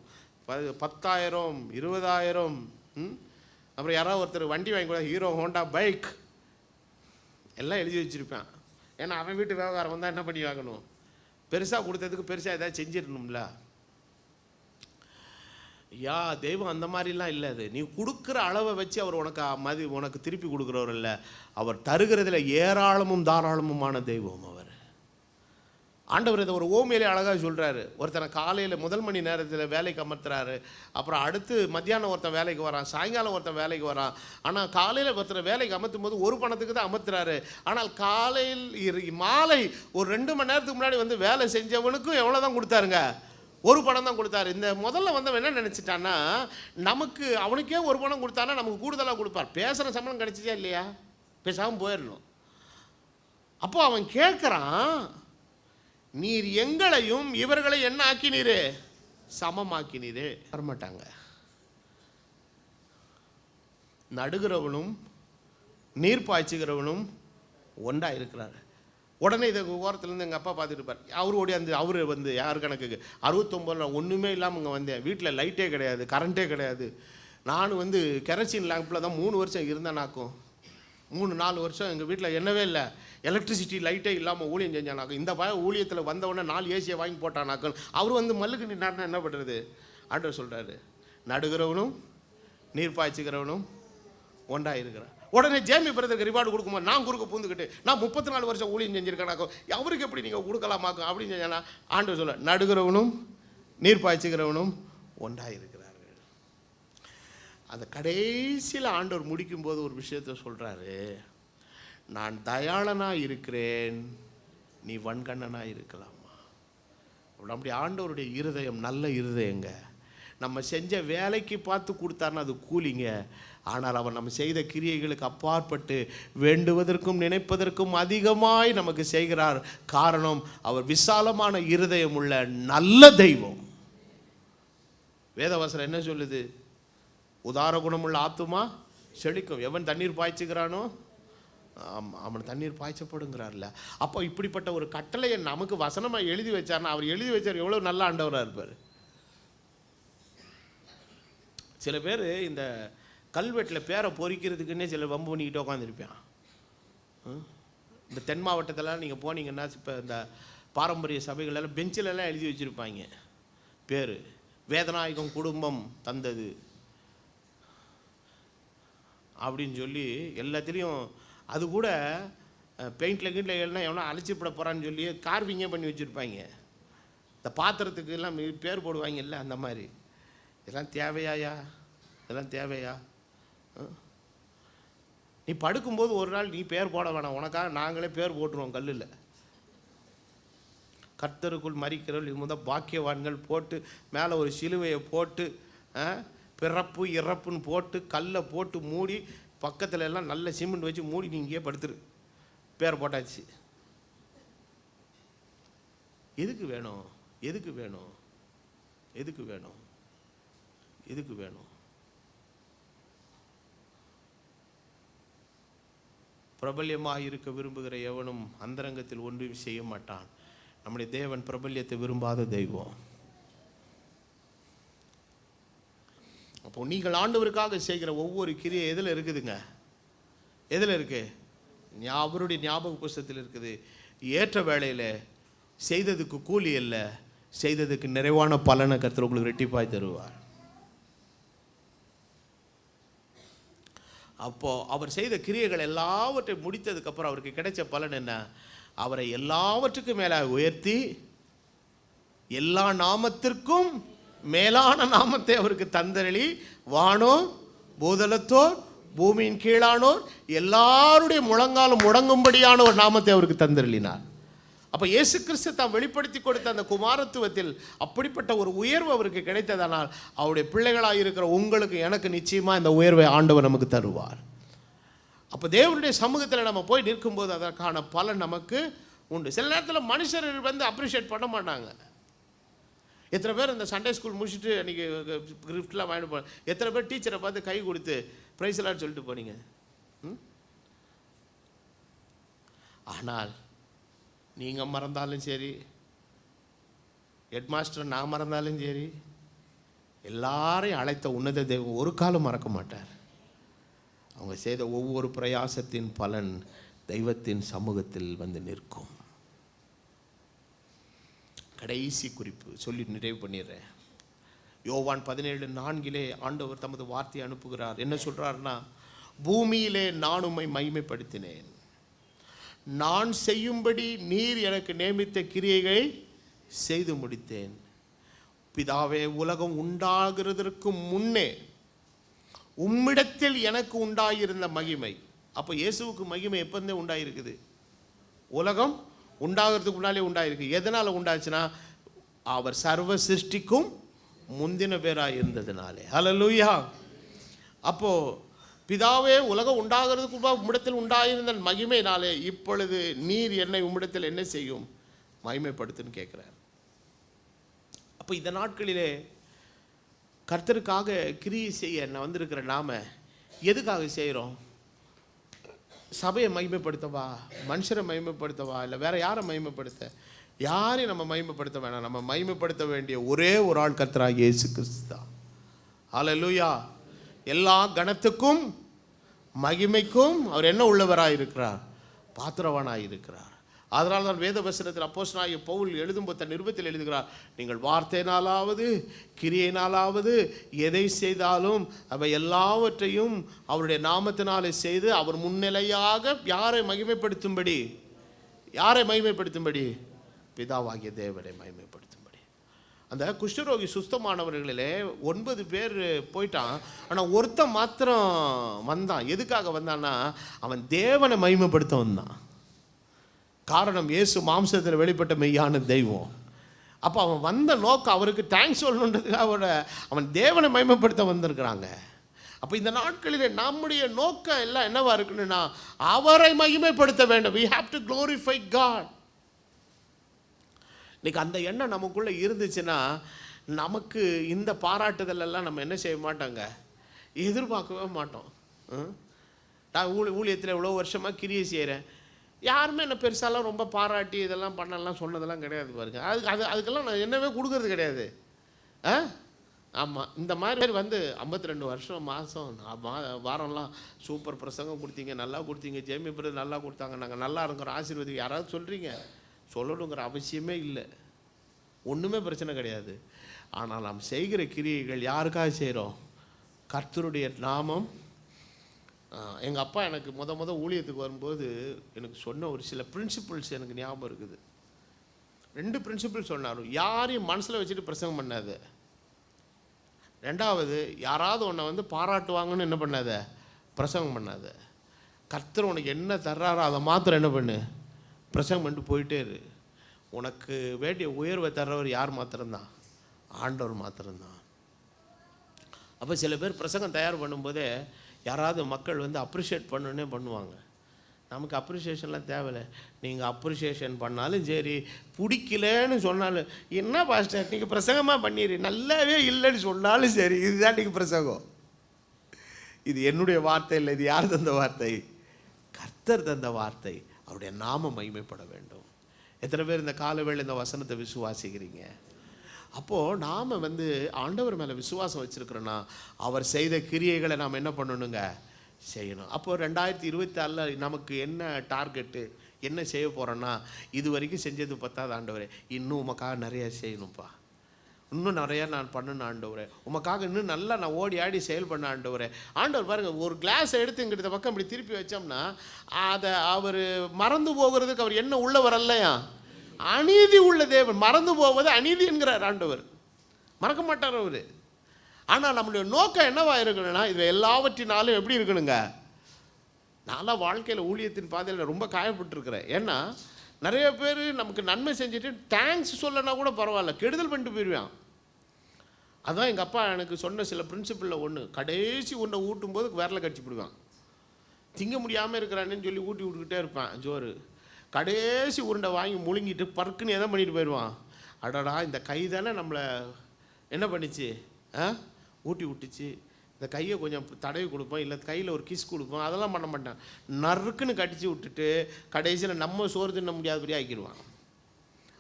10,000 20,000. அப்புறம் யாராவது ஒருத்தர் வண்டி வாங்கி கூட ஹீரோ ஹோண்டா பைக் எல்லாம் எழுதி வச்சுருப்பேன். ஏன்னா அவன் வீட்டு விவகாரம் வந்தால் என்ன பண்ணி வாங்கணும், பெருசாக கொடுத்ததுக்கு பெருசாக ஏதாவது செஞ்சிடணும்ல. தெய்வம் அந்த மாதிரிலாம் இல்லை. அது நீ கொடுக்குற அளவை வச்சு அவர் உனக்கு திருப்பி கொடுக்குறவர் இல்லை. அவர் தருகிறதுல ஏராளமும் தாராளமுமான தெய்வம் அவர். ஆண்டவர் இதை ஒரு ஓமையிலே அழகாக சொல்கிறாரு. ஒருத்தனை காலையில் முதல் மணி நேரத்தில் வேலைக்கு அமர்த்துறாரு, அப்புறம் அடுத்து மத்தியானம் ஒருத்தன் வேலைக்கு வரான், சாயங்காலம் ஒருத்தன் வேலைக்கு வரான். ஆனால் காலையில் ஒருத்தர் வேலைக்கு அமர்த்தும் போது ஒரு பணத்துக்கு தான் அமர்த்துறாரு. ஆனால் காலையில் மாலை ஒரு 2 மணி நேரத்துக்கு முன்னாடி வந்து வேலை செஞ்சவனுக்கும் எவ்வளோ தான் கொடுத்தாருங்க, ஒரு பணம் தான் கொடுத்தாரு. இந்த முதல்ல வந்து என்ன நினச்சிட்டான்னா, நமக்கு அவனுக்கே ஒரு பணம் கொடுத்தானா நமக்கு கூடுதலாக கொடுப்பார். பேசுகிற சம்பளம் கிடைச்சிச்சா இல்லையா, பேசாமல் போயிடணும். அப்போ அவன் கேட்குறான், நீர் எங்களையும் இவர்களை என்ன ஆக்கினீரு, சமமாக்கினீரு. வரமாட்டாங்க. நடுகிறவனும் நீர் பாய்ச்சுகிறவனும் ஒன்றா இருக்கிறாரு. உடனே இதை ஓரத்துலேருந்து எங்கள் அப்பா பார்த்துட்டு இருப்பார். அவர் வந்து யார் கணக்குக்கு 69 ஒன்றுமே இல்லாமல் இங்கே வந்தேன். வீட்டில் லைட்டே கிடையாது, கரண்ட்டே கிடையாது. நான் வந்து கெரசின் லேம்பில் தான் 3 வருஷம் இருந்தேனாக்கும். 3-4 வருஷம் எங்கள் வீட்டில் என்னவே இல்லை, எலக்ட்ரிசிட்டி லைட்டே இல்லாமல் ஊழியம் செஞ்சானாக்கும். இந்த பயம் ஊழியத்தில் வந்தவுடனே 4 ஏசியை வாங்கி போட்டானாக்கும். அவர் வந்து மல்லுக்கு நின்னாருன்னா என்ன பண்ணுறது. ஆண்டவர் சொல்கிறாரு, நடுகிறவனும் நீர் பாய்ச்சுகிறவனும் ஒன்றா இருக்கிறான். உடனே ஜேமி பிரதருக்கு ரிவார்டு கொடுக்கும்போது நான் குறுக்க பூந்துக்கிட்டு நான் 34 வருஷம் ஊழியம் செஞ்சுருக்கேனாக்கும், அவருக்கு எப்படி நீங்கள் கொடுக்கலாமாக்கும் அப்படின்னு சொன்னா ஆண்டவர் சொல்ல, நடுகிறவனும் நீர் பாய்ச்சுகிறவனும் ஒன்றா இருக்கிறார்கள். அந்த கடைசியில் ஆண்டவர் முடிக்கும்போது ஒரு விஷயத்தை சொல்கிறாரு, நான் தயாளனாக இருக்கிறேன், நீ வன்கண்ணனாக இருக்கலாமா. அப்படி ஆண்டவருடைய இருதயம் நல்ல இருதயங்க. நம்ம செஞ்ச வேலைக்கு பார்த்து கொடுத்தாருன்னா அது கூலிங்க. ஆனால் அவர் நம்ம செய்த கிரியைகளுக்கு அப்பாற்பட்டு வேண்டுவதற்கும் நினைப்பதற்கும் அதிகமாய் நமக்கு செய்கிறார். காரணம், அவர் விசாலமான இருதயம் உள்ள நல்ல தெய்வம். வேதவசனம் என்ன சொல்லுது, உதார குணமுள்ள ஆத்துமா செழிக்கும், எவன் தண்ணீர் பாய்ச்சுகிறானோ அவன் தண்ணீர் பாய்ச்சப்படுங்கிறார்ல. அப்போ இப்படிப்பட்ட ஒரு கட்டளையை நமக்கு வசனமாக எழுதி வச்சார்னா, அவர் எழுதி வச்சார் எவ்வளோ நல்ல ஆண்டவராக இருப்பார். சில பேர் இந்த கல்வெட்டில் பேரை பொறிக்கிறதுக்குன்னே சில வம்பு பண்ணிக்கிட்டு உட்காந்துருப்பான். இந்த தென் மாவட்டத்திலலாம் நீங்கள் போனீங்கன்னா இப்போ இந்த பாரம்பரிய சபைகளெல்லாம் பெஞ்சிலெல்லாம் எழுதி வச்சுருப்பாங்க பேர், வேதநாயகம் குடும்பம் தந்தது அப்படின்னு சொல்லி எல்லாத்துலேயும். அது கூட பெயிண்டில் கீட்டில் எழுதினா எவனா அழைச்சிப்பட போகிறான்னு சொல்லி கார்விங்கே பண்ணி வச்சுருப்பாங்க. இந்த பாத்திரத்துக்கு எல்லாம் பேர் போடுவாங்கல்ல, அந்த மாதிரி. இதெல்லாம் தேவையாயா, இதெல்லாம் தேவையா? நீ படுக்கும்போது ஒரு நாள் நீ பேர் போட வேணாம், உனக்காக நாங்களே பேர் போட்டுருவோம் கல்லில். கர்த்தருக்குள் மரிக்கிறவர்கள் முதல் பாக்கியவான்கள் போட்டு மேலே ஒரு சிலுவையை போட்டு பிறப்பு இறப்புன்னு போட்டு கல்லை போட்டு மூடி பக்கத்தில் எல்லாம் நல்ல சிமெண்ட் வச்சு மூடி நீ இங்கேயே படுத்துரு, பேர் போட்டாச்சு. எதுக்கு வேணும்? எதுக்கு வேணும்? எதுக்கு வேணும்? எதுக்கு வேணும்? பிரபல்யமாக இருக்க விரும்புகிற எவனும் அந்தரங்கத்தில் ஒன்றும் செய்ய மாட்டான். நம்முடைய தேவன் பிரபல்யத்தை விரும்பாத தெய்வம். அப்போ நீங்கள் ஆண்டவருக்காக செய்கிற ஒவ்வொரு கிரியை எதில் இருக்குதுங்க? எதில் இருக்கு? அவருடைய ஞாபக புஸ்தகத்தில் இருக்குது. ஏற்ற வேளையில் செய்ததுக்கு கூலி இல்லை, செய்ததுக்கு நிறைவான பலனை கர்த்தர் உங்களுக்கு ரெட்டிப்பாய் தருவார். அப்போ அவர் செய்த கிரியைகள் எல்லாவற்றையும் முடித்ததுக்கப்புறம் அவருக்கு கிடைச்ச பலன் என்ன? அவரை எல்லாவற்றுக்கும் மேலாக உயர்த்தி எல்லா நாமத்திற்கும் மேலான நாமத்தை அவருக்கு தந்தரளி, வானோர் பூதலத்தோர் பூமியின் கீழானோர் எல்லாருடைய முழங்காலும் முடங்கும்படியான ஒரு நாமத்தை அவருக்கு தந்தரளினார். அப்போ இயேசு கிறிஸ்து தாம் வெளிப்படுத்தி கொடுத்த அந்த குமாரத்துவத்தில் அப்படிப்பட்ட ஒரு உயர்வு அவருக்கு கிடைத்ததனால் அவருடைய பிள்ளைகளாக இருக்கிற உங்களுக்கு எனக்கு நிச்சயமாக இந்த உயர்வை ஆண்டவர் நமக்கு தருவார். அப்போ தேவனுடைய சமூகத்தில் நம்ம போய் நிற்கும்போது அதற்கான பலன் நமக்கு உண்டு. சில நேரத்தில் மனுஷர் வந்து அப்ரிஷியேட் பண்ண மாட்டாங்க. எத்தனை பேர் இந்த சண்டே ஸ்கூல் முடிச்சுட்டு அன்றைக்கி கிஃப்ட்லாம் வாங்கிட்டு போன, எத்தனை பேர் டீச்சரை பார்த்து கை கொடுத்து ப்ரைஸ்லான்னு சொல்லிட்டு போனீங்க? ஆனால் நீங்கள் மறந்தாலும் சரி, ஹெட்மாஸ்டர் நான் மறந்தாலும் சரி, எல்லாரையும் அழைத்த உன்னத தெய்வம் ஒரு காலம் மறக்க மாட்டார். அவங்க செய்த ஒவ்வொரு பிரயாசத்தின் பலன் தெய்வத்தின் சமூகத்தில் வந்து நிற்கும். கடைசி குறிப்பு சொல்லி நிறைவு பண்ணிடுறேன். யோவான் 17:4 ஆண்டவர் தமது வார்த்தையை அனுப்புகிறார். என்ன சொல்கிறார்னா, பூமியிலே நான் உம்மை மகிமைப்படுத்தினேன், நான் செய்யும்படி நீர் எனக்கு நியமித்த கிரியைகளை செய்து முடித்தேன். பிதாவே, உலகம் உண்டாகிறதற்கு முன்னே உம்மிடத்தில் எனக்கு உண்டாயிருந்த மகிமை. அப்போ இயேசுவுக்கு மகிமை எப்போதே உண்டாயிருக்குது? உலகம் உண்டாகிறதுக்கு முன்னாலே உண்டாயிருக்கு. எதனால் உண்டாச்சுன்னா, அவர் சர்வ சிருஷ்டிக்கும் முந்தின பேராக இருந்ததுனாலே. ஹல்லேலூயா. அப்போது பிதாவே, உலகம் உண்டாகிறதுக்கு உம்மிடத்தில் உண்டாயிருந்த மகிமையினாலே இப்பொழுது நீர் என்னை உம்மிடத்தில் என்ன செய்யும்? மகிமைப்படுத்துன்னு கேட்குறார். அப்போ இந்த நாட்களிலே கர்த்தருக்காக கிரியை செய்ய நான் வந்திருக்கிற நாம எதுக்காக செய்கிறோம்? சபையை மகிமைப்படுத்தவா? மனுஷரை மகிமைப்படுத்தவா? இல்லை வேற யாரை மகிமைப்படுத்த? யாரையும் நம்ம மகிமைப்படுத்த வேணாம். நம்ம மகிமைப்படுத்த வேண்டிய ஒரே ஒரு ஆள் கர்த்தராகிய இயேசு கிறிஸ்து தான். ஹல்லேலூயா. எல்லா கணத்துக்கும் மகிமைக்கும் அவர் என்ன உள்ளவராக இருக்கிறார்? பாத்திரவானாக இருக்கிறார். அதனால் தான் வேத வசனத்தில் அப்போஸ்தலனாகிய பவுல் எழுதும்போது தன் நிருபத்தில் எழுதுகிறார், நீங்கள் வார்த்தையினாலாவது கிரியையினாலாவது எதை செய்தாலும் அவை எல்லாவற்றையும் அவருடைய நாமத்தினாலே செய்து அவர் முன்னிலையாக யாரை மகிமைப்படுத்தும்படி? யாரை மகிமைப்படுத்தும்படி? பிதாவாகிய தேவனை மகிமைப்படுத்தும்படி. அந்த குஷ்டரோகி சுஸ்தமானவர்களிலே 9 பேர் போயிட்டான். ஆனால் ஒருத்தன் மாத்திரம் வந்தான். எதுக்காக வந்தான்னா, அவன் தேவனை மகிமைப்படுத்த வந்தான். காரணம், இயேசு மாம்சத்தில் வெளிப்பட்ட மெய்யான தெய்வம். அப்போ அவன் வந்த நோக்கம் அவருக்கு தேங்க்ஸ் சொல்லணுன்றதுக்காக அவன் தேவனை மகிமைப்படுத்த வந்திருக்கிறாங்க. அப்போ இந்த நாட்களிலே நம்முடைய நோக்கம் எல்லாம் என்னவா இருக்குன்னா, அவரை மகிமைப்படுத்த வேண்டும். we have to glorify God. இன்னைக்கு அந்த எண்ணம் நமக்குள்ளே இருந்துச்சுன்னா நமக்கு இந்த பாராட்டுதல் எல்லாம் நம்ம என்ன செய்ய மாட்டோங்க, எதிர்பார்க்கவே மாட்டோம். நான் ஊழியத்தில் இவ்வளோ வருஷமாக கிரியை செய்கிறேன், யாருமே என்ன பெருசாலாம் ரொம்ப பாராட்டி இதெல்லாம் பண்ணலாம் சொன்னதெல்லாம் கிடையாது பாருங்க. அதுக்கெல்லாம் நான் என்னவே கொடுக்கறது கிடையாது. ஆமாம், இந்த மாதிரி வந்து 52 வருஷம் மாதம் வாரம்லாம் சூப்பர் பிரசங்கம் கொடுத்தீங்க, நல்லா கொடுத்தீங்க, ஜெய்மி பிரதர் நல்லா கொடுத்தாங்க, நாங்கள் நல்லா இருக்கிறோம், ஆசீர்வதி யாராவது சொல்கிறீங்க, சொல்லணுங்கிற அவசியமே இல்லை, ஒன்றுமே பிரச்சனை கிடையாது. ஆனால் நாம் செய்கிற கிரியைகள் யாருக்காக செய்கிறோம்? கர்த்தருடைய நாமம். எங்கள் அப்பா எனக்கு முத ஊழியத்துக்கு வரும்போது எனக்கு சொன்ன ஒரு சில பிரின்சிபிள்ஸ் எனக்கு ஞாபகம் இருக்குது. 2 பிரின்சிபிள் சொன்னார். யாரையும் மனசில் வச்சுட்டு பிரசங்கம் பண்ணாத. 2வது, யாராவது உன்னை வந்து பாராட்டுவாங்கன்னு என்ன பண்ணாத, பிரசங்கம் பண்ணாத. கர்த்தர் உனக்கு என்ன தர்றாரோ அதை மாத்திரம் என்ன பண்ணு, பிரசங்கம் பண்ணிட்டு போயிட்டே இரு. உனக்கு வேண்டிய உயர்வை தர்றவர் யார் மாத்திரம்தான்? ஆண்டவர் மாத்திரம்தான். அப்போ சில பேர் பிரசங்கம் தயார் பண்ணும்போதே யாராவது மக்கள் வந்து அப்ரிஷியேட் பண்ணுன்னே பண்ணுவாங்க. நமக்கு அப்ரிசியேஷன்லாம் தேவையில்லை. நீங்கள் அப்ரிசியேஷன் பண்ணாலும் சரி, பிடிக்கலன்னு சொன்னாலும், என்ன பாஸ்டர் நீங்கள் பிரசங்கமாக பண்ணிடு, நல்லாவே இல்லைன்னு சொன்னாலும் சரி, இதுதான் நீங்கள் பிரசங்கம். இது என்னுடைய வார்த்தை இல்லை, இது யார் தந்த வார்த்தை? கர்த்தர் தந்த வார்த்தை. அவருடைய நாமம் மகிமைப்பட வேண்டும். எத்தனை பேர் இந்த காலவேளை இந்த வசனத்தை விசுவாசிக்கிறீங்க? அப்போது நாம் ஆண்டவர் மேலே விசுவாசம் வச்சுருக்கிறோன்னா அவர் செய்த கிரியைகளை நாம் என்ன பண்ணணுங்க? செய்யணும். அப்போது 2024 நமக்கு என்ன டார்கெட்டு, என்ன செய்ய போகிறோன்னா, இது வரைக்கும் செஞ்சது பத்தாது ஆண்டவரே, இன்னும் உமக்காக நிறையா செய்யணும்ப்பா, இன்னும் நிறையா நான் பண்ணணும் ஆண்டவரே, உமக்காக இன்னும் நல்லா நான் ஓடி ஆடி செயல் பண்ண ஆண்டவரே. ஆண்டவர் பாருங்கள், ஒரு கிளாஸை எடுத்து இங்கிட்ட பக்கம் இப்படி திருப்பி வச்சோம்னா அதை அவர் மறந்து போகிறதுக்கு அவர் என்ன உள்ளவர் அல்லையா? அநீதி உள்ள தேவன். மறந்து போவது அநீதி என்கிறார் ஆண்டவர், மறக்க மாட்டார் அவர். ஆனால் நம்மளுடைய நோக்கம் என்னவா இருக்கணும்னா, இது எல்லாவற்றினாலும் எப்படி இருக்கணுங்க? நான்லாம் வாழ்க்கையில் ஊழியத்தின் பாதையில் ரொம்ப காயப்பட்டுருக்கிறேன். ஏன்னா நிறைய பேர் நமக்கு நன்மை செஞ்சுட்டு தேங்க்ஸ் சொல்லனா கூட பரவாயில்ல, கெடுதல் பண்ணிட்டு போயிடுவான். அதுதான் எங்கள் அப்பா எனக்கு சொன்ன சில பிரின்சிபிளில் ஒன்று. கடைசி ஒன்றை ஊட்டும் போது விரலை கடிச்சு போடுவான். திங்க முடியாமல் இருக்கிறானேன்னு சொல்லி ஊட்டி விட்டுக்கிட்டே இருப்பான் ஜோறு. கடைசி உருண்டை வாங்கி முழுங்கிட்டு பறக்குன்னு எதை பண்ணிட்டு போயிடுவான். அடடா, இந்த கை தானே நம்மளை என்ன பண்ணிச்சு, ஊட்டி விட்டுச்சு, இந்த கையை கொஞ்சம் தடவி கொடுப்போம், இல்லை கையில் ஒரு கிஸ் கொடுப்போம், அதெல்லாம் பண்ண மாட்டான். நறுக்குன்னு கடிச்சு விட்டுட்டு கடைசியில் நம்ம சோறு தின்ன முடியாதபடி ஆக்கிடுவான்.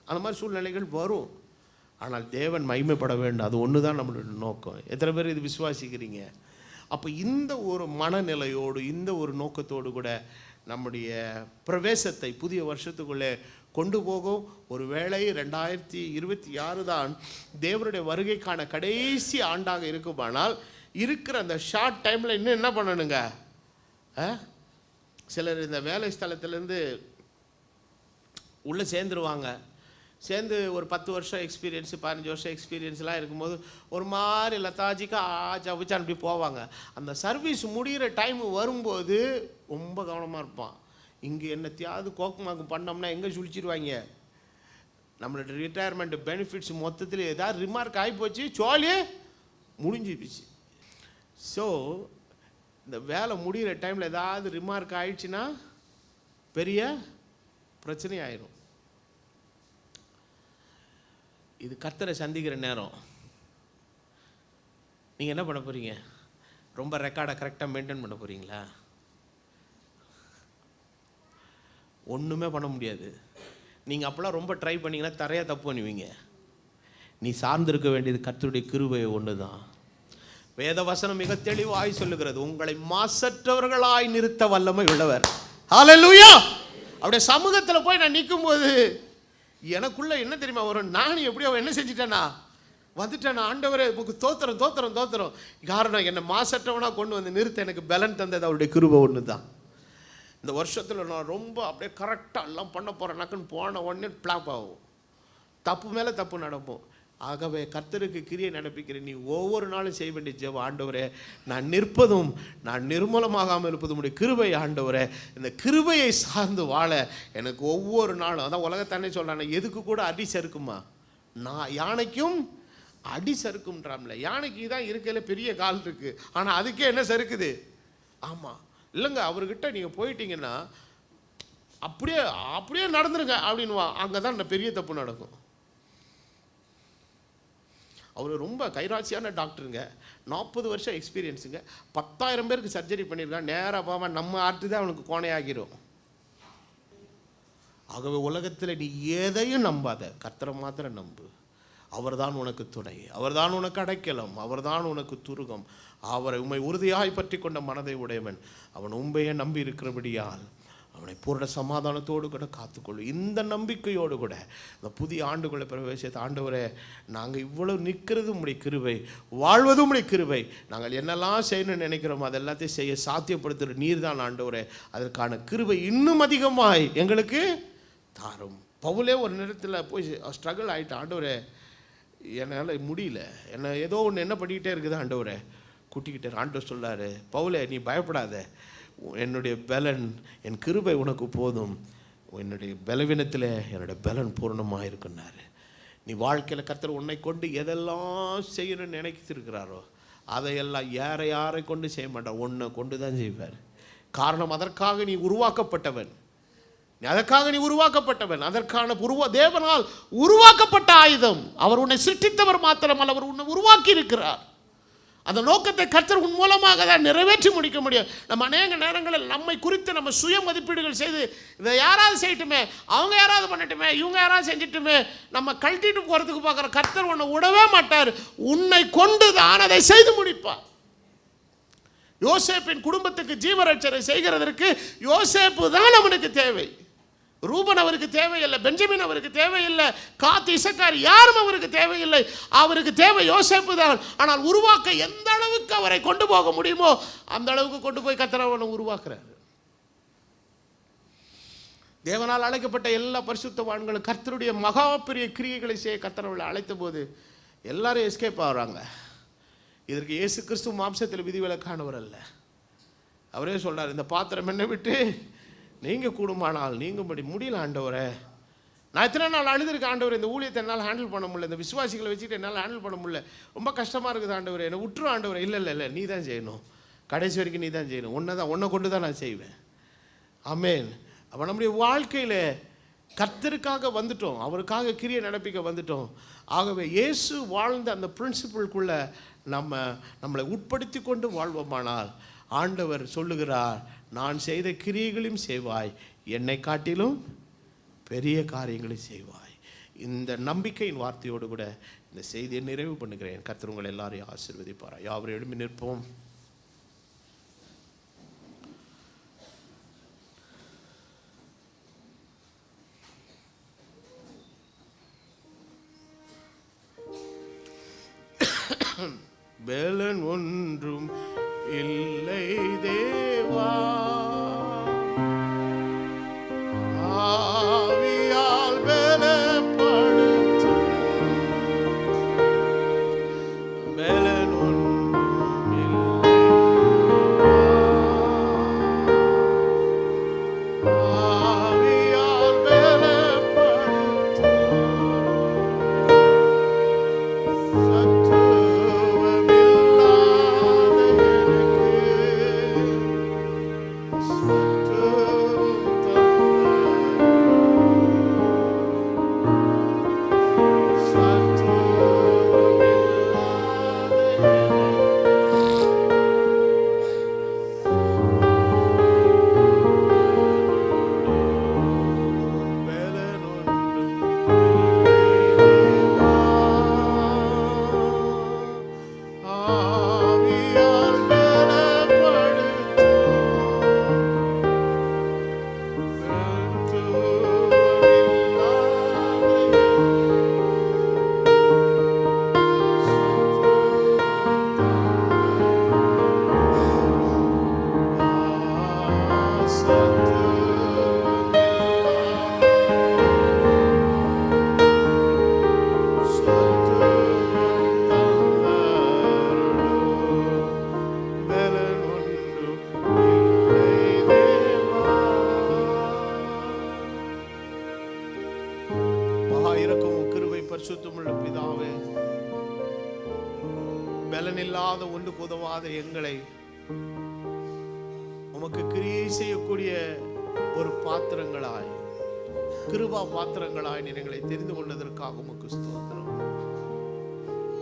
அந்த மாதிரி சூழ்நிலைகள் வரும். ஆனால் தேவன் மகிமைப்பட வேண்டும், அது ஒன்று தான் நம்மளுடைய நோக்கம். எத்தனை பேர் இது விசுவாசிக்கிறீங்க? அப்போ இந்த ஒரு மனநிலையோடு, இந்த ஒரு நோக்கத்தோடு கூட நம்முடைய பிரவேசத்தை புதிய வருஷத்துக்குள்ளே கொண்டு போகும். ஒரு வேளை 2026 தான் தேவனுடைய வருகைக்கான கடைசி ஆண்டாக இருக்குமானால், இருக்கிற அந்த ஷார்ட் டைமில் இன்னும் என்ன பண்ணணுங்க? சிலர் இந்த வேலை ஸ்தலத்திலேருந்து உள்ளே சேர்ந்துருவாங்க. சேர்ந்து ஒரு 10 வருஷம் எக்ஸ்பீரியன்ஸு, 15 வருஷம் எக்ஸ்பீரியன்ஸ்லாம் இருக்கும்போது ஒரு மாதிரி லத்தாஜிக்காக ஜபிச்சான் அப்படி போவாங்க. அந்த சர்வீஸ் முடிகிற டைம் வரும்போது ரொம்ப கவனமாக இருப்பான். இங்கே என்னத்தையாவது கோக்குமாக்கு பண்ணோம்னா எங்கே சுழிச்சிடுவாங்க. நம்மளோட ரிட்டையர்மெண்ட் பெனிஃபிட்ஸ் மொத்தத்தில் ஏதாவது ரிமார்க் ஆகிப்போச்சு, சோழியே முடிஞ்சிடுச்சு. ஸோ இந்த வேலை முடிகிற டைமில் ஏதாவது ரிமார்க் ஆயிடுச்சுன்னா பெரிய பிரச்சனை ஆயிரும். இது கர்த்தரை சந்திக்கிற நேரம். நீங்கள் என்ன பண்ண போகிறீங்க? ரொம்ப ரெக்கார்டை கரெக்டாக மெயின்டைன் பண்ண போகிறீங்களா? ஒன்றுமே பண்ண முடியாது. நீங்கள் அப்போலாம் ரொம்ப ட்ரை பண்ணிங்கன்னா தரையாக தப்பு பண்ணுவீங்க. நீ சார்ந்திருக்க வேண்டியது கர்த்தருடைய கிருபை ஒன்று தான். வேத வசனம் மிக தெளிவாய் சொல்லுகிறது, உங்களை மாசற்றவர்களாய் நிறுத்த வல்லமை உள்ளவர். ஹல்லேலூயா! அவருடைய சமூகத்தில் போய் நான் நிற்கும்போது எனக்குள்ள என்ன தெரியுமா வரும்? நானும் எப்படியோ என்ன செஞ்சிட்டேன்னா வந்துட்டேன். ஆண்டவரே உங்களுக்கு தோத்திரம் தோத்திரம் தோத்திரம். காரணம், என்னை மாசற்றவனாக கொண்டு வந்து நிறுத்த எனக்கு பலன் தந்தது அவருடைய கிருபை ஒன்று தான். இந்த வருஷத்தில் நான் ரொம்ப அப்படியே கரெக்டாக எல்லாம் பண்ண போகிறேன்னாக்குன்னு போன உடனே பிளாப் ஆகும், தப்பு மேலே தப்பு நடப்போம். ஆகவே கர்த்தருக்கு கிரியை நடப்பிக்கிறேன். நீ ஒவ்வொரு நாளும் செய்ய வேண்டிய ஜெபம், ஆண்டவரே நான் நிற்பதும் நான் நிர்மூலமாகாமல் இருப்பதும் உடைய கிருபை ஆண்டவரே, இந்த கிருபையை சார்ந்து வாழ எனக்கு ஒவ்வொரு நாளும். அதான் உலகத்தானே சொல்கிறானே, எதுக்கு கூட அடி சறுக்குமா? நான் யானைக்கும் அடி சறுக்கும்ன்றாம்ல. யானைக்கு தான் இருக்கையில் பெரிய கால் இருக்குது, ஆனால் அதுக்கே என்ன சறுக்குது? ஆமாம் இல்லைங்க, அவர்கிட்ட நீங்கள் போயிட்டீங்கன்னா அப்படியே அப்படியே நடந்துருங்க அப்படின்வா. அங்கே தான் பெரிய தப்பு நடக்கும். அவர் ரொம்ப கைராசியான டாக்டருங்க, 40 வருஷம் எக்ஸ்பீரியன்ஸுங்க, 10,000 பேருக்கு சர்ஜரி பண்ணியிருக்கான். நேராக போவான், நம்ம ஆர்ட்டு தான் அவனுக்கு கோணையாகிடும். ஆகவே உலகத்தில் நீ எதையும் நம்பாத, கர்த்தரை மாத்திரம் நம்பு. அவர்தான் உனக்கு துணை, அவர்தான் உனக்கு அடைக்கலம், அவர்தான் உனக்கு துருகம். அவரை உம்மை உறுதியாய் பற்றி கொண்ட மனதை உடையவன் அவன் உண்மையை நம்பி இருக்கிறபடியால் அவனை பூர்ண சமாதானத்தோடு கூட காத்துக்கொள்ளும். இந்த நம்பிக்கையோடு கூட இந்த புதிய ஆண்டுக்குள்ளே பிரவேசித்த ஆண்டவரே, நாங்கள் இவ்வளவு நிற்கிறது உம்முடைய கிருபை, வாழ்வதும் உம்முடைய கிருபை. நாங்கள் என்னெல்லாம் செய்யணும்னு நினைக்கிறோமோ அது எல்லாத்தையும் செய்ய சாத்தியப்படுத்துகிற நீர் தான் ஆண்டவரே. அதற்கான கிருபை இன்னும் அதிகமாய் எங்களுக்கு தாரும். பவுலே ஒரு நேரத்தில் போய் ஸ்ட்ரகிள் ஆகிட்டான். ஆண்டவரே என்னால் முடியல, என்னை ஏதோ ஒன்று என்ன பண்ணிக்கிட்டே இருக்குது ஆண்டவரே, கூட்டிக்கிட்டே. ஆண்டவர் சொல்லார், பவுலே நீ பயப்படாத, என்னுடைய பலன் என் கிருபை உனக்கு போதும், என்னுடைய பலவீனத்தில் என்னுடைய பலன் பூர்ணமாக இருக்குன்னாரு. நீ வாழ்க்கையில் கர்த்தர் உன்னை கொண்டு எதெல்லாம் செய்யணும்னு நினைச்சிருக்கிறாரோ அதையெல்லாம் யாரை கொண்டு செய்ய மாட்டார், உன்னை கொண்டு தான் செய்வார். காரணம், அதற்காக நீ உருவாக்கப்பட்டவன். அதற்கான தேவனால் உருவாக்கப்பட்ட ஆயுதம். அவர் உன்னை சிருஷ்டித்தவர் மாத்திரமல்ல, அவர் உன்னை உருவாக்கி இருக்கிறார். அந்த நோக்கத்தை கர்த்தர் உன் மூலமாக தான் நிறைவேற்றி முடிக்க முடியும். நம்ம அநேக நேரங்களில் நம்மை குறித்து நம்ம சுய மதிப்பீடுகள் செய்து, இதை யாராவது செய்யட்டுமே, அவங்க யாராவது பண்ணட்டுமே, இவங்க யாராவது செஞ்சிட்டுமே, நம்ம கழட்டிட்டு போகிறதுக்கு பார்க்குற கர்த்தர் உன்னை விடவே மாட்டார். உன்னை கொண்டு தான் அதை செய்து முடிப்பார். யோசேப்பின் குடும்பத்துக்கு ஜீவரட்சரை செய்கிறதற்கு யோசேப்பு தான் அவனுக்கு தேவை. ரூபன் அவருக்கு தேவையில்லை, பெஞ்சமின் அவருக்கு தேவையில்லை, காத், இசக்கார் யாரும் அவருக்கு தேவையில்லை. அவருக்கு தேவை யோசேப்பு தான். ஆனால் உருவாக்க எந்த அளவுக்கு அவரை கொண்டு போக முடியுமோ அந்த அளவுக்கு கொண்டு போய் கர்த்தர் அவனை உருவாக்குறார். தேவனால் அழைக்கப்பட்ட எல்லா பரிசுத்தவான்களும் கர்த்தருடைய மகா பெரிய கிரியைகளை செய்ய கர்த்தர் அவளை அழைத்த போது எல்லாரும் எஸ்கேப் ஆகிறாங்க. இதற்கு இயேசு கிறிஸ்து மாம்சத்தில் விதிவிலக்கானவர் அல்ல. அவரே சொல்றார், இந்த பாத்திரம் என்னை விட்டு நீங்க கூடுமானால் நீங்க முடியல ஆண்டவரே. நான் எத்தனை நாள் அழுதுருக்கேன் ஆண்டவர், இந்த ஊழியத்தை என்னால் ஹேண்டில் பண்ண முடியல, இந்த விசுவாசிகளை வச்சுட்டு என்னால் ஹேண்டில் பண்ண முடியல, ரொம்ப கஷ்டமாக இருக்குது ஆண்டவர், என்னை விட்டுரும் ஆண்டவர். இல்லை நீ தான் செய்யணும், கடைசி வரைக்கும் நீ தான் செய்யணும், உன்னை கொண்டு தான் நான் செய்வேன். ஆமென். அப்போ நம்முடைய வாழ்க்கையில் கர்த்தருக்காக வந்துட்டோம், அவருக்காக கிரியை நடப்பிக்க வந்துட்டோம். ஆகவே இயேசு வாழ்ந்த அந்த பிரின்சிபிள்குள்ளே நம்மளை உட்படுத்தி கொண்டு வாழ்வோமானால் ஆண்டவர் சொல்லுகிறார், நான் செய்த கிரியைகளையும் செய்வாய், என்னை காட்டிலும் பெரிய காரியங்களை செய்வாய். இந்த நம்பிக்கையின் வார்த்தையோடு கூட இந்த செய்தியை நிறைவு பண்ணுகிறேன். கர்த்தர் உங்களை எல்லாரையும் ஆசீர்வதிப்பாரா. யாவரும் எழும்பி நிற்போம். பலன் ஒன்றும் இல்லை தேவா, ஆவியால் பலப்படுத்தும். பலன் ஒன்றும் இல்லை, ஆவியால் பலப்படுத்தும். பரிசுத்தமுள்ள பிதாவே, பலனில்லாத ஒன்றுக்கு உதவாத எங்களை உமக்கு கிரியை செய்யக்கூடிய ஒரு பாத்திரங்களாய், கிருபா பாத்திரங்களாய் நீர் எங்களை தெரிந்து கொண்டதற்காக உமக்கு ஸ்தோத்திரம்.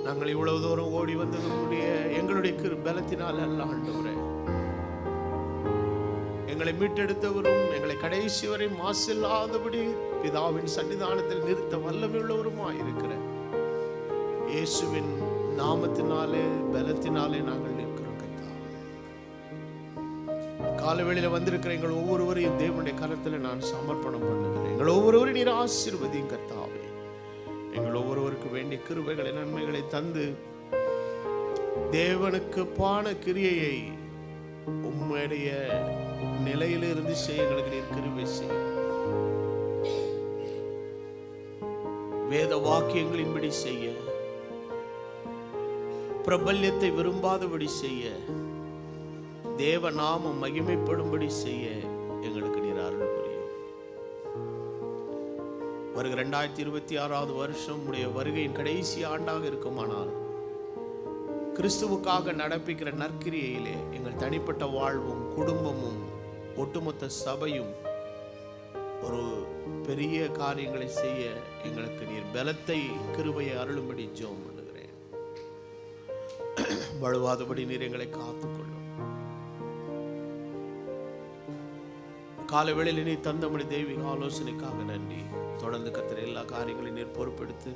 நாங்கள் இவ்வளவு தூரம் ஓடி வந்ததுடைய எங்களுடைய பலத்தினால் அல்ல ஆண்டவரே, எங்களை மீட்டெடுத்தவரும் எங்களை கடைசி வரை மாசில்லாதபடி பிதாவின் சன்னிதானத்தில் நிறுத்த வல்லமையுள்ளவருமாய் இருக்கிற இயேசுவின் நாமத்தினாலே பலத்தினாலே நாங்கள் நிற்கிறோம். காலவேளையில வந்திருக்கிற எங்கள் ஒவ்வொருவரையும் தேவனுடைய கரத்தில் நான் சமர்ப்பணம் பண்ணுகிறேன். எங்கள் ஒவ்வொருவரையும் நீர் ஆசீர்வதியும் கர்த்தாவே. எங்கள் ஒவ்வொருவருக்கு வேண்டிய கிருபைகளை நன்மைகளை தந்து தேவனுக்கு பான கிரியையை உம்முடைய நிலையிலிருந்து செய்ய எங்களுக்கு நீர் கிருபை செய்ய, வேத வாக்கியங்களின்படி செய்ய, பிரபல்யத்தை விரும்பாதபடி செய்ய, தேவ நாமம் மகிமைப்படும்படி செய்ய எங்களுக்கு நீர் அருள் புரியும். வருகிற 2026 வருஷம் உடைய வருகையின் கடைசி ஆண்டாக இருக்குமானால் கிறிஸ்துவுக்காக நடப்பிக்கிற நற்கிரியையிலே எங்கள் தனிப்பட்ட வாழ்வும் குடும்பமும் ஒட்டுமொத்த சபையும் ஒரு பெரிய காரியங்களை செய்ய எங்களுக்கு நீர் பலத்தை கிருபையை அருளும்படி ஜெபம் பண்ணுகிறேன். வழுவாதபடி நீர் எங்களை காத்துக்கொள்ளும். காலை வேளையில் நீ தந்தபடி தெய்வீக ஆலோசனைக்காக நன்றி. தொடர்ந்து கர்த்தர் எல்லா காரியங்களையும் நீர் பொறுப்பெடுத்து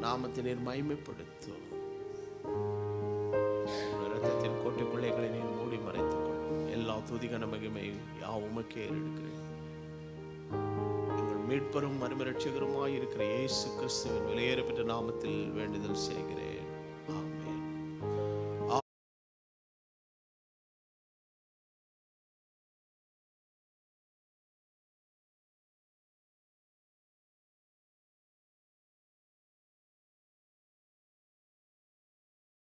நாமத்தை நீர் மகிமைப்படுத்தும். இரத்தத்தின் கோட்டைக்குள்ளே எங்களை நீர் மூடி மறைத்துக் கொள்ளும். எல்லா துதிகன மகிமை உமக்கே எடுக்கிறேன். எங்கள் மீட்பரும் மறுமரட்சகருமாய் இருக்கிற இயேசு கிறிஸ்துவின் விலையேறப்பட்ட நாமத்தில் வேண்டுதல் செய்கிறேன்.